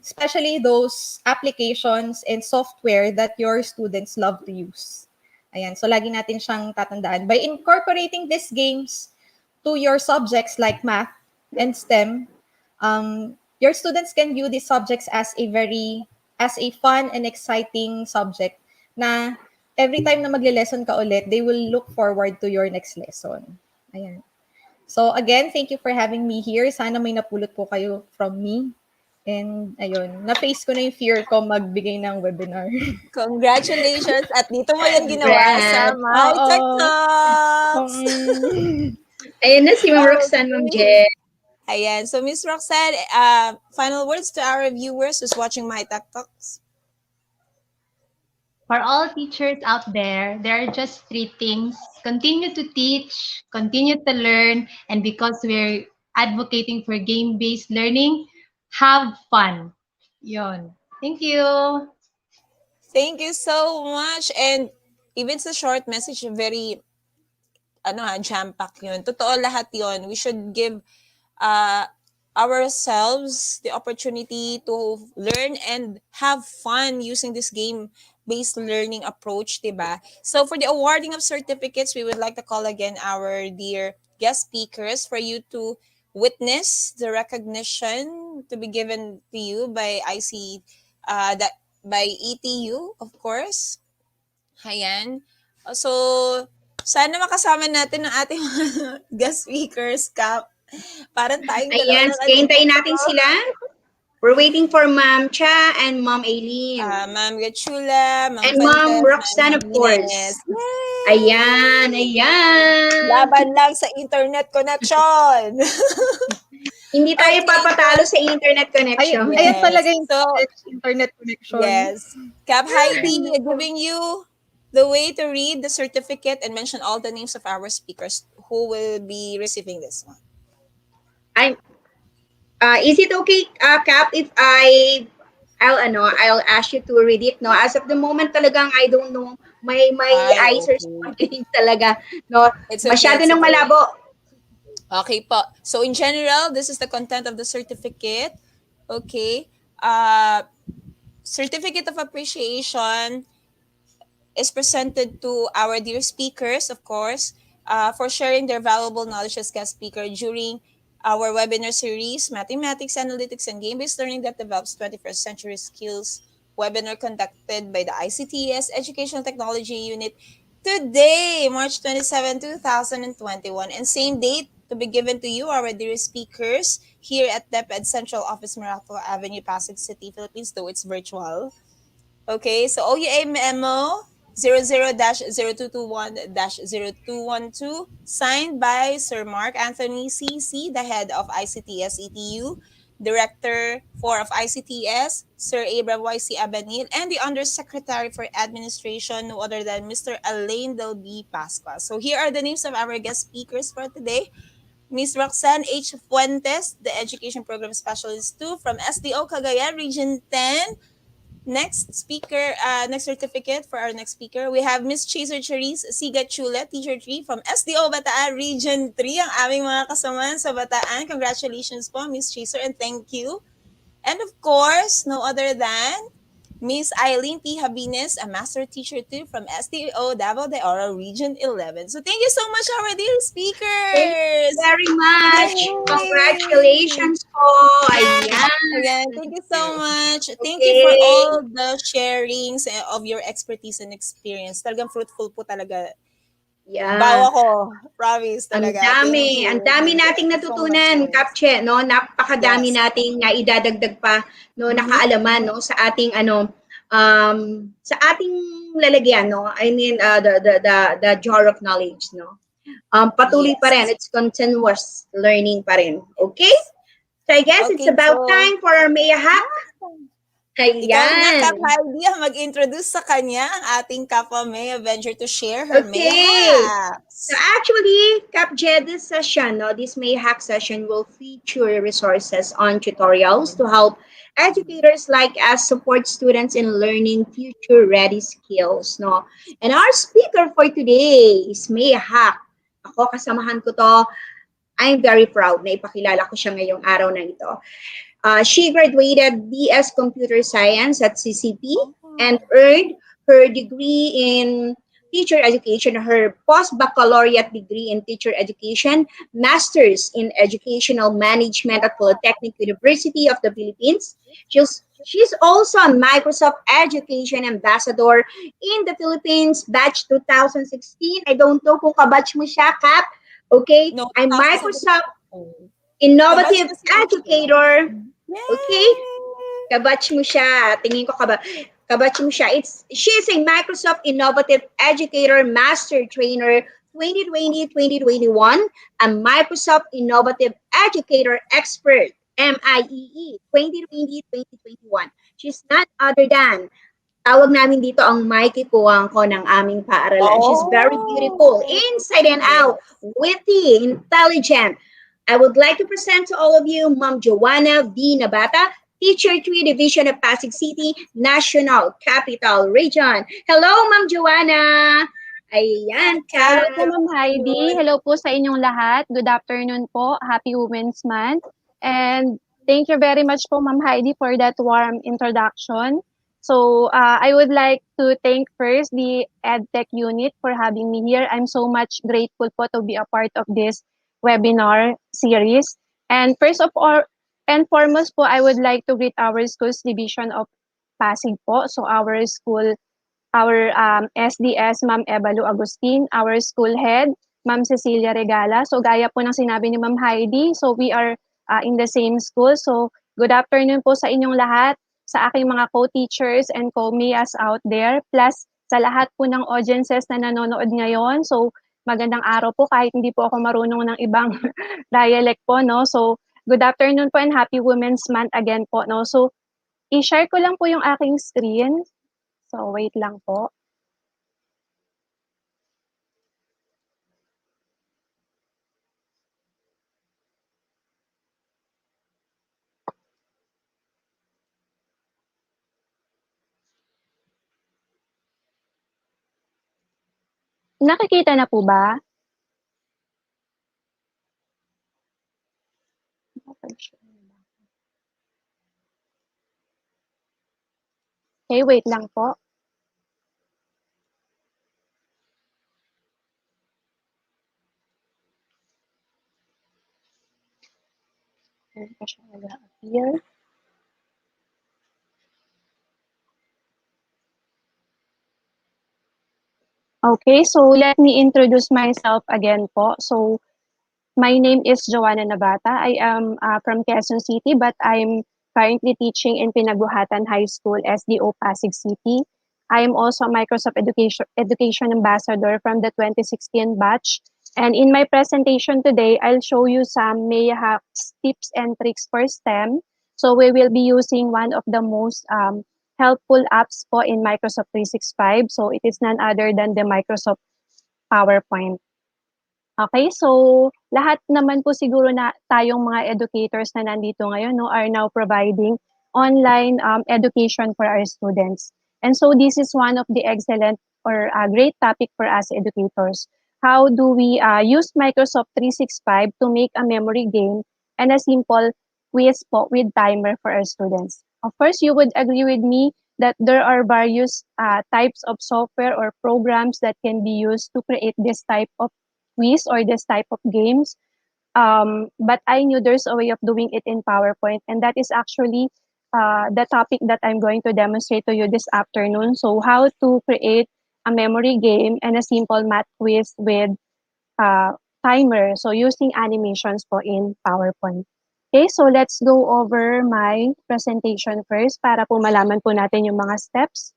Especially those applications and software that your students love to use. Ayan, so lagi natin siyang tatandaan. By incorporating these games to your subjects like math and STEM, your students can view these subjects as a fun and exciting subject na every time na magle-lesson ka ulit, they will look forward to your next lesson. Ayan. So again, thank you for having me here. Sana may napulot po kayo from me. And ayun, na-face ko na yung fear ko magbigay ng webinar. Congratulations! At dito mo yan ginawa sa Mi-TechTalks! Ayan na si Ma'am Roxanne, Ma'am Jen. Ayan. So, Miss Roxanne, final words to our viewers who's watching Mi-TechTalks. For all teachers out there are just 3 things. Continue to teach, continue to learn, and because we're advocating for game-based learning, have fun. Yon. Thank you. Thank you so much. And even sa short message, very jam-pack yun. Totoo lahat yun. We should give ourselves the opportunity to learn and have fun using this game-based learning approach, diba? So for the awarding of certificates, we would like to call again our dear guest speakers for you to witness the recognition to be given to you by by ETU, of course. Ayan. So, sana makasama natin ang ating guest speakers, Kap. Parang tayong Ayan, hintayin natin sila. We're waiting for Ma'am Cha and Ma'am Aileen. Ma'am Gachula, Ma'am and Ma'am Roxanne, of course. Ayan. Laban lang sa internet connection. Hindi tayo papatalo sa internet connection. Ayan talaga yung internet connection. Yes. Cap Heidi, giving you the way to read the certificate and mention all the names of our speakers who will be receiving this one. Is it okay, Cap, if I'll ask you to read it, no? As of the moment talagang I don't know. My eyes are struggling talaga, no? Masyado nang malabo. Okay po. So in general, this is the content of the certificate. Okay. Certificate of appreciation is presented to our dear speakers, of course, for sharing their valuable knowledge as guest speaker during our webinar series, Mathematics, Analytics, and Game-Based Learning that Develops 21st Century Skills webinar conducted by the ICTS Educational Technology Unit today, March 27, 2021. And same date to be given to you, our dear speakers, here at DepEd Central Office, Miracle Avenue, Pasig City, Philippines, though it's virtual. Okay, so OUA memo 00-0221-0212, signed by Sir Mark Anthony CC, the head of ICTS ETU, Director 4 of ICTS, Sir Abraham YC Abanil, and the Undersecretary for Administration, no other than Mr. Alain Del B. Pasqua. So here are the names of our guest speakers for today. Ms. Roxanne H. Fuentes, the Education Program Specialist 2 from SDO Cagayan, Region 10. next speaker, next certificate for our next speaker, we have Miss Chaser Cherise Siga Chula, Teacher 3 from SDO Bataan Region 3, ang aming mga kasamahan sa Bataan. Congratulations po, Miss Chaser, and thank you. And of course, no other than Miss Eileen P. Habines, a Master Teacher 2 from SDO Davao de Oro Region 11. So thank you so much, our dear speakers! Thank you very much. Yay! Congratulations po. Ayan. Again, thank you so much. Thank you for Okay. all the sharings of your expertise and experience. Talagang fruitful po talaga. Yeah. Bawa ko. Promise Ang talaga. Thank you. dami. Ang dami nating natutunan, Kapche, no? Napakadami Yes. nating naidadagdag pa, no, Mhm. nakaalaman, no, sa ating sa ating lalagyan, no? I mean, the jar of knowledge, no? Patuloy pa rin. Yes. It's continuous learning pa rin. Okay? So I guess it's Okay, about so time for our MEA Hack. ikaw na, Ayan. Kap Heidi, ang mag-introduce sa kanya, ang ating Kapwa Mea Venture to share her MEA Okay. hacks. So actually, Kapje, this session, no, this MEA Hack session will feature resources on tutorials to help educators like us support students in learning future-ready skills, no. And our speaker for today is MEA Hack. Ako, kasamahan ko to. I'm very proud na ipakilala ko siya ngayong araw na ito. She graduated BS Computer Science at CCP and earned her degree in teacher education, her post-baccalaureate degree in teacher education, master's in educational management at Polytechnic University of the Philippines. She's also a Microsoft Education Ambassador in the Philippines, batch 2016. I don't know kung kabatch mo siya, Kap. Okay? No, I'm 2017. Microsoft Kabatch Innovative ko si Kapwa. Educator. Yay! Okay? Kabatch mo siya. Tingin ko kabatch mo siya. She's a Microsoft Innovative Educator Master Trainer 2020-2021, a Microsoft Innovative Educator Expert MIEE 2020-2021. She's none other than, tawag namin dito ang Mikey Kuwang ko ng aming paaralan. She's very beautiful, inside and out, witty, intelligent. I would like to present to all of you Ma'am Joanna V. Nabata, Teacher 3 Division of Pasig City, National Capital Region. Hello, Ma'am Joanna. Ayan, Hello po, Ma'am Heidi. Hello po sa inyong lahat. Good afternoon po. Happy Women's Month. And thank you very much po, Ma'am Heidi, for that warm introduction. So I would like to thank first the EdTech unit for having me here. I'm so much grateful po to be a part of this webinar series. And first of all, and foremost po, I would like to greet our school's division of Pasig po. So our school, our SDS, Ma'am Ebalu Agustin, our school head, Ma'am Cecilia Regala. So gaya po ng sinabi ni Ma'am Heidi, so we are in the same school. So good afternoon po sa inyong lahat, sa aking mga co-teachers and co-MEAs out there, plus sa lahat po ng audiences na nanonood ngayon. So magandang araw po kahit hindi po ako marunong ng ibang dialect po, no? So good afternoon po and happy Women's Month again po, no? So i-share ko lang po yung aking screen. So wait lang po. Nakikita na po ba? Okay, wait lang po. Hindi pa siya nag-appear. Okay, so let me introduce myself again po. So my name is Joanna Navata. I am from Quezon City, but I'm currently teaching in Pinaguhatan High School, SDO Pasig City. I am also a Microsoft Education Ambassador from the 2016 batch. And in my presentation today, I'll show you some MEA hacks, tips, and tricks for STEM. So we will be using one of the most helpful apps po in Microsoft 365. So it is none other than the Microsoft PowerPoint. Okay, so lahat naman po siguro na tayong mga educators na nandito ngayon, no, are now providing online education for our students. And so this is one of the excellent or great topic for us educators. How do we use Microsoft 365 to make a memory game and a simple quiz po with timer for our students? Of course, you would agree with me that there are various types of software or programs that can be used to create this type of quiz or this type of games. But I knew there's a way of doing it in PowerPoint, and that is actually the topic that I'm going to demonstrate to you this afternoon. So how to create a memory game and a simple math quiz with uh, timer. So using animations po in PowerPoint. Okay, so let's go over my presentation first para po malaman po natin yung mga steps.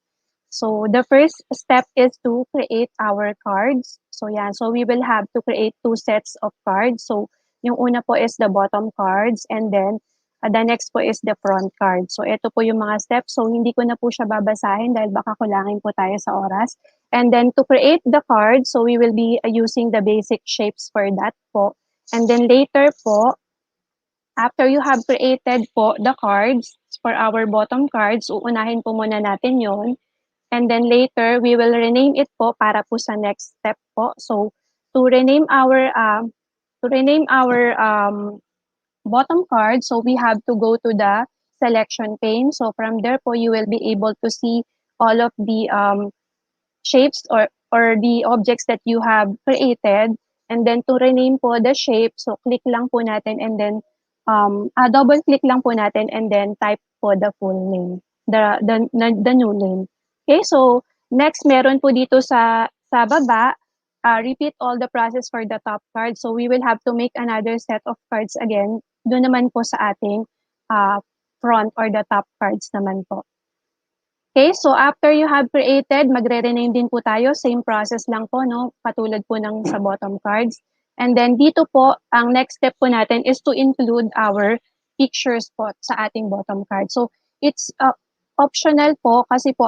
So the first step is to create our cards. So yan, so we will have to create 2 sets of cards. So yung una po is the bottom cards and then the next po is the front card. So ito po yung mga steps. So hindi ko na po siya babasahin dahil baka kulangin po tayo sa oras. And then to create the card, so we will be using the basic shapes for that po. And then later po, after you have created po the cards for our bottom cards, uunahin po muna natin yon. And then later, we will rename it po para po sa next step po. So to rename our bottom card, so we have to go to the selection pane. So from there po, you will be able to see all of the shapes or the objects that you have created. And then to rename po the shape, so click lang po natin and then double click lang po natin and then type po the full name, the new name. Okay, so next meron po dito sa baba, repeat all the process for the top card. So we will have to make another set of cards again. Doon naman po sa ating front or the top cards naman po. Okay, so after you have created, magre-rename din po tayo. Same process lang po, no? Patulad po ng sa bottom cards. And then dito po, ang next step po natin is to include our pictures po sa ating bottom card. So it's optional po kasi po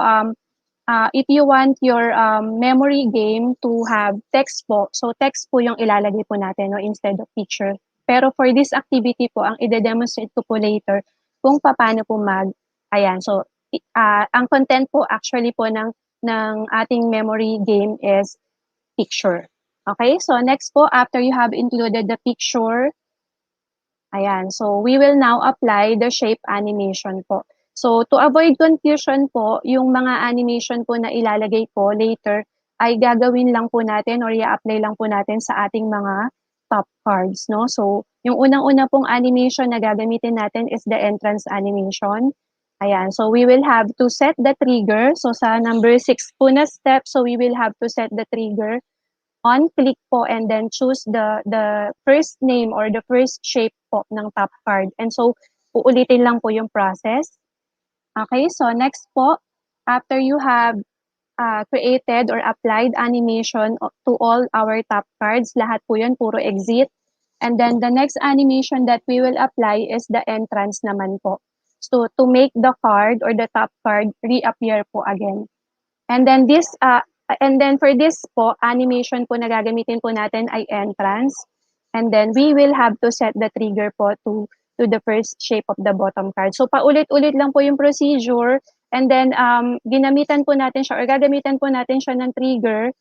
if you want your memory game to have text po, so text po yung ilalagay po natin, no, instead of picture. Pero for this activity po, ang ide-demonstrate ko po later kung paano po ayan, so ang content po actually po ng ating memory game is picture. Okay, so next po, after you have included the picture, ayan, so we will now apply the shape animation po. So to avoid confusion po, yung mga animation po na ilalagay po later ay gagawin lang po natin or i-apply lang po natin sa ating mga top cards, no? So yung unang-una pong animation na gagamitin natin is the entrance animation. Ayan, so we will have to set the trigger. So sa number 6 po na step, so we will have to set the trigger on click po and then choose the first name or the first shape po ng top card. And so uulitin lang po yung process. Okay, so next po, after you have created or applied animation to all our top cards, lahat po yun, puro exit. And then the next animation that we will apply is the entrance naman po. So to make the card or the top card reappear po again. And then for this po, animation po na gagamitin po natin ay entrance. And then we will have to set the trigger po to the first shape of the bottom card. So paulit-ulit lang po yung procedure. And then ginamitan po natin siya or gagamitan po natin siya ng trigger.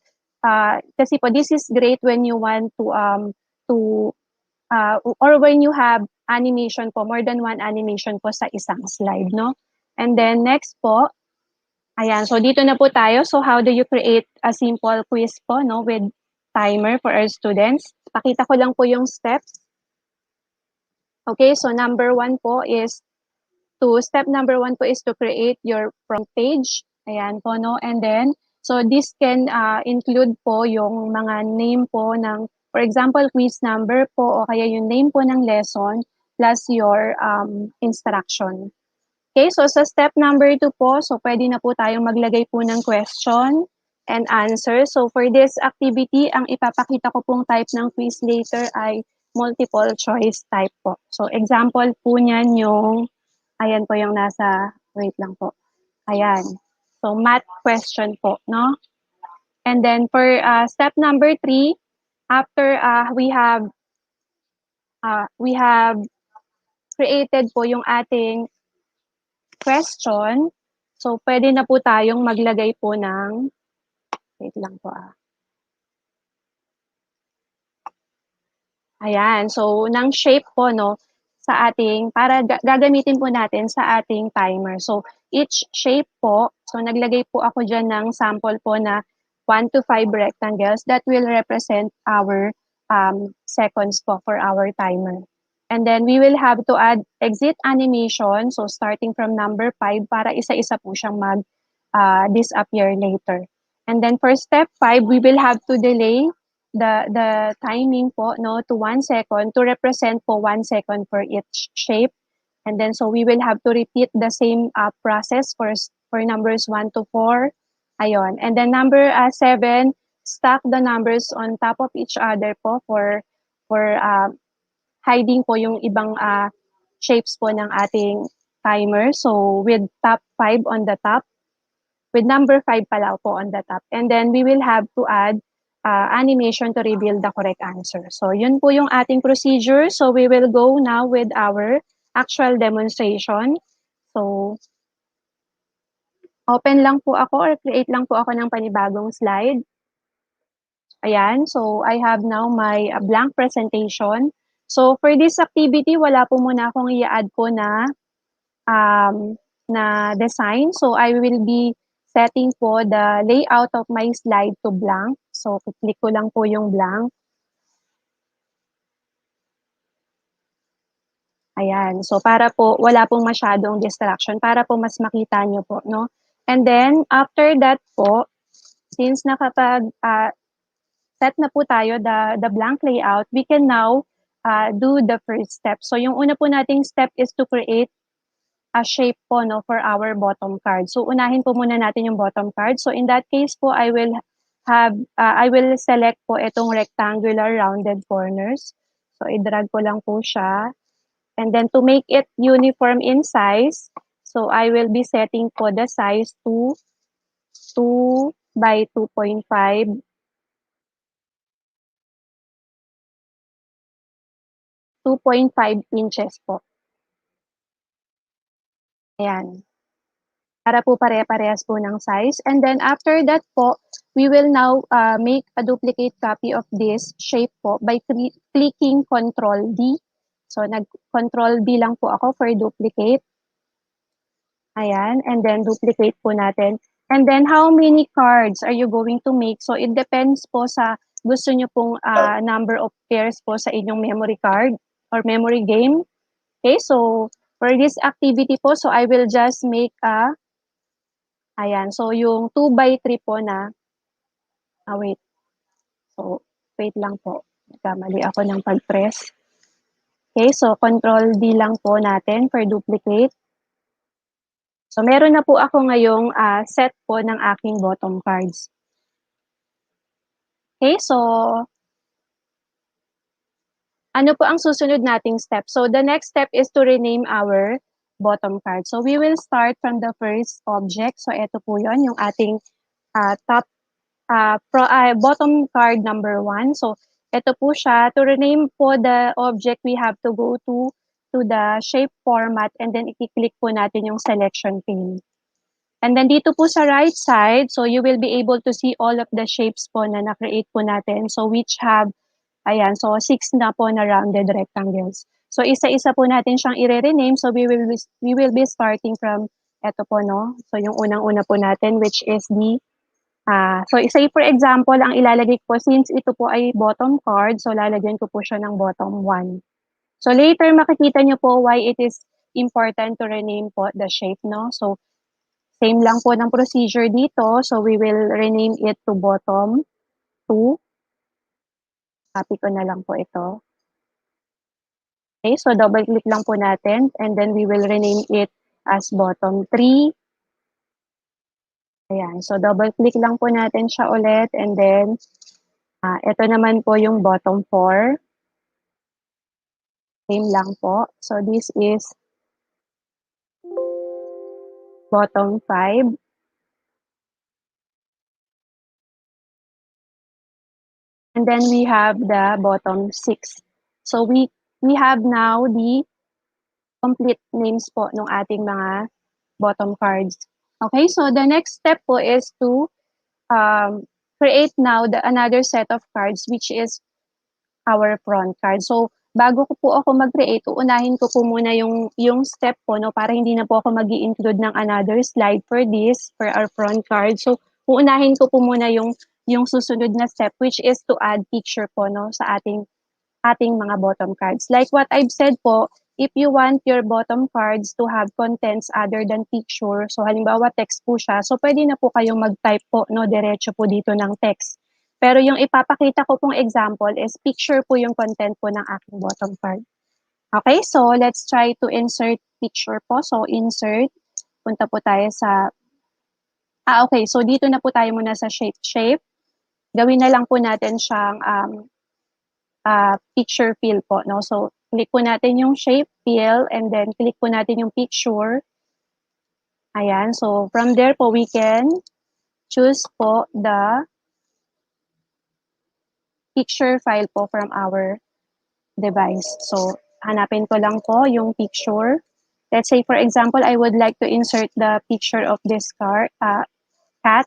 Kasi po this is great when you want to or when you have animation po, more than one animation po sa isang slide, no? And then next po, ayan, so dito na po tayo. So how do you create a simple quiz po, no, with timer for our students? Pakita ko lang po yung steps. Okay, so step number 1 po is to create your front page. Ayan po, no? And then, so this can include po yung mga name po ng, for example, quiz number po o kaya yung name po ng lesson plus your instruction. Okay, so sa step number 2 po, so pwede na po tayong maglagay po ng question and answer. So for this activity, ang ipapakita ko pong type ng quiz later ay multiple choice type po. So example po niyan yung, ayan po yung nasa, wait lang po. Ayan. So math question po, no? And then for step number 3, after we have created po yung ating question, so pwede na po tayong maglagay po ng, wait lang po Ayan, so ng shape po no sa ating para gagamitin po natin sa ating timer. So each shape po, so naglagay po ako diyan ng sample po na 1 to 5 rectangles that will represent our seconds po for our timer. And then we will have to add exit animation, so starting from number 5 para isa-isa po siyang disappear later. And then for step 5, we will have to delay the timing po no to 1 second to represent po 1 second for each shape. And then so we will have to repeat the same process for numbers 1 to 4. Ayon. And then number 7, stack the numbers on top of each other po for hiding po yung ibang shapes po ng ating timer. So with top 5 on the top, with number 5 pala po on the top. And then we will have to add animation to reveal the correct answer. So yun po yung ating procedure. So we will go now with our actual demonstration. So open lang po ako or create lang po ako ng panibagong slide. Ayan, so I have now my blank presentation. So for this activity, wala po muna akong i-add po na design. So I will be setting po the layout of my slide to blank. So click ko lang po yung blank. Ayan, so para po wala pong masyadong distraction, para po mas makita nyo po, no? And then after that po, since nakapag set na po tayo the blank layout, we can now do the first step. So yung una po nating step is to create a shape po no for our bottom card. So unahin po muna natin yung bottom card. So in that case po I will select po itong rectangular rounded corners. So i-drag ko lang po siya. And then to make it uniform in size, so I will be setting po the size to 2 by 2.5. 2.5 inches po. Ayan. Para po pare-parehas po ng size. And then after that po, we will now make a duplicate copy of this shape po by clicking Control D. So nag-Control D lang po ako for duplicate. Ayan. And then duplicate po natin. And then how many cards are you going to make? So it depends po sa gusto nyo pong number of pairs po sa inyong memory card or memory game. Okay, so for this activity po, so I will just make ayan, so yung 2 by 3 po na, wait. So, wait lang po. Kamali ako ng pag-press. Okay, so Control D lang po natin for duplicate. So, meron na po ako ngayong set po ng aking bottom cards. Okay, so ano po ang susunod nating step? So the next step is to rename our bottom card. So we will start from the first object. So ito po yon yung ating bottom card number 1. So ito po siya. To rename po the object, we have to go to the shape format and then i-click po natin yung selection pane. And then dito po sa right side, so you will be able to see all of the shapes po na na-create po natin. So which have ayan, so 6 na po na rounded rectangles. So isa-isa po natin siyang i-rename. So we will be starting from eto po no. So yung unang-una po natin which is the so say for example, ang ilalagay ko since ito po ay bottom card, so lalagyan ko po siya ng bottom 1. So later makikita niyo po why it is important to rename po the shape no. So same lang po ng procedure dito. So we will rename it to bottom 2. Copy ko na lang po ito. Okay, so double click lang po natin and then we will rename it as bottom 3. Ayan, so double click lang po natin siya ulit and then ito naman po yung bottom 4. Same lang po. So this is bottom 5. And then we have the bottom 6. So we have now the complete names po ng ating mga bottom cards. Okay, so the next step po is to create now another set of cards, which is our front card. So, bago ko po ako mag-create, uunahin ko po muna yung step po, no, para hindi na po ako mag-i-include ng another slide for this, for our front card. So, uunahin ko po muna yung susunod na step, which is to add picture po, no, sa ating mga bottom cards. Like what I've said po, if you want your bottom cards to have contents other than picture, so halimbawa text po siya, so pwede na po kayong mag-type po, no, diretso po dito ng text. Pero yung ipapakita ko pong example is picture po yung content po ng aking bottom card. Okay, so let's try to insert picture po. So insert, punta po tayo sa, okay, so dito na po tayo muna sa shape. Gawin na lang po natin siyang picture fill po, no? So, click po natin yung shape fill and then click po natin yung picture. Ayan, so from there po we can choose po the picture file po from our device. So, hanapin ko lang po yung picture. Let's say, for example, I would like to insert the picture of this cat.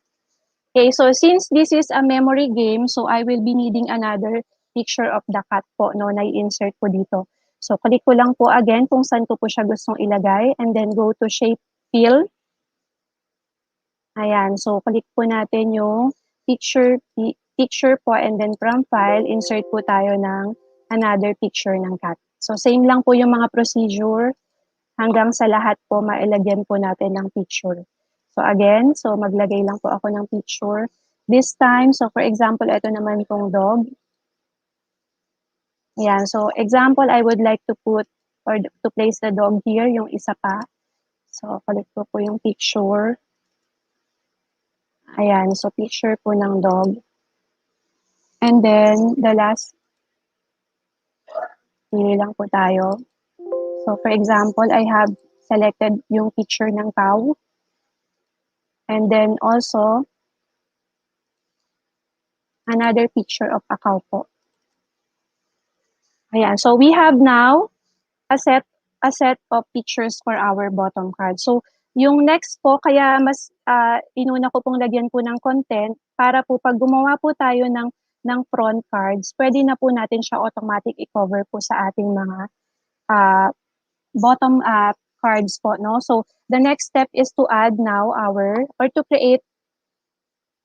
Okay, so since this is a memory game, so I will be needing another picture of the cat po, no, na i-insert po dito. So, click ko lang po again kung saan ko po siya gustong ilagay and then go to shape fill. Ayan, so click po natin yung picture po and then from file, insert po tayo ng another picture ng cat. So, same lang po yung mga procedure hanggang sa lahat po mailagyan po natin ng picture. So again, so maglagay lang po ako ng picture. This time, so for example, ito naman pong dog. Ayan, so example, I would like to put or to place the dog here, yung isa pa. So click ko po yung picture. Ayan, so picture po ng dog. And then, the last, pili lang po tayo. So for example, I have selected yung picture ng cow. And then also, another picture of a cow po. Ayan, so we have now a set of pictures for our bottom card. So, yung next po, kaya mas inuna ko pong lagyan po ng content para po pag gumawa po tayo ng front cards, pwede na po natin siya automatic i-cover po sa ating mga bottom cards po, no? So, the next step is to add now or to create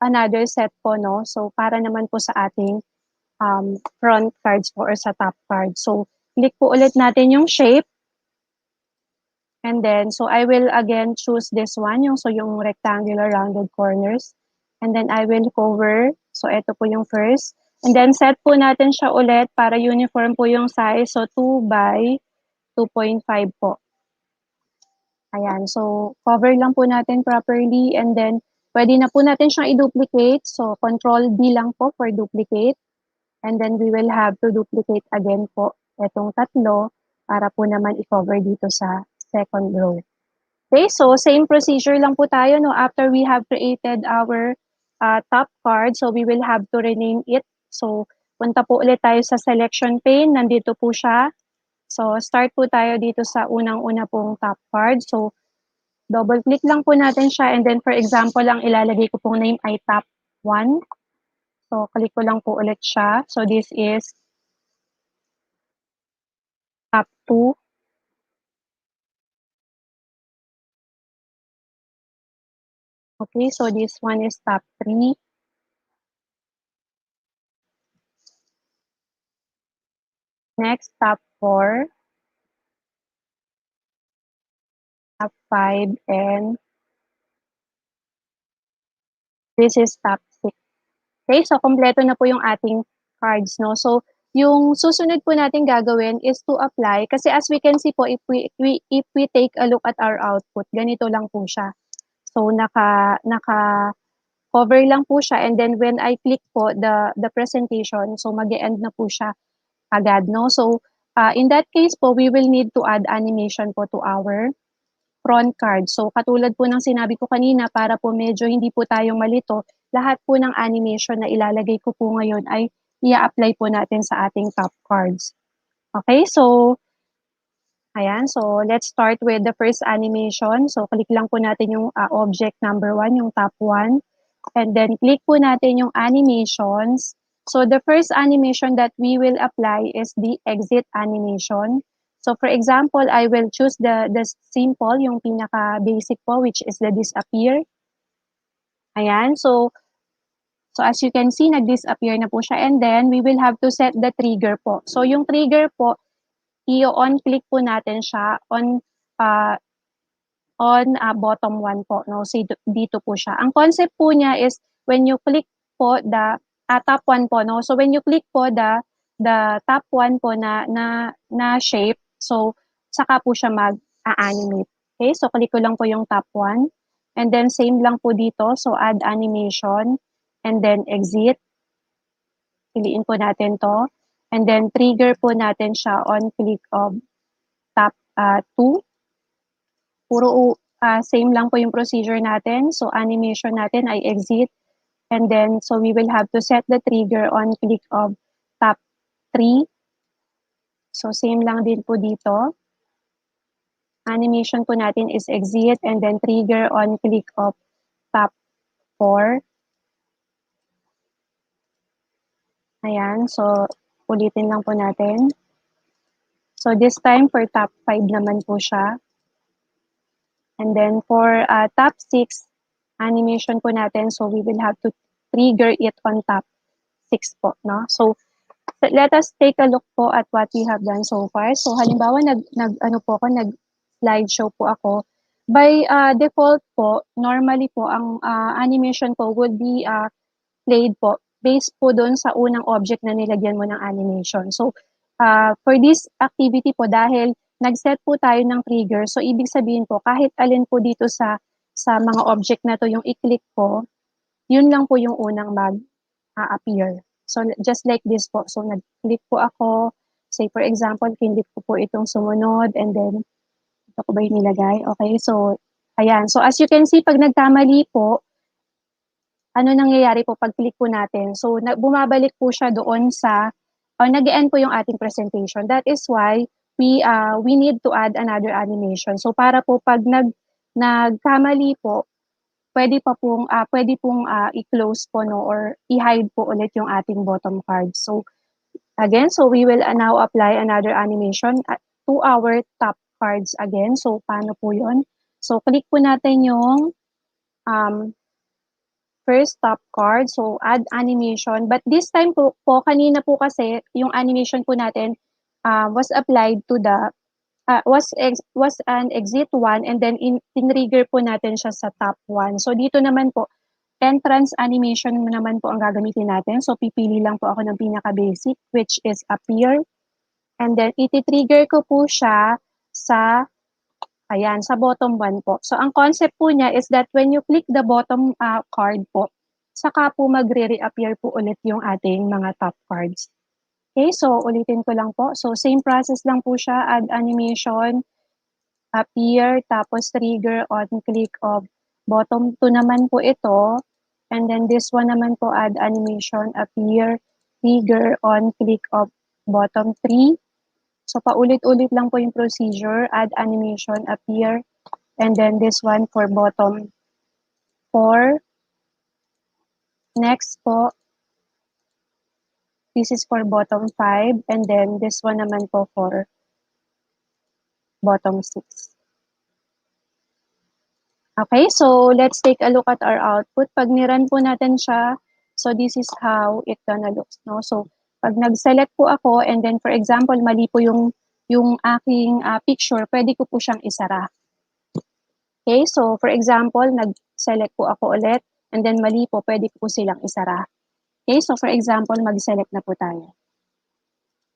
another set po, no? So, para naman po sa ating front cards po or sa top card. So, click po ulit natin yung shape. And then, so I will again choose this one, yung rectangular rounded corners. And then I will cover. So, ito po yung first. And then, set po natin siya ulit para uniform po yung size. So, 2 by 2.5 po. Ayan. So, cover lang po natin properly. And then, pwede na po natin siyang i-duplicate. So, Control D lang po for duplicate. And then, we will have to duplicate again po itong tatlo para po naman i-cover dito sa second row. Okay, so same procedure lang po tayo, no? After we have created our top card, so we will have to rename it. So, punta po ulit tayo sa selection pane. Nandito po siya. So, start po tayo dito sa unang-una pong top card. So, double-click lang po natin siya. And then, for example, ang ilalagay ko pong name ay top 1. So, click ko lang po ulit siya. So, this is top 2. Okay, so this one is top 3. Next, top 4. Top 5, and this is top 6. Okay, so kompleto na po yung ating cards, no? So, yung susunod po natin gagawin is to apply, kasi as we can see po, if we take a look at our output, ganito lang po siya. So, naka-cover lang po siya, and then when I click po the presentation, so mag-e-end na po siya agad, no? So, in that case po, we will need to add animation po to our front card. So, katulad po ng sinabi ko kanina, para po medyo hindi po tayo malito, lahat po ng animation na ilalagay ko po ngayon ay i-apply po natin sa ating top cards. Okay, so Ayan, so let's start with the first animation. So click lang po natin yung object number 1, yung top 1. And then click po natin yung animations. So the first animation that we will apply is the exit animation. So for example, I will choose the simple, yung pinaka-basic po, which is the disappear. Ayan, so as you can see, nag-disappear na po siya. And then we will have to set the trigger po. So yung trigger po, i-on click po natin siya on bottom 1 po, no? So dito po siya. Ang concept po niya is when you click po the top 1 po, no? So when you click po the top 1 po na shape, so saka po siya mag-animate. Okay? So click ko lang po yung top 1. And then same lang po dito. So add animation and then exit. Piliin po natin to. And then trigger po natin siya on click of top 2. Puro same lang po yung procedure natin. So animation natin ay exit. And then so we will have to set the trigger on click of top 3. So same lang din po dito. Animation po natin is exit and then trigger on click of top 4. Ayan, so ulitin lang po natin. So this time for top 5 naman po siya. And then for top 6, animation po natin, so we will have to trigger it on top 6 po, no? So let us take a look po at what we have done so far. So halimbawa nag-slideshow po ako. By default po, normally po ang animation po would be played po based po doon sa unang object na nilagyan mo ng animation. So for this activity po, dahil nag-set po tayo ng trigger, so ibig sabihin po kahit alin po dito sa mga object na to yung i-click ko, yun lang po yung unang mag-appear. So just like this po. So nag-click po ako, say for example, kinlik ko po itong sumunod and then ito ko ba yung nilagay? Okay, so ayan. So as you can see, pag nagkamali po, ano nangyayari po pag click po natin? So bumabalik po siya doon sa nag-end po yung ating presentation. That is why we need to add another animation. So para po pag nagkamali po, pwede pong i-close po, no, or i-hide po ulit yung ating bottom card. So again, so we will now apply another animation to our top cards again. So paano po yun? So click po natin yung first top card. So add animation. But this time po kanina po kasi yung animation po natin was applied to the was an exit 1 and then in-trigger po natin siya sa top 1. So dito naman po, entrance animation naman po ang gagamitin natin. So pipili lang po ako ng pinaka-basic which is appear. And then iti-trigger ko po siya sa bottom 1 po. So ang concept po niya is that when you click the bottom card po, saka po magre-reappear po ulit yung ating mga top cards. Okay, so ulitin ko lang po. So same process lang po siya, add animation, appear, tapos trigger on click of bottom 2 naman po ito. And then this one naman po, add animation, appear, trigger on click of bottom 3. So paulit-ulit lang po yung procedure, add animation, appear, and then this one for bottom 4. Next po, this is for bottom 5, and then this one naman po for bottom 6. Okay, so let's take a look at our output. Pag nirun po natin siya, so this is how it gonna look, no? So pag nag-select po ako, and then for example, mali po yung aking picture, pwede ko po siyang isara. Okay, so for example, nag-select po ako ulit, and then mali po, pwede ko po silang isara. Okay, so for example, mag-select na po tayo.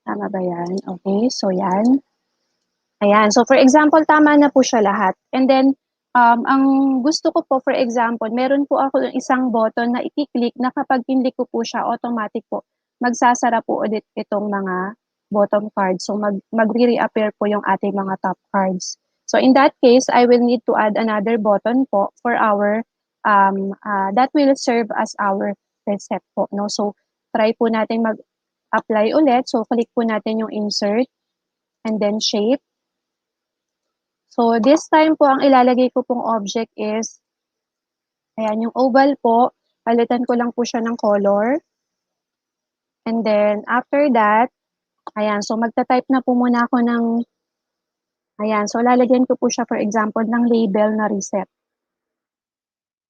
Tama ba yan? Okay, so yan. Ayan, so for example, tama na po siya lahat. And then, ang gusto ko po, for example, meron po ako yung isang button na i-click na kapag pinlik ko po siya, automatic po, magsasara po ulit itong mga bottom cards. So mag-re-appear po yung ating mga top cards. So in that case, I will need to add another button po for our, that will serve as our reset po, no? So try po natin mag-apply ulit. So click po natin yung insert and then shape. So, this time po, ang ilalagay ko pong object is, ayan, yung oval po, palitan ko lang po siya ng color. And then, after that, ayan, so magta-type na po muna ako ng, ayan, so lalagyan ko po siya, for example, ng label na reset.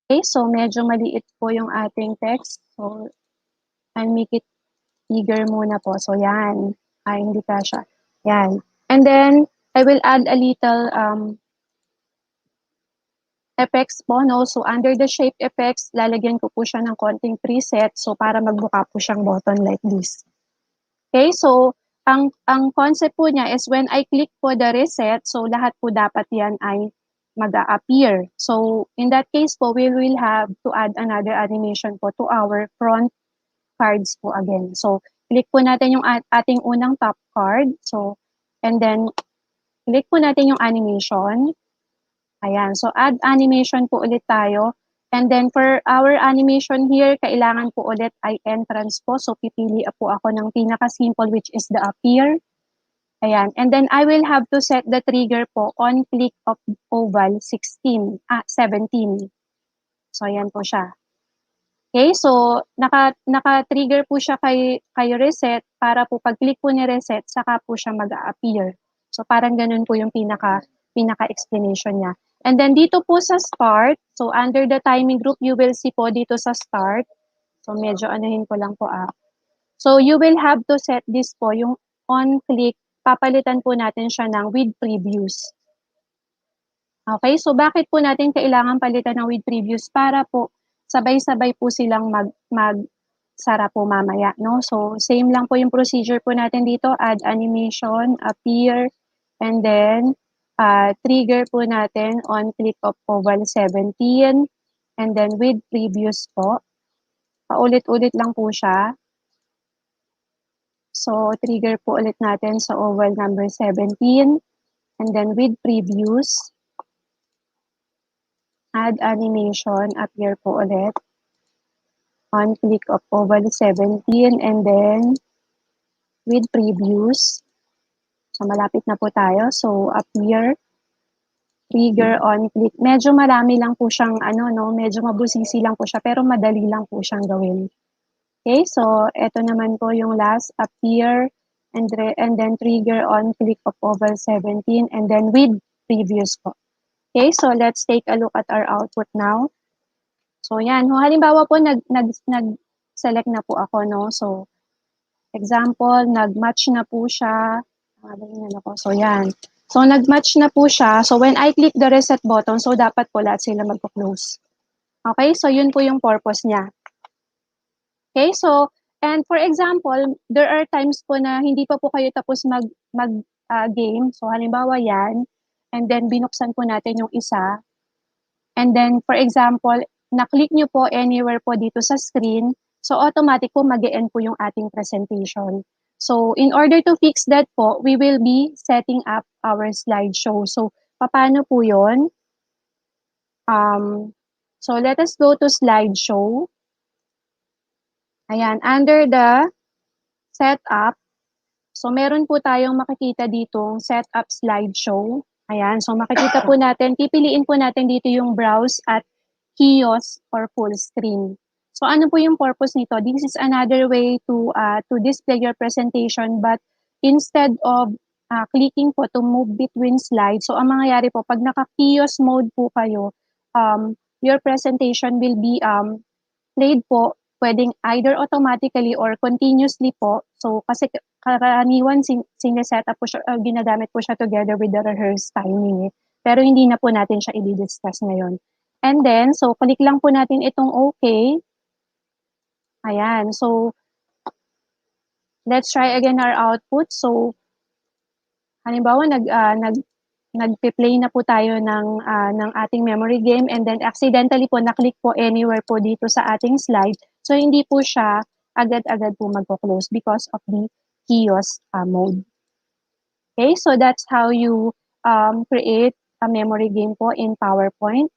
Okay, so medyo maliit po yung ating text. So, I'll make it bigger muna po. So, yan. Ay, hindi ka siya. Yan. And then, I will add a little effects po, no? So, under the shape effects, lalagyan ko po siya ng konting preset. So, para magbuka po siyang button like this. Okay, so, ang concept po niya is when I click po the reset, so lahat po dapat yan ay mag-a-appear. So, in that case po, we will have to add another animation po to our front cards po again. So, click po natin yung ating unang top card. So, and then, click po natin yung animation. Ayan. So, add animation po ulit tayo. And then, for our animation here, kailangan po ulit ay entrance po. So, pipili po ako ng pinaka-simple which is the appear. Ayan. And then, I will have to set the trigger po on click of oval 17. So, ayan po siya. Okay, so naka-trigger po siya kay reset para po pag-click po ni reset, saka po siya mag-a-appear. So, parang ganun po yung pinaka-explanation niya. And then, dito po sa start, so under the timing group, you will see po dito sa start. So, medyo anuhin ko lang po. So, you will have to set this po, yung on-click, papalitan po natin siya ng with previews. Okay, so bakit po natin kailangan palitan ng with previews? Para po sabay-sabay po silang mag-sara po mamaya, no? So, same lang po yung procedure po natin dito, add animation, appear, and then trigger po natin on click of oval 17, and then with previews po. Paulit-ulit lang po siya. So, trigger po ulit natin sa oval number 17. And then with previews, add animation, appear po ulit. On click of oval 17. And then with previews. So, malapit na po tayo. So, appear, trigger, on click. Medyo marami lang po siyang, medyo mabusisi lang po siya. Pero madali lang po siyang gawin. Okay, so ito naman po yung last, appear, and then trigger on click of oval 17, and then with previews po. Okay, so let's take a look at our output now. So yan, halimbawa po nag-select na po ako, no? So, example, nag-match na po siya. So yan. So nag-match na po siya. So when I click the reset button, so dapat po lahat sila mag-close. Okay, so yun po yung purpose niya. Okay, so, and for example, there are times po na hindi pa po kayo tapos mag-game. So, halimbawa yan. And then, binuksan po natin yung isa. And then, for example, na-click nyo po anywhere po dito sa screen. So, automatic po mag-e-end po yung ating presentation. So, in order to fix that po, we will be setting up our slideshow. So, paano po yun? So, let us go to slideshow. Ayan, under the setup, so meron po tayong makikita ditong setup slideshow. Ayan, so makikita po natin, pipiliin po natin dito yung browse at kiosk or full screen. So ano po yung purpose nito? This is another way to display your presentation, but instead of clicking po to move between slides, so ang mangyayari po, pag naka-kiosk mode po kayo, your presentation will be played po, pwedeng either automatically or continuously po. So, kasi karaniwan sineset up po siya, ginagamit po siya together with the rehearsed timing. Pero hindi na po natin siya i-discuss ngayon. And then, so click lang po natin itong okay. Ayan, so let's try again our output. So, halimbawa, nagpe-play na po tayo ng ating memory game, and then accidentally po na-click po anywhere po dito sa ating slide. So, hindi po siya agad-agad po magpo-close because of the kiosk mode. Okay, so that's how you create a memory game po in PowerPoint.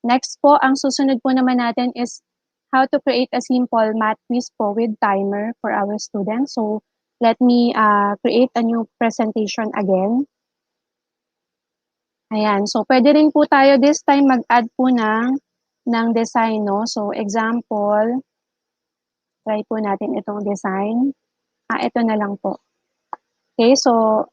Next po, ang susunod po naman natin is how to create a simple math quiz po with timer for our students. So, let me create a new presentation again. Ayan, so pwede rin po tayo this time mag-add po ng design, no? So example, try po natin itong design. Ito na lang po. Okay, so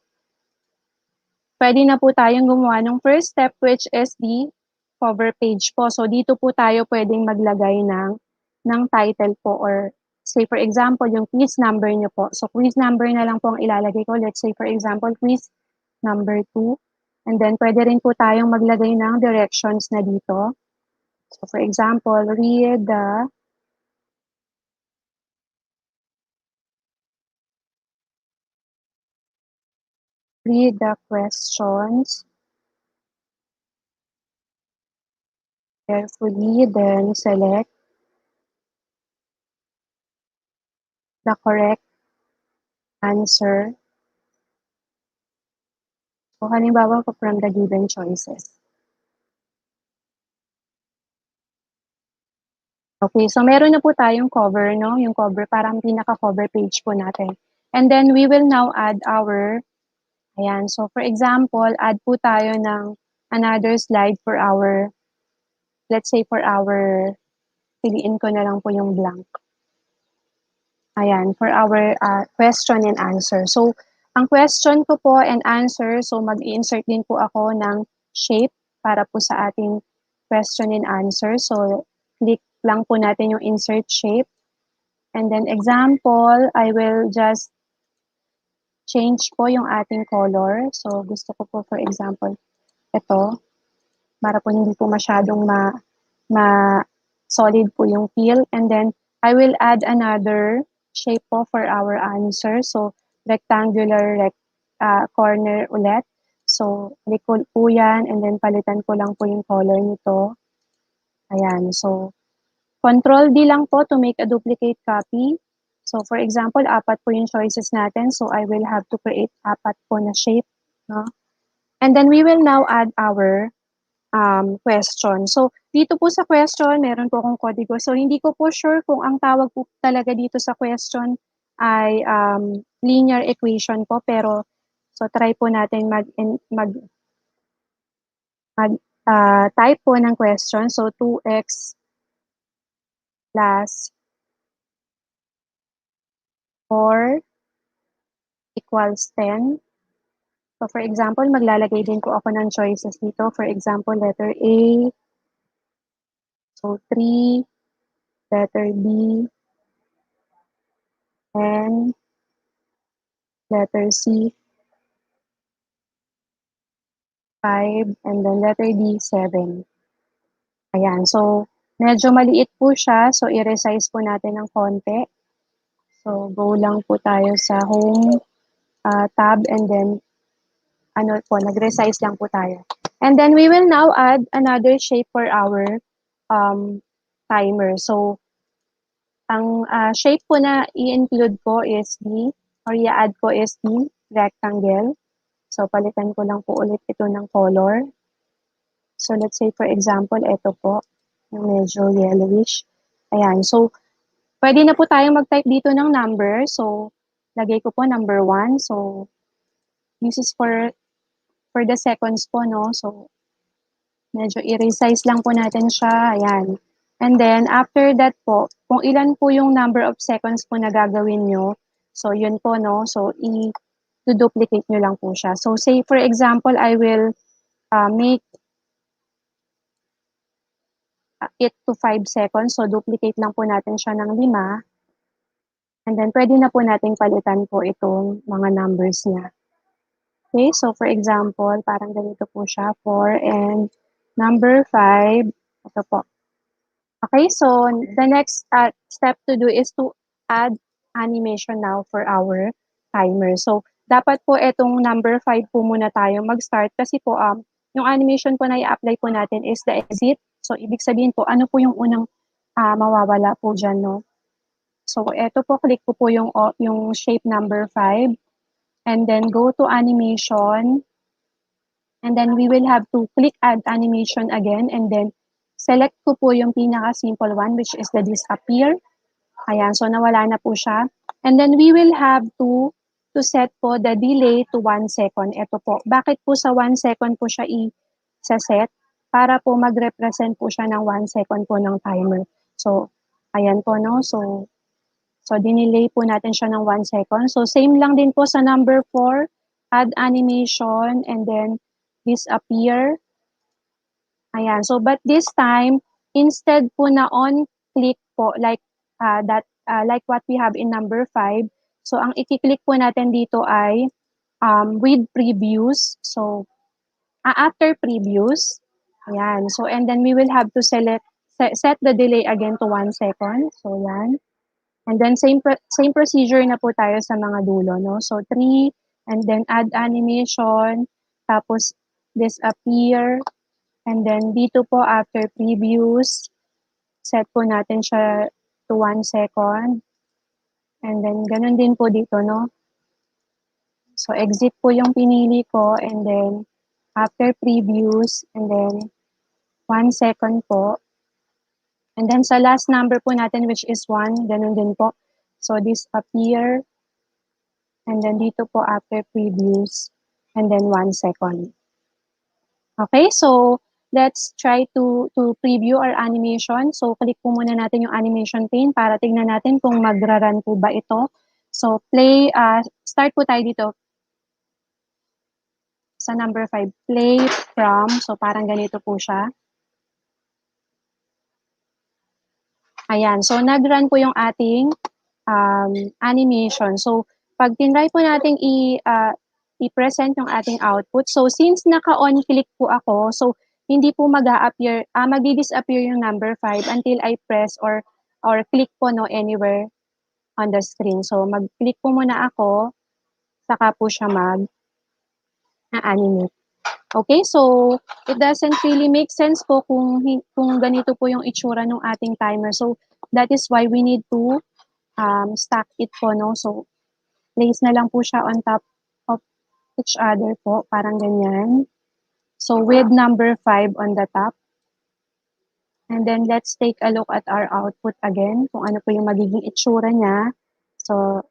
pwede na po tayong gumawa ng first step which is the cover page po. So dito po tayo pwedeng maglagay ng title po or say for example, yung quiz number nyo po. So quiz number na lang po ang ilalagay ko. Let's say for example, quiz number 2. And then pwede rin po tayong maglagay ng directions na dito. So for example, read the questions carefully, then select the correct answer. So halimbawa po from the given choices. Okay, so meron na po tayong cover, no? Yung cover, parang pinaka-cover page po natin. And then we will now add our, ayan, so for example, add po tayo ng another slide for our, let's say for our, piliin ko na lang po yung blank. Ayan, for our question and answer. So, ang question ko po and answer, so mag-i-insert din po ako ng shape para po sa ating question and answer. So, click lang po natin yung insert shape. And then example, I will just change po yung ating color. So, gusto ko po for example, ito, para po hindi po masyadong solid po yung feel. And then, I will add another shape po for our answer. So, rectangular corner ulit. So, click ko po yan and then palitan ko lang po yung color nito. Ayan. So, Control D lang po to make a duplicate copy. So, for example, 4 po yung choices natin. So, I will have to create 4 po na shape. No? And then, we will now add our question. So, dito po sa question, meron po akong kodigo. So, hindi ko po sure kung ang tawag po talaga dito sa question ay linear equation po. Pero, so try po natin type po ng question. So, 2x plus 4 equals 10. So, for example, maglalagay din po ako ng choices dito. For example, letter A. So, 3. Letter B. And letter C. 5. And then letter D, 7. Ayan. So, medyo maliit po siya. So, i-resize po natin ng konti. So, go lang po tayo sa home tab and then nag-resize lang po tayo. And then we will now add another shape for our timer. So, ang shape po na i-include ko is i-add ko is the rectangle. So, palitan ko lang po ulit ito ng color. So, let's say for example, ito po, yung medyo yellowish. Ayan. So, pwede na po tayong mag-type dito ng number. So, lagay ko po number 1. So, this is for the seconds po, no? So, medyo i-resize lang po natin siya. Ayan. And then, after that po, kung ilan po yung number of seconds po na gagawin nyo, so, yun po, no? So, i-duplicate nyo lang po siya. So, say, for example, I will make it to 5 seconds. So, duplicate lang po natin siya ng 5. And then, pwede na po natin palitan po itong mga numbers niya. Okay, so for example, parang ganito po siya, 4 and number 5. Ito po. Okay, so the next step to do is to add animation now for our timer. So, dapat po itong number 5 po muna tayo mag-start kasi po yung animation po na i-apply po natin is the exit. So, ibig sabihin po, ano po yung unang mawawala po dyan, no? So, ito po, click ko po yung shape number 5. And then go to animation. And then we will have to click add animation again. And then select ko po yung pinaka-simple one which is the disappear. Ayan, so nawala na po siya. And then we will have to set po the delay to 1 second. Ito po. Bakit po sa 1 second po siya sa set para po mag-represent po siya ng 1 second po ng timer. So, ayan po, no? So, dinelay po natin siya ng 1 second. So, same lang din po sa number 4, add animation, and then disappear. Ayan. So, but this time, instead po na on click po, like like what we have in number 5, so ang i-click po natin dito ay with previews. So, after previews, ayan. So, and then we will have to set the delay again to 1 second. So, yan. And then same procedure na po tayo sa mga dulo, no? So 3, and then add animation, tapos disappear, and then dito po after previews, set po natin siya to 1 second. And then ganun din po dito, no? So exit po yung pinili ko, and then after previews, and then 1 second po. And then sa last number po natin, which is 1, ganun din po. So disappear, and then dito po after previews, and then 1 second. Okay, so let's try to preview our animation. So click po muna natin yung animation pane para tignan natin kung magra-run po ba ito. So start po tayo dito sa number 5, play from. So parang ganito po siya. Ayan, so nag-run po yung ating animation. So, pag tinry po natin i-present yung ating output, so since naka-on click po ako, so hindi po mag-a-appear, magdi-disappear yung number 5 until I press or click po no anywhere on the screen. So, mag-click po muna ako, saka po siya mag-animate. Okay, so it doesn't really make sense po kung ganito po yung itsura ng ating timer. So that is why we need to stack it po, no? So place na lang po siya on top of each other po, parang ganyan. So with number 5 on the top. And then let's take a look at our output again, kung ano po yung magiging itsura niya. So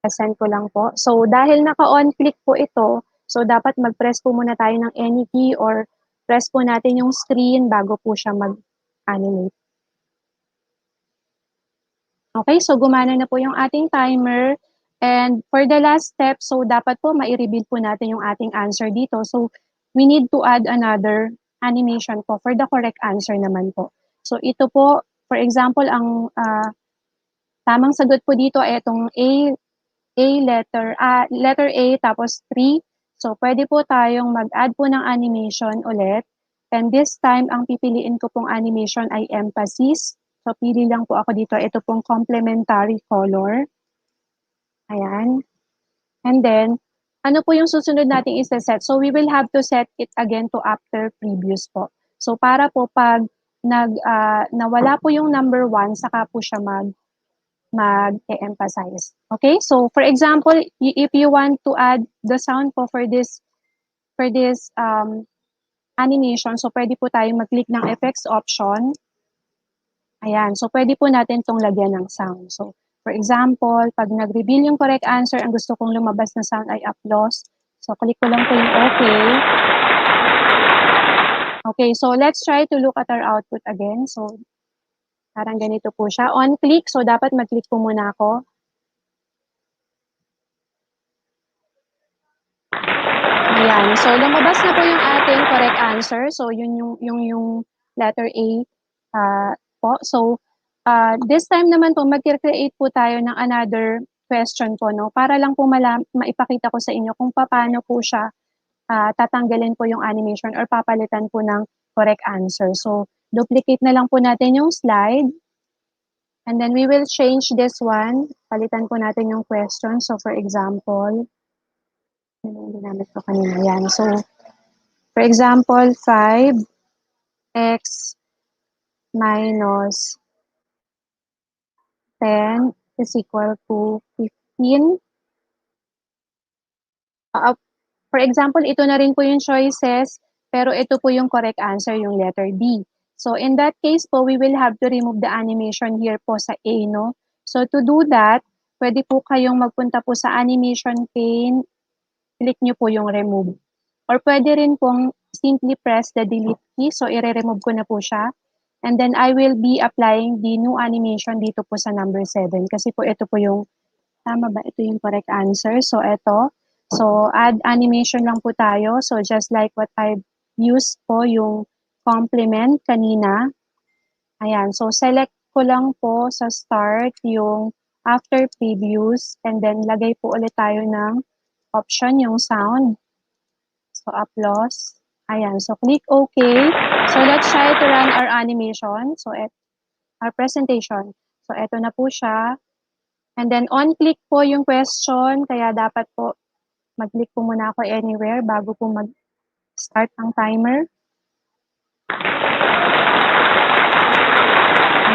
present ko lang po. So dahil naka-on click po ito, so dapat mag-press po muna tayo ng any key or press po natin yung screen bago po siya mag-animate. Okay, so gumana na po yung ating timer. And for the last step, so dapat po mai-reveal po natin yung ating answer dito. So we need to add another animation po for the correct answer naman po. So ito po, for example, ang tamang sagot po dito ay itong letter A tapos 3. So, pwede po tayong mag-add po ng animation ulit. And this time, ang pipiliin ko pong animation ay emphasis. So, pili lang po ako dito. Ito pong complementary color. Ayan. And then, ano po yung susunod nating isa-set? So, we will have to set it again to after previous po. So, para po pag nawala po yung number 1, saka po siya mag-emphasize. Okay? So, for example, if you want to add the sound po for this animation, so pwede po tayong mag-click ng effects option. Ayan. So, pwede po natin itong lagyan ng sound. So, for example, pag nag-reveal yung correct answer, ang gusto kong lumabas na sound ay applause. So, click ko lang po yung okay. Okay, so let's try to look at our output again. So, parang ganito po siya. On click, so dapat mag-click po muna ako. Ayan. So, lumabas na po yung ating correct answer. So, yun yung letter A po. So, this time naman po, mag-create po tayo ng another question po, no? Para lang po maipakita ko sa inyo kung paano po siya tatanggalin po yung animation or papalitan po ng correct answer. So, duplicate na lang po natin yung slide. And then we will change this one. Palitan po natin yung question. So, for example, yung ginamit ko kanina. Yan. So, for example, 5x minus 10 is equal to 15. For example, ito na rin po yung choices, pero ito po yung correct answer, yung letter D. So, in that case po, we will have to remove the animation here po sa A, no? So, to do that, pwede po kayong magpunta po sa animation pane, click nyo po yung remove. Or pwede rin pong simply press the delete key. So, i-remove ko na po siya. And then, I will be applying the new animation dito po sa number 7. Kasi po, ito po yung, tama ba? Ito yung correct answer. So, ito. So, add animation lang po tayo. So, just like what I've used po yung complement kanina. Ayan. So, select ko lang po sa start yung after previews. And then, lagay po ulit tayo ng option, yung sound. So, applause. Ayan. So, click OK. So, let's try to run our animation. So, our presentation. So, eto na po siya. And then, on-click po yung question. Kaya dapat po mag-click po muna ako anywhere bago po mag-start ang timer.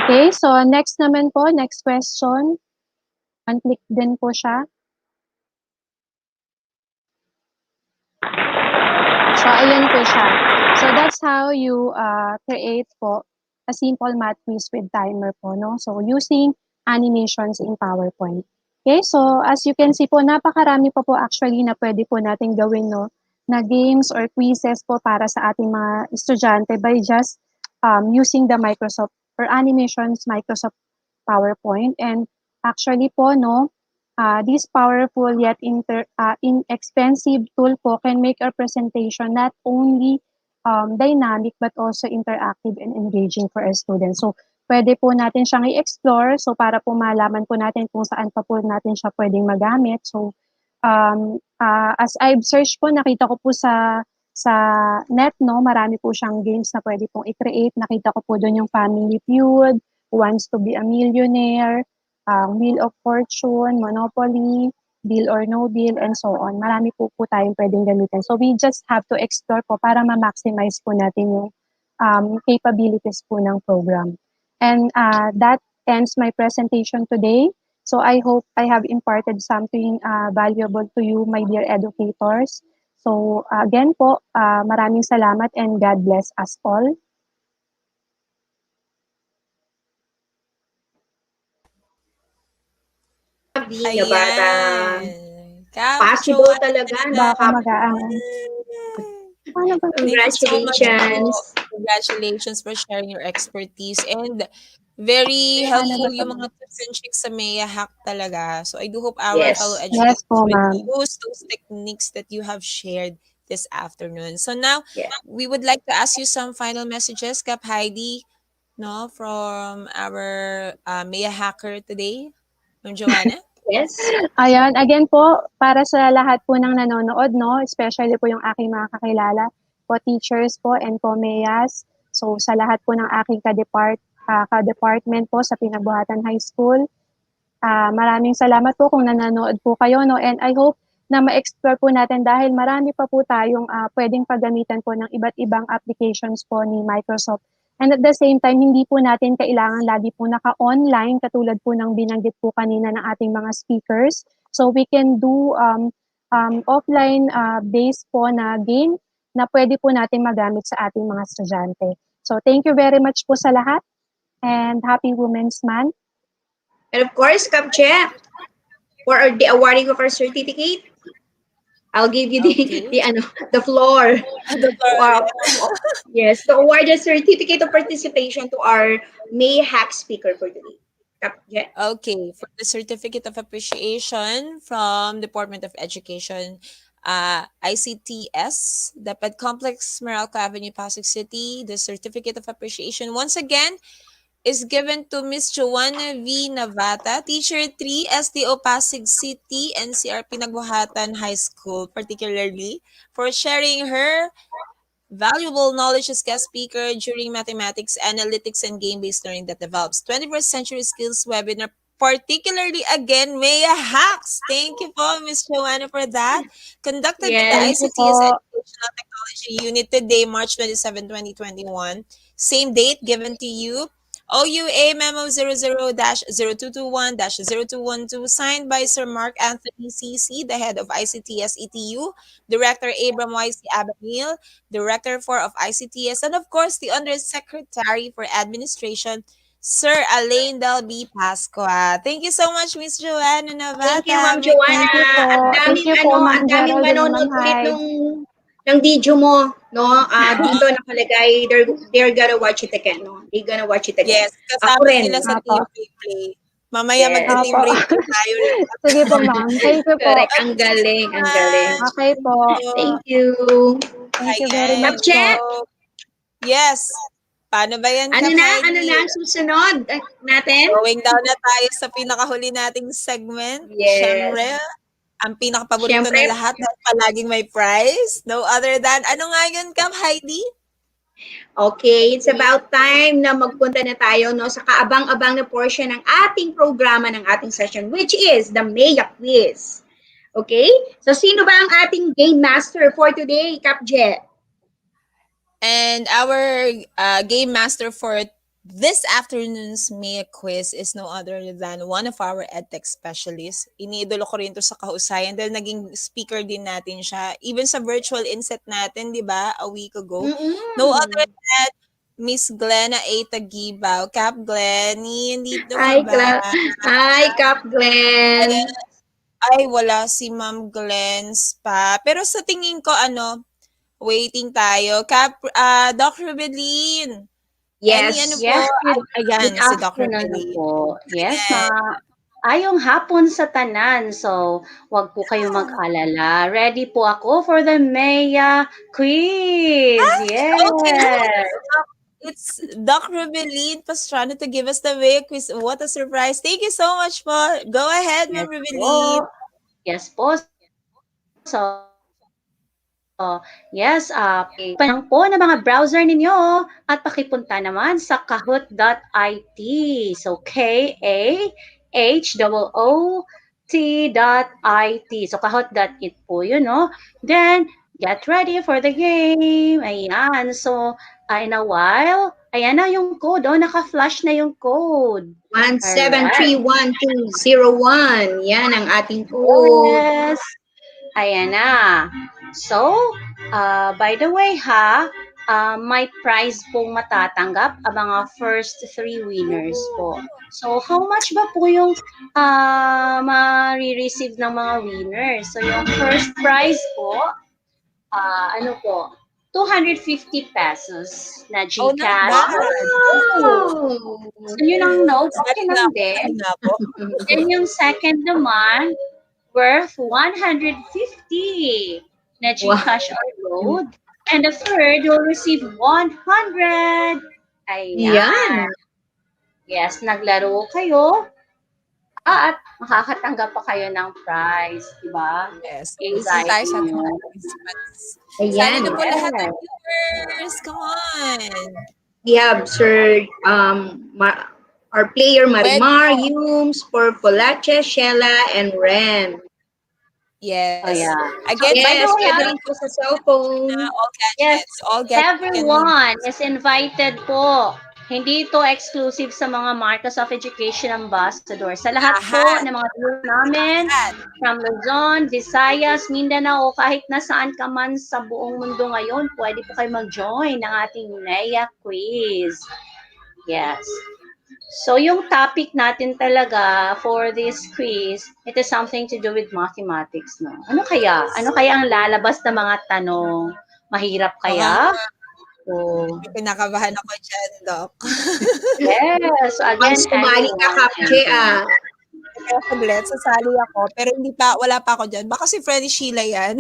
Okay. So, next naman po, next question. On-click din po siya. So, ayan po siya. So, that's how you create po a simple math quiz with timer po, no? So, using animations in PowerPoint. Okay, so as you can see po, napakarami pa po actually na pwede po natin gawin, no? Na games or quizzes po para sa ating mga estudyante by just using the Microsoft or animations Microsoft PowerPoint. And actually po, no, this powerful yet inexpensive tool po can make our presentation not only dynamic but also interactive and engaging for our students. So, pwede po natin siyang i-explore. So, para po malaman po natin kung saan pa po natin siya pwedeng magamit. So, as I've searched po, nakita ko po sa net, no, marami po siyang games na pwede pong i-create. Nakita ko po doon yung Family Feud, Who Wants to be a Millionaire, Wheel of Fortune, Monopoly, Deal or No Deal, and so on. Marami po tayong pwedeng gamitin. So we just have to explore po para ma-maximize po natin yung capabilities po ng program. And that ends my presentation today. So I hope I have imparted something valuable to you, my dear educators. So again po, maraming salamat and God bless us all. Ayan. Possible talaga, no? Thank you so much po. Congratulations. Congratulations for sharing your expertise and very helpful yung mga tips and tricks sa MEA Hack talaga. So I do hope our fellow educators will use those techniques that you have shared this afternoon. So now, we would like to ask you some final messages, Kap Heidi, no, from our MEA Hacker today, from Joanna. Yes. Ayan, again po, para sa lahat po ng nanonood, no, especially po yung aking mga kakilala, po teachers po and po MEAs. So sa lahat po ng aking ka-department po sa Pinagbuhatan High School. Maraming salamat po kung nanonood po kayo, no, and I hope na ma-explore po natin dahil marami pa po tayong pwedeng paggamitan po ng iba't ibang applications po ni Microsoft. And at the same time, hindi po natin kailangan lagi po naka-online katulad po ng binanggit po kanina ng ating mga speakers. So we can do offline based po na game na pwede po natin magamit sa ating mga estudyante. So thank you very much po sa lahat and happy Women's Month. And of course, Kapche, for the awarding of our certificate, I'll give you the floor. Yes, to award a certificate of participation to our MEA Hack speaker for today. Okay, for the certificate of appreciation from Department of Education, ICTS, Dapat Complex, Meralco Avenue, Pasig City. The certificate of appreciation once again is given to Miss Joanna V. Navata, Teacher 3, STO Pasig City, NCR Pinagbuhatan High School, particularly for sharing her valuable knowledge as guest speaker during mathematics, analytics, and game-based learning that develops 21st century skills webinar, particularly again, MEA Hacks. Thank you po, Miss Joanna, for that. Conducted by the ICTS Educational Technology Unit today, March 27, 2021. Same date given to you. OUA Memo 00-0221-0212, signed by Sir Mark Anthony CC, the head of ICTS ETU, Director Abram YC Abenil, Director 4 of ICTS, and of course, the Undersecretary for Administration, Sir Alain Del B. Pascua. Thank you so much, Miss Joanna Navata. Thank you, Ma'am Joanna. Thank you po, Ma'am Ang daming Geraldine, manonood Ma'am ulit Hyde. nung ng video mo, no? Dito nakalagay, they're gonna watch it again, no? They're gonna watch it again. Yes, Ako kasama rin. sila sa Opo. team replay. Mamaya Yes. magte-team Opo. replay tayo. Sige po, ma'am. Thank you po. Correct. Ang galing, ang galing. Okay po. Thank you. Thank you very Ayan. much po. Kapje, Yes. Paano ba yan, ano Kap na Heidi? ang susunod natin? Going down na tayo sa pinakahuli nating segment. Yes. Siyempre, ang pinakapaborito Siyempre. ng lahat dahil palaging may prize. No other than, ano nga yun, Kap Heidi? Okay, it's about time na magpunta na tayo no sa kaabang-abang na portion ng ating programa ng ating session, which is the MEA Quiz. Okay? So sino ba ang ating game master for today, Kapje? And our game master for this afternoon's MEA Quiz is no other than one of our edtech specialists. Iniidolo ko rin to sa kahusayan dahil naging speaker din natin siya. Even sa virtual inset natin, di ba, a week ago. No other than Miss Glenna A. Tagibaw. Cap Glenny, hindi ka ba? Hi, Cap Glenn. Ay, wala si Ma'am Glenn's pa. Pero sa tingin ko, waiting tayo. Doc Rubelin. Yes. Yes, Ayan, good si Doc afternoon Rubelin. po. Yes, ayong hapon sa tanan. So, wag po kayo mag-alala. Ready po ako for the MEA Quiz. Yes. Okay. It's Doc Rubelin Pastrana to give us the MEA Quiz. What a surprise. Thank you so much po. Go ahead, Ma'am Rubelin. Yes po. So, yes, panang po ng mga browser ninyo at pakipunta naman sa kahoot.it. So, KAHOOT.it. So, kahoot.it po yun, no? Then, get ready for the game. Ayan. So, in a while, ayan na yung code. Naka-flash na yung code. 1731201. Yan ang ating code. Yes. Ayan na. So, by the way may prize pong matatanggap ang mga first 3 winners po. So, how much ba po yung ma-receive ng mga winners? So, yung first prize po, 250 pesos na GCash. So, yun ang notes. Okay lang din. Then, yung second naman, worth 150 na GCash or load. And the third will receive 100. Ayan. Yes, naglaro kayo. At makakatanggap pa kayo ng prize, di ba? Yes. Anxiety nyo. Sana na po lahat ng viewers. Come on. We have Sir our player Marimar, Yums, Porpolache, Shella, and Ren. Yes. Again, by the way, everything po sa cellphone. All gadgets. All gadgets. Everyone is invited po. Hindi ito exclusive sa mga Microsoft Education Ambassador. Sa lahat po ng mga viewers namin, from Luzon, Visayas, Mindanao, kahit nasaan ka man sa buong mundo ngayon, pwede po kayo mag-join ng ating MEA Quiz. Yes. So, yung topic natin talaga for this quiz, it is something to do with mathematics, no? Ano kaya? Ano kaya ang lalabas na mga tanong? Mahirap kaya? Pinakabahan ako dyan, Doc. Yes. So, again, sumali ka, Kapje, Saglit, sasali ako. Pero wala pa ako dyan. Baka si Freddy Sheila yan.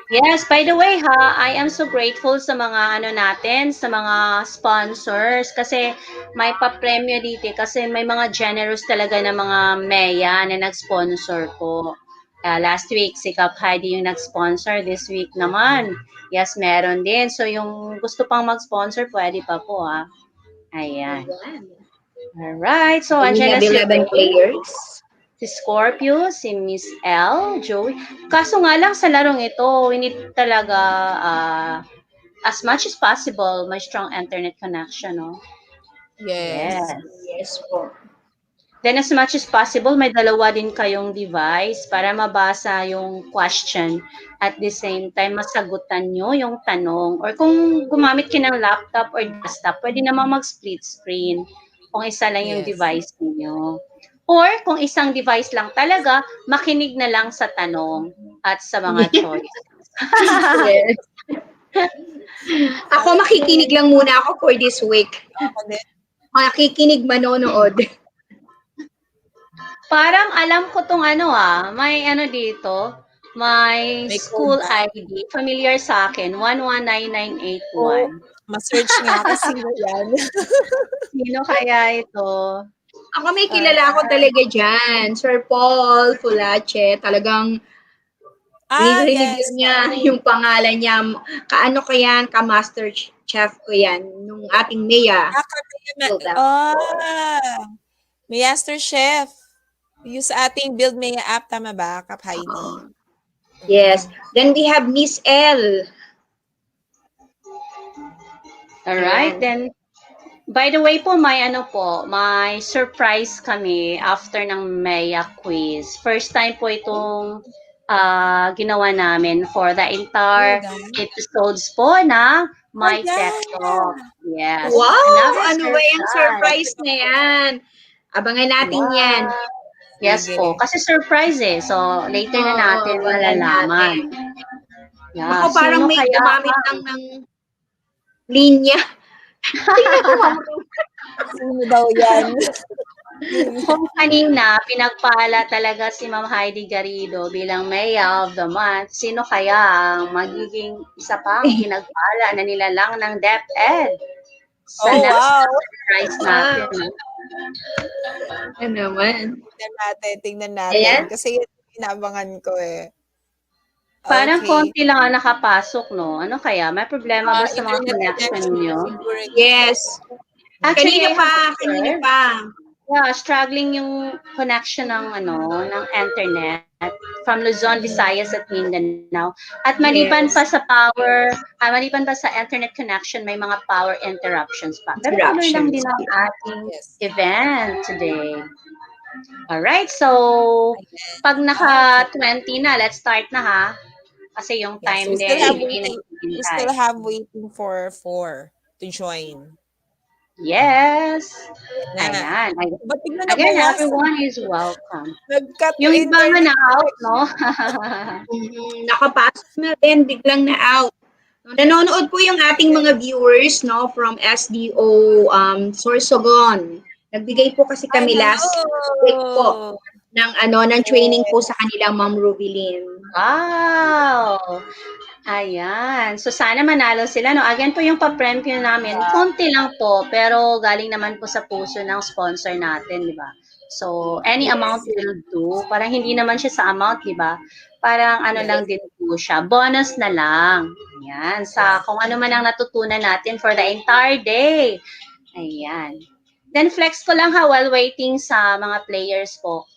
Yes, by the way I am so grateful sa mga natin, sa mga sponsors kasi may pa-premyo dito kasi may mga generous talaga na mga MEA na nag-sponsor po. Last week, si Kap Heidi yung nag-sponsor. This week naman, yes, meron din. So, yung gusto pang mag-sponsor, pwede pa po, Ayan. Alright, so andyan na si 11 players. Si Scorpio, si Miss L, Joey. Kaso nga lang sa larong ito, we need talaga as much as possible, may strong internet connection, no? Yes. Yes po. Then as much as possible, may dalawa din kayong device para mabasa yung question at the same time masagutan nyo yung tanong. Or kung gumamit kayo ng laptop or desktop, pwede naman mag-split screen kung isa lang yung device niyo. Or kung isang device lang talaga, makinig na lang sa tanong at sa mga choices. Yes. Ako makikinig lang muna ako for this week. Makikinig, manonood. Parang alam ko tong may dito, may school ID, familiar sa akin, 119981. Ma-search nga kasi yan. Sino kaya ito? Ako may kilala ako talaga dyan. Sir Paul Fulache. Talagang rinig yes. niya yung pangalan niya. Kaano ko yan? Ka-master chef ko yan. Nung ating MEA. May Master Chef. Yung sa ating Build MEA app, tama ba, Kap Heidi? Yes. Then we have Miss L. Alright, then by the way po, may surprise kami after ng MEA Quiz. First time po itong ginawa namin for the entire episodes po na Mi-TechTalk. Yes. Wow! Ano ba yung surprise na yan? Abangan natin yan. Yes po. Kasi surprise eh. So, later na natin malalaman. Yeah. Ako parang may gumamit lang ng linya. Sino daw yan? Kung kanina, pinagpala talaga si Ma'am Heidi Garrido bilang MEA of the Month, sino kaya ang magiging isa pang pinagpala na nilalang ng DepEd? Sa surprise natin. Ano naman? Tingnan natin. Ayan. Kasi yun inaabangan ko eh. Parang konti lang ang nakapasok, no? Ano kaya? May problema ba sa mga connection niyo? Yes. Actually, kanina pa. Yeah, struggling yung connection ng internet from Luzon, Visayas at Mindanao. At maliban pa sa internet connection, may mga power interruptions pa. Pero tuloy lang din ang ating event today. Alright, so pag naka-20 na, let's start na ha. Kasi yung time we still have waiting for 4 to join. Yes. Ayan. Again, everyone is welcome. Yung iba nga na-out, no? Nakapasok na din, biglang na-out. Nanonood po yung ating mga viewers, no, from SDO Sorsogon. Nagbigay po kasi kami last week po ng training po sa kanila, Ma'am Rubilin. Wow! Ayan. So, sana manalo sila. No? Again po yung pa-premyo namin. Konti lang po, pero galing naman po sa puso ng sponsor natin, di ba? So, any amount will do. Parang hindi naman siya sa amount, di ba? Parang lang din po siya. Bonus na lang. Ayan. Sa kung ano man ang natutunan natin for the entire day. Ayan. Then, flex ko lang while waiting sa mga players po.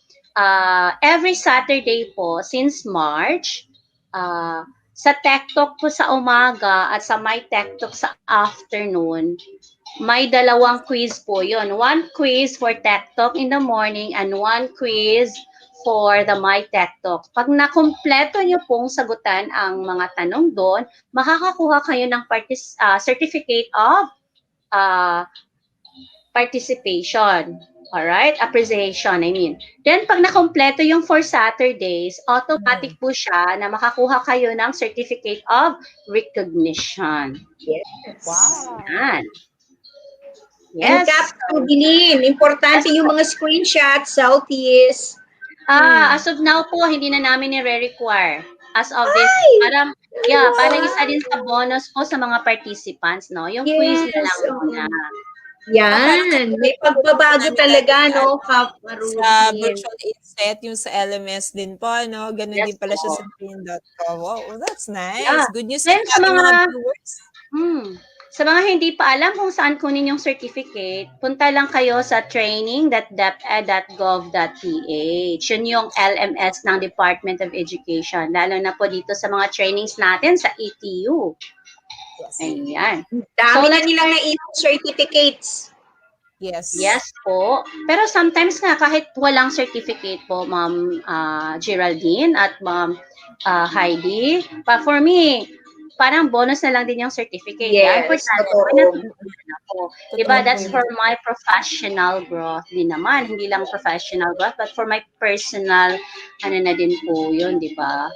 Every Saturday po, since March, sa TechTalk po sa umaga at sa Mi-TechTalk sa afternoon, may 2 quiz po yun. 1 quiz for TechTalk in the morning and 1 quiz for the Mi-TechTalk. Pag nakumpleto nyo pong sagutan ang mga tanong doon, makakakuha kayo ng certificate of participation. Alright? Appreciation, I mean. Then, pag nakompleto yung 4 Saturdays, automatic po siya na makakuha kayo ng Certificate of Recognition. Yes. Wow. Yan. Yes. And Bilin, importante yung mga screenshots, selfies. As of now po, hindi na namin nire-require. As of this, parang isa din sa bonus po sa mga participants, no? Yung quiz na lang muna. Yan. May pagbabago talaga, no? Sa virtual inset, yung sa LMS din po, no? Ganun din pala siya sa green.com. Wow, that's nice. Yeah. Good news Then, sa mga viewers. Sa mga hindi pa alam kung saan kunin yung certificate, punta lang kayo sa training.deped.gov.ph. Yun yung LMS ng Department of Education, lalo na po dito sa mga trainings natin sa ETU. Ayan. Dami na nilang na-issue certificates. Yes. Yes po. Pero sometimes nga, kahit walang certificate po, Ma'am Geraldine at Ma'am Heidi, but for me, parang bonus na lang din yung certificate. Yes. Diba? That's for my professional growth din naman. Hindi lang professional growth, but for my personal, na din po yun, diba?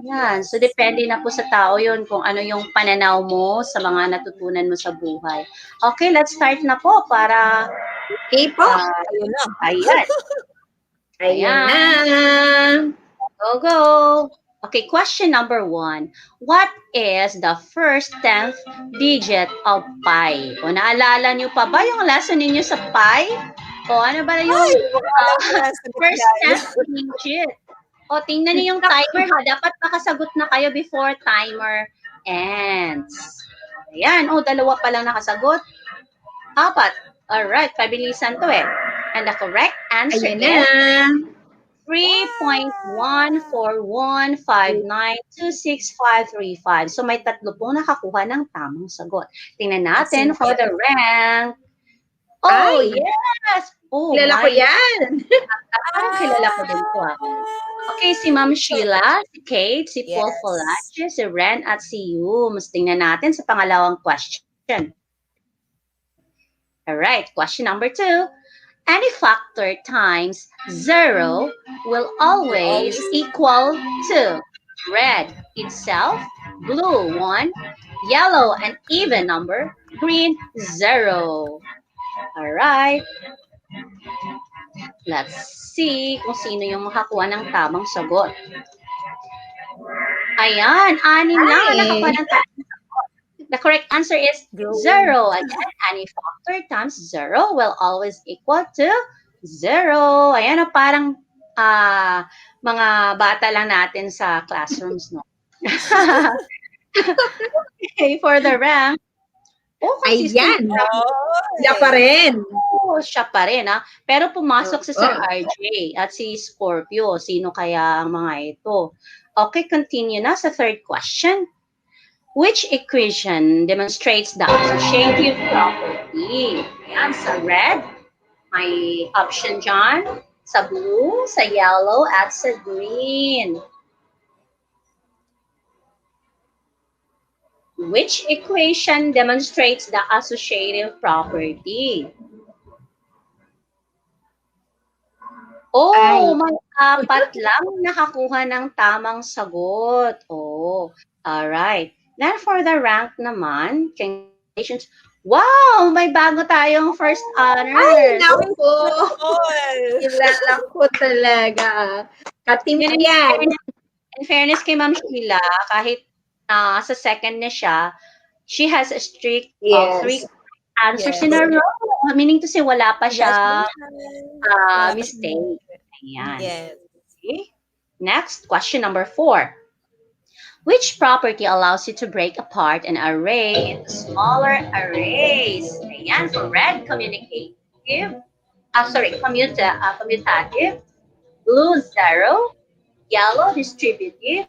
Yan. So, depende na po sa tao yun kung ano yung pananaw mo sa mga natutunan mo sa buhay. Okay, let's start na po para... Okay po. Ayun na. Ayan. Ayan na. Go, go. Okay, question number 1. What is the first 10th digit of pi? O naalala niyo pa ba yung lesson ninyo sa pi? O ano ba yung first 10th digit? O tingnan niyo yung timer ha. Dapat makasagot na kayo before timer ends. Ayan. O, 2 pa lang nakasagot. 4. Alright, pabilisan to eh. And the correct answer Ayan na. is 3.14159265535. So may 3 pong nakakuha ng tamang sagot. Tingnan natin for the rank. Oh, Ay. yes! Oh, Kilala ko yan. Parang kilala ko din to. Okay, si Ma'am Sheila, si Kate, si Paul Yes. Folache, si Ren, at si Yums. Tingnan natin sa pangalawang question. Alright, question number 2. Any factor times 0 will always equal to red itself, blue 1, yellow an even number, green 0. Alright. Let's see kung sino yung makakuha ng tamang sagot. Ayan, 6 lang ang nakakuha ng tamang sagot. The correct answer is 0. Again, any factor times 0 will always equal to 0. Ayan, parang mga bata lang natin sa classrooms, no? Okay, for the rank. Oh, consistent. Ayan. Siya pa rin. Oh, siya pa rin, ha? Pero pumasok si Sir RJ at si Scorpio. Sino kaya ang mga ito? Okay, continue na sa third question. Which equation demonstrates the associative property? Ayan, sa red, may option dyan. Sa blue, sa yellow, at sa green. Which equation demonstrates the associative property? Oh, may 4 lang nakakuha ng tamang sagot. Oh, alright. Then for the rank naman, congratulations. Wow, may bago tayong first honors. Ay, naku. Kilala ko talaga. Katim ko yan. In fairness kay Ma'am Sheila, kahit sa second na siya, she has a streak of 3 answers in a row. Meaning to say, wala pa siya mistake. Ayan. Yes. Okay. Next, question number 4. Which property allows you to break apart an array into smaller arrays? Ayan, for red, commutative. Commutative. Blue, 0. Yellow, distributive.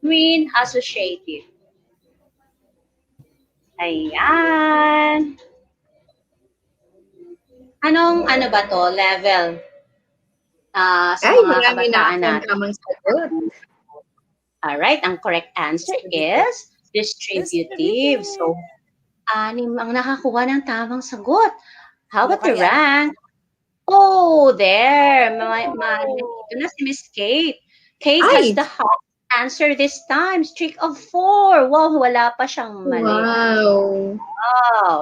Green, associative. Ayan. Ano ba to? Level? Sa mga kabataan natin. Alright, ang correct answer is distributive. So, 6 ang nakakuha ng tamang sagot. How about the rank? Oh, there. Ito na si Miss Kate. Kate has the hot answer this time. Streak of 4. Wow, wala pa siyang mali. Wow.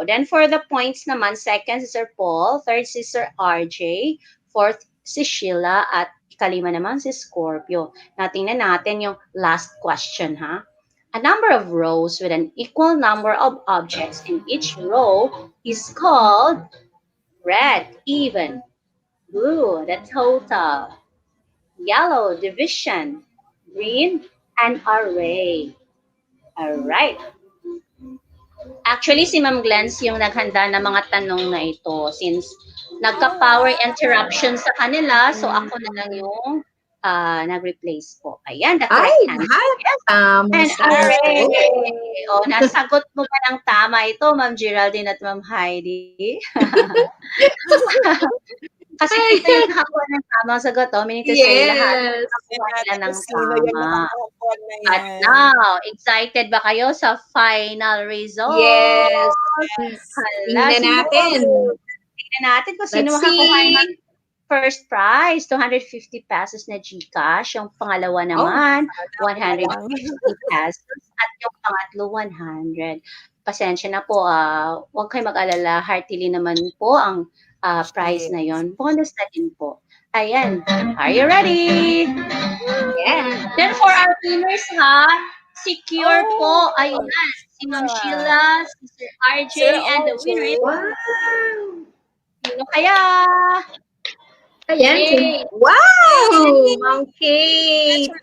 Then for the points naman, second si Sir Paul, third si Sir RJ, fourth si Sheila, at kalima naman si Scorpio. Natingnan natin yung last question, ha? A number of rows with an equal number of objects in each row is called red, even, blue, the total, yellow, division, green, an array. Alright. Actually, si Ma'am Glens yung naghanda ng mga tanong na ito since nagka-power interruption sa kanila, so ako na lang yung nag-replace po. Ayan, the correct answer. Yes. An array. O, nasagot mo ba ng tama ito, Ma'am Geraldine at Ma'am Heidi? Kasi ito yung nakakuha ng tamang sagot, meaning to say lahat nakakuha nila ng tama. At now, excited ba kayo sa final result? Yes. Tingnan natin. Tingnan natin kung sino makakuha ng first prize, 250 pesos na GCash. Yung pangalawa naman, 150 pesos. At yung pangatlo, 100. Pasensya na po, huwag kayo mag-alala. Heartily naman po ang prize na yon. Bonus na din po. Ayan. Are you ready? Yeah. Then for our winners, secure po. Ayan. Si Ma'am Sheila, si Sir RJ, and the winner is... Wow! Sino kaya? Ayan. Yay! Wow! Ma'am Kate!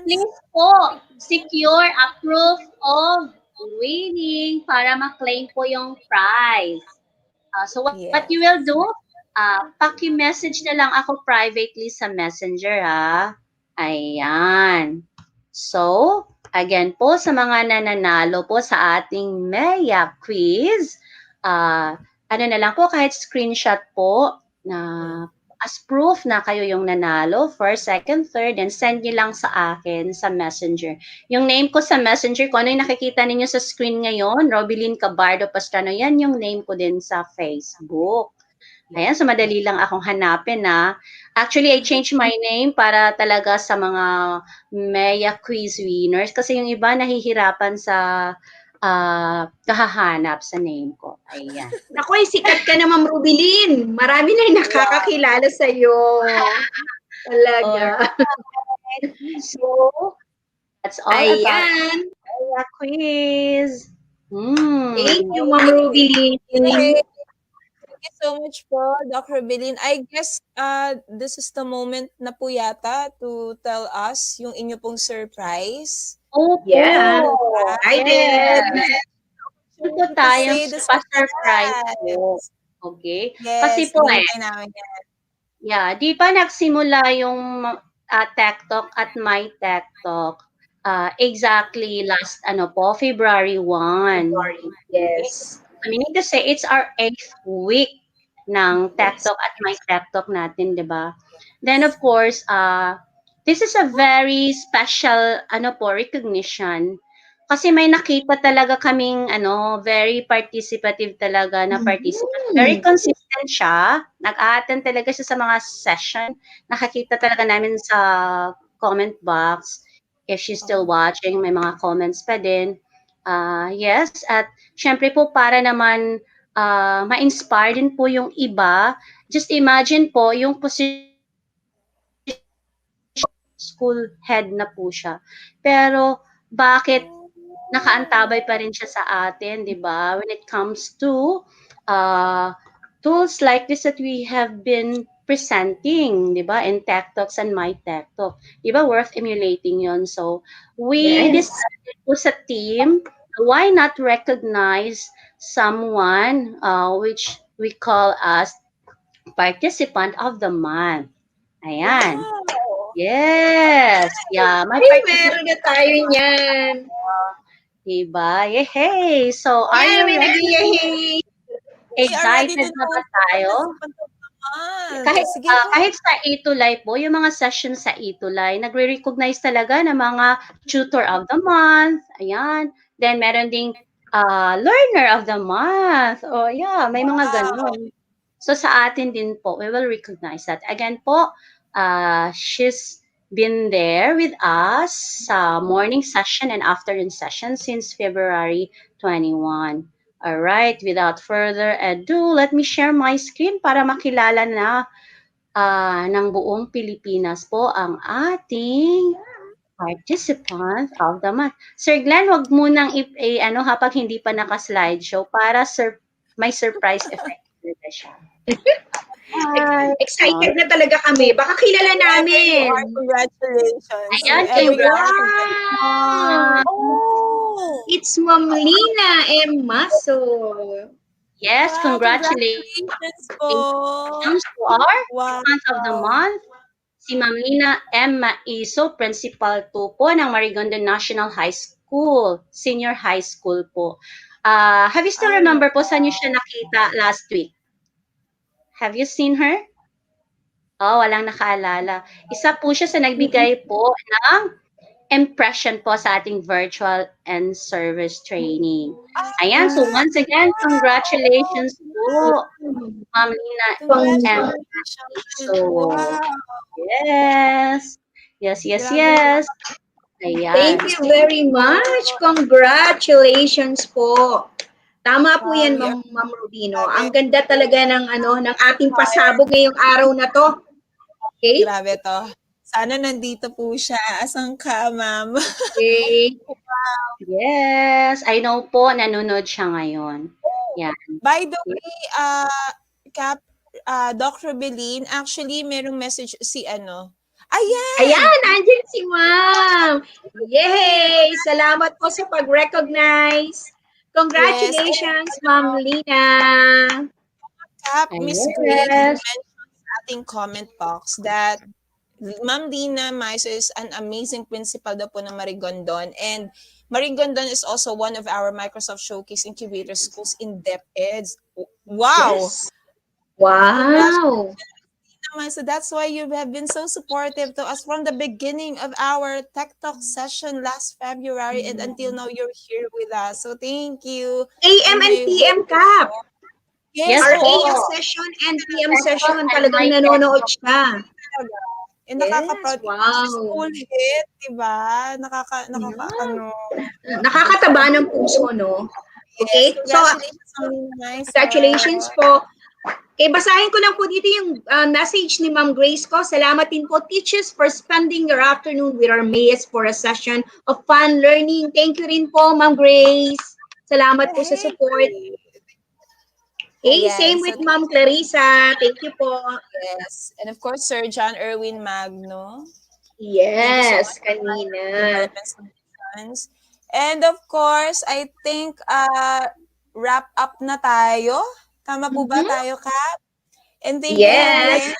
Please po, secure a proof of winning para ma-claim po yung prize. So what you will do, paki-message na lang ako privately sa Messenger, Ayan. So, again po, sa mga nananalo po sa ating MEA Quiz, ano na lang po, kahit screenshot po na as proof na kayo yung nanalo, first, second, third, and send nyo lang sa akin sa Messenger. Yung name ko sa Messenger, kung ano yung nakikita ninyo sa screen ngayon, Robilyn Cabardo Pastrano, yan yung name ko din sa Facebook. Ayan, so madali lang akong hanapin, Actually, I changed my name para talaga sa mga MEA Quiz winners kasi yung iba nahihirapan sa kahahanap sa name ko. Ayan. Naku, sikat ka na, Ma'am Rubilin. Marami na nakakakilala sa'yo. Talaga. So, that's all about MEA Quiz. Thank you, Ma'am Rubilin. Thank you so much po, Dr. Bilin. I guess this is the moment na po yata to tell us yung inyo pong surprise. Yeah. Excited. Ito tayong pa-surprise po. Okay? Kasi po di ba nagsimula yung Tech Talk at Mi-TechTalk exactly last February 1. Yes. I mean to say, it's our 8th week ng Tech Talk at Mi-TechTalk natin, di ba? Then of course, this is a very special recognition kasi may nakita talaga kaming very participative talaga na participant. Very consistent siya. Nag-a-attend talaga siya sa mga session. Nakakita talaga namin sa comment box. If she's still watching, may mga comments pa din. Yes, at syempre po para naman ma-inspire din po yung iba. Just imagine po yung position school head na po siya. Pero bakit nakaantabay pa rin siya sa atin, 'di ba? When it comes to tools like this that we have been presenting, 'di ba? In Tech Talks and Mi-TechTalk. 'Di ba worth emulating 'yon. So, we decided po sa team, why not recognize someone which we call as participant of the month. Ayan. Yes. Yeah. Meron na tayo niyan. Diba? Yehey! So, are you ready? Excited na ba tayo? Kahit sa Itulay po, yung mga session sa Itulay, nagre-recognize talaga ng mga tutor of the month. Ayan. Then, meron ding learner of the month. Oh, yeah. May mga ganun. So, sa atin din po, we will recognize that. Again po, she's been there with us sa morning session and afternoon session since February 21. All right, without further ado, let me share my screen para makilala na ng buong Pilipinas po ang ating participant of the month. Sir Glenn, wag munang habang hindi pa naka-slideshow para may surprise effect na siya. Excited na talaga kami. Baka kilala namin. Congratulations. Ayan, congratulations. It's Ma'am Lina M. Maso. Yes, congratulations to our month of the month. Si Ma'am Lina M. Maiso, Principal 2 po ng Marigondo National High School, Senior High School po. Have you still remember po saan niyo siya nakita last week? Have you seen her? Oh, walang nakaalala. Isa po siya sa nagbigay po ng impression po sa ating virtual and service training. Ayan, so once again, congratulations po, Ma'am Lina and so, yes. Yes. Thank Ayan. you very much. Congratulations po. Tama po yan, Ma'am Rubino. Ang ganda talaga ng ng ating pasabog ngayong araw na to. Okay? Grabe to. Sana nandito po siya. Asan ka, ma'am? Okay. Yes. I know po, nanonood siya ngayon. Yan. By the way, Dr. Belin, actually, merong message si Ayan, andyan si Ma'am. Yay! Salamat po sa pag-recognize. Congratulations, Ma'am Lina. Miss Grace mentioned sa ating comment box that Ma'am Lina Maiso is an amazing principal daw po ng Marigondon, and Marigondon is also one of our Microsoft Showcase Incubator Schools in DepEd. Wow! Yes. Wow! So that's why you have been so supportive to us from the beginning of our Tech Talk session last February and until now you're here with us. So thank you. AM and PM Cap. Yes, our AM session and PM session talagang nanonood siya. And nakaka-proud. Wow. School hit, diba? Nakakataba ng puso, no? Okay? Yes, congratulations, congratulations po. Okay, basahin ko lang po dito yung message ni Ma'am Grace ko. Salamat din po, teachers, for spending your afternoon with our MEAs for a session of fun learning. Thank you rin po, Ma'am Grace. Salamat po sa support. Okay, same with Ma'am Clarissa. Thank you po. Yes. And of course, Sir John Erwin Magno. Yes, kanina. And of course, I think wrap up na tayo. Tama po ba tayo, Kap? And thank you again.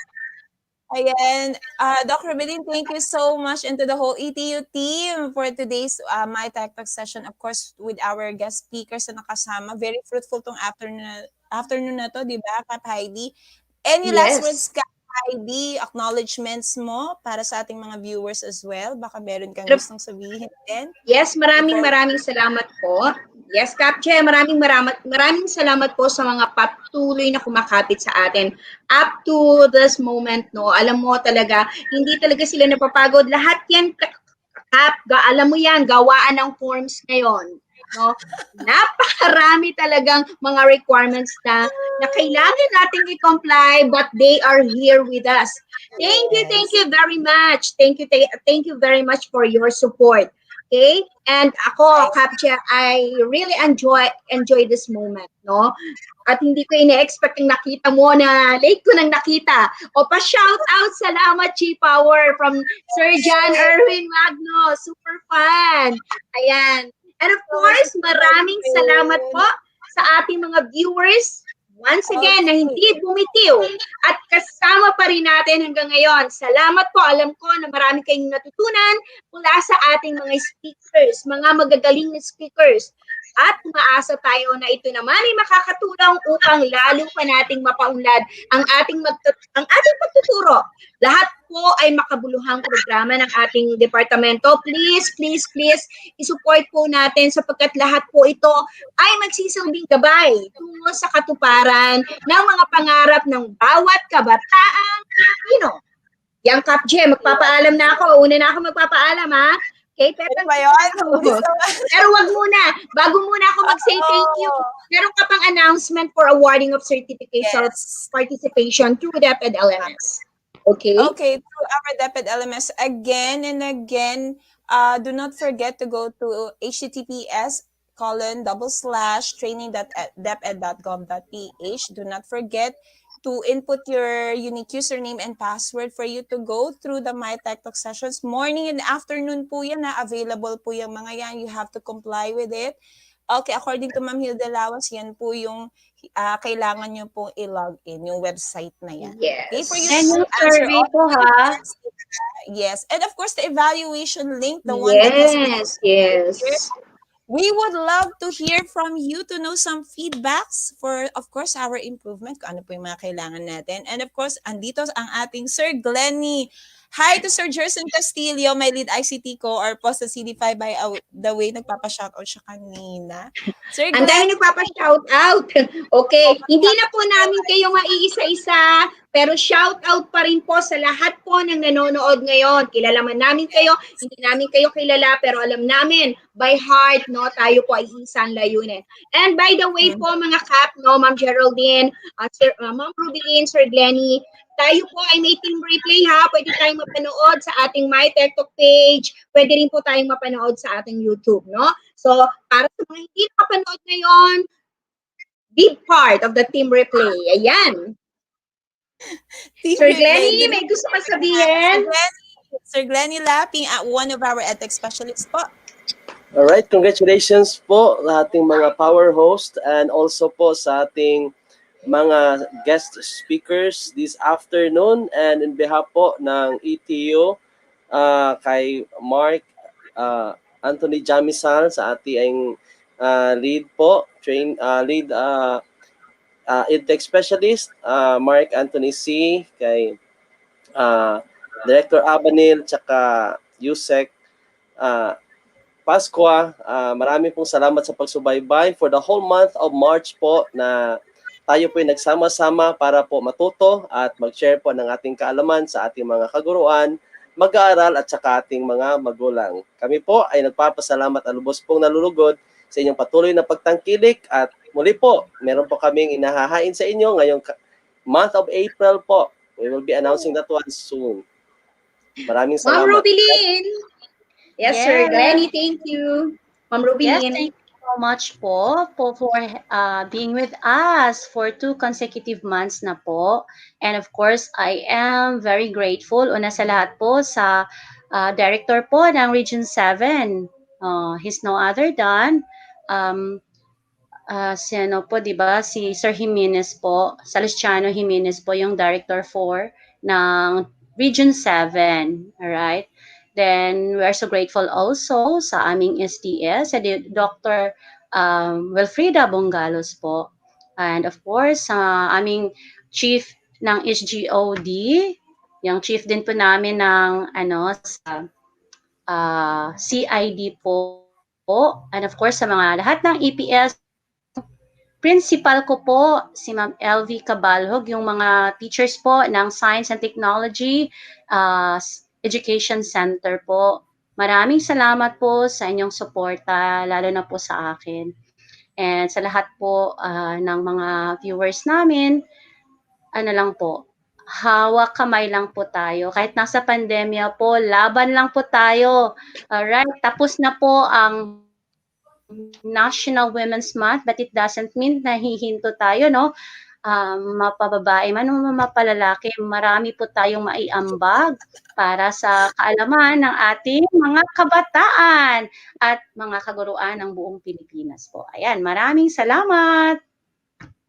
Ayan. Dr. Belin, thank you so much, and to the whole ETU team for today's Mi-TechTalk session. Of course, with our guest speakers na nakasama. Very fruitful tong afternoon na to, di ba, Kap Heidi? Any last words, Kap Heidi? Acknowledgements mo para sa ating mga viewers as well? Baka meron kang gustong sabihin din. Yes, maraming salamat po. Yes, Kapche, maraming salamat po sa mga patuloy na kumakapit sa atin. Up to this moment, no, alam mo talaga, hindi talaga sila napapagod. Lahat yan, alam mo yan, gawaan ng forms ngayon. No? Napakarami talagang mga requirements na kailangan nating i-comply, but they are here with us. Thank you very much. Thank you very much for your support. Okay? And ako, Kapcha, I really enjoy this moment, no? At hindi ko ina-expect yung nakita mo na late ko nang nakita. O pa-shout out, salamat G-Power from Sir John Erwin Magno. Super fun. Ayan. And of course, maraming salamat po sa ating mga viewers. Once again, na hindi bumitiw at kasama pa rin natin hanggang ngayon. Salamat po. Alam ko na marami kayong natutunan mula sa ating mga speakers, mga magagaling na speakers. At umaasa tayo na ito naman ay makakatulong upang lalo pa nating mapaunlad ang ating pagtuturo. Lahat po ay makabuluhang programa ng ating departamento. Please, isupport po natin sapagkat lahat po ito ay magsisilbing gabay tungo sa katuparan ng mga pangarap ng bawat kabataang Pilipino. Yang Kapje, magpapaalam na ako. Una na ako magpapaalam, ha? Okay, pero wag muna. Bago muna ako mag-say thank you, meron ka pang announcement for awarding of certificates of participation through DepEd LMS. Okay? Okay, through our DepEd LMS. Again and again, do not forget to go to https://training.deped.gov.ph. Do not forget to input your unique username and password for you to go through the Mi-TechTalk sessions. Morning and afternoon po yan, available po yung mga yan. You have to comply with it. Okay, according to Ma'am Hilda Lawas, yan po yung kailangan nyo pong i-log in, yung website na yan. Yes. Okay, for you and yung survey po, ha? Yes. And of course, the evaluation link, the one that has been here. We would love to hear from you to know some feedbacks for, of course, our improvement, kung ano po yung mga kailangan natin. And of course, andito ang ating Sir Glenny Hi to Sir Jerson Castillo, my lead ICT ko or po sa CD5 by the way, nagpapa-shoutout siya kanina. Sir Ang Glenn. dami nagpapa-shoutout. Okay, hindi na po namin kayo maiisa-isa, pero shoutout pa rin po sa lahat po ng nanonood ngayon. Kilala man namin kayo, hindi namin kayo kilala, pero alam namin, by heart, no, tayo po ay isang layunin. And by the way po, mga Kap, no, Ma'am Geraldine, Ma'am Rubilin, Sir Glenny, tayo po ay may team replay ha. Pwede tayong mapanood sa ating Mi-TechTalk page. Pwede rin po tayong mapanood sa ating YouTube, no? So, para sa mga hindi nakapanood ngayon, be part of the team replay. Ayan. Team Sir replay. Glenny, may gusto ka sabihin? Sir Glenny Lapping at one of our ethics specialists po. Alright, congratulations po sa ating mga power host and also po sa ating mga guest speakers this afternoon, and in behalf po ng ETU kay Mark Anthony Jamisal sa ating lead po, lead EdTech specialist, Mark Anthony C, kay Director Abanil, tsaka Yusek Pasqua. Marami pong salamat sa pagsubaybay for the whole month of March po na tayo po ay nagsama-sama para po matuto at mag-share po ng ating kaalaman sa ating mga kaguruan, mag-aaral at saka ating mga magulang. Kami po ay nagpapasalamat at lubos pong nalulugod sa inyong patuloy na pagtangkilik at muli po, meron po kaming inahahain sa inyo ngayong month of April po. We will be announcing that one soon. Maraming salamat. Ma'am Rubilin. Yes, Sir Glenny, thank you. Ma'am Rubilin. Yes, thank you so much po for being with us for 2 consecutive months na po. And of course, I am very grateful una sa lahat po sa director po ng Region 7. He's no other than si ano po, 'di ba? Si Sir Jimenez po, Salustiano Jimenez po yung director 4 ng Region 7. All right? Then we are so grateful also sa aming SDS, sa Dr. Wilfrida Bongalos po. And of course, sa aming chief ng HGOD, yung chief din po namin ng sa CID po. And of course, sa mga lahat ng EPS, principal ko po, si Ma'am LV Cabalhog, yung mga teachers po ng Science and Technology Education Center po. Maraming salamat po sa inyong suporta, lalo na po sa akin. And sa lahat po ng mga viewers namin, lang po, hawak kamay lang po tayo. Kahit nasa pandemya po, laban lang po tayo. Alright, tapos na po ang National Women's Month, but it doesn't mean na hihinto tayo, no? Mapababae man o mapalalaki, marami po tayong maiambag para sa kaalaman ng ating mga kabataan at mga kaguruan ng buong Pilipinas po. Ayan, maraming salamat!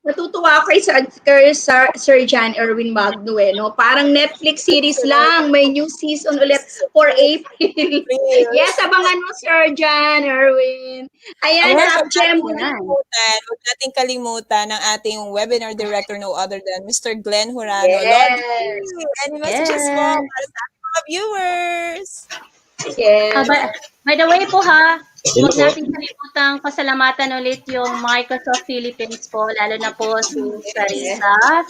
Natutuwa ako kay Sir John Erwin Magno, no? Parang Netflix series lang, may new season ulit for April. Yes, abangan mo, Sir John Erwin. Ayan, huwag nating kalimutan ng ating webinar director, no other than Mr. Glenn Hurano. Yes. Any messages po para sa ating mga viewers? Yes. By the way po ha, huwag natin kalimutang pasalamatan ulit yung Microsoft Philippines po, lalo na po si Sarisa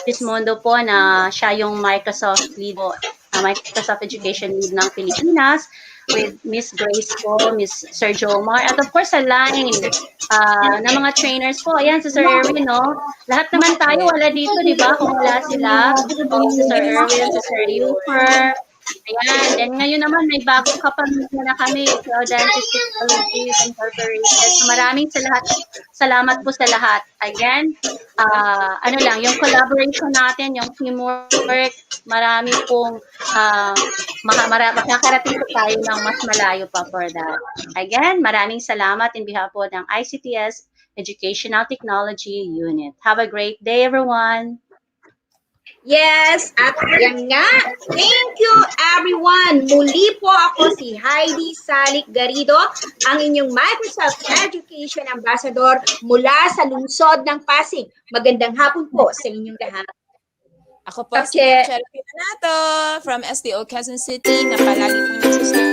Gismondo po na siya yung Microsoft lead po, Microsoft Education Lead ng Pilipinas, with Miss Grace po, Miss Sir Jomar, at of course sa line na mga trainers po. Ayan, si Sir Erwin, no? Lahat naman tayo wala dito, di ba? Kung wala sila, si Sir Erwin, si Sir Eufer. Ayan, then ngayon naman may bago kapamilya na kami, Dentist Technologies Incorporated. So, maraming salamat po sa lahat. Again, yung collaboration natin, yung teamwork, marami pong makakarating po tayo ng mas malayo pa for that. Again, maraming salamat in behalf po ng ICTS Educational Technology Unit. Have a great day, everyone! Yes, at yan nga. Thank you, everyone. Muli po ako si Heidi Salik Garrido, ang inyong Microsoft Education Ambassador mula sa lungsod ng Pasig. Magandang hapon po sa inyong lahat. Ako po si Okay. Teacher Pinanato from STO Quezon City na palagi pong nagsasabi.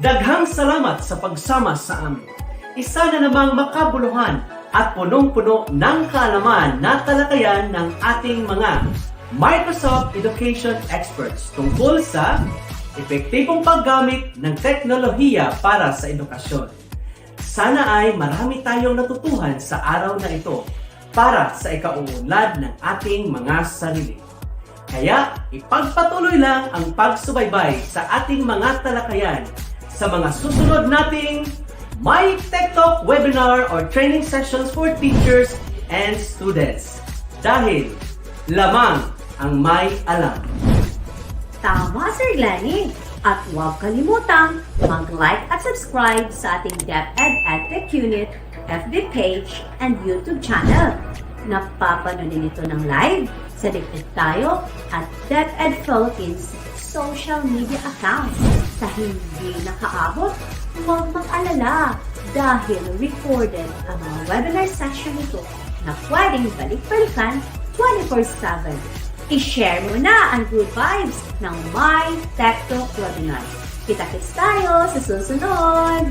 Daghang salamat sa pagsama sa amin. Isa na namang makabuluhan at punong-puno ng kaalaman na talakayan ng ating mga Microsoft Education Experts tungkol sa epektibong paggamit ng teknolohiya para sa edukasyon. Sana ay marami tayong natutuhan sa araw na ito para sa ikauunlad ng ating mga sarili. Kaya ipagpatuloy lang ang pagsubaybay sa ating mga talakayan sa mga susunod nating Mi-TechTalk webinar or training sessions for teachers and students. Dahil lamang ang may alam. Tama, Sir Glenny! At huwag kalimutang mag-like at subscribe sa ating DepEd EdTech Unit, FB page, and YouTube channel. Napapanoodin ito ng live sa DepEd Tayo at DepEd Philippines social media accounts. Sa hindi nakaabot, huwag mag-alala dahil recorded ang mga webinar session nito na pwedeng balik-balikan 24/7. I-share mo na ang good vibes ng Mi-TechTalk webinar. Kita-kits tayo sa susunod!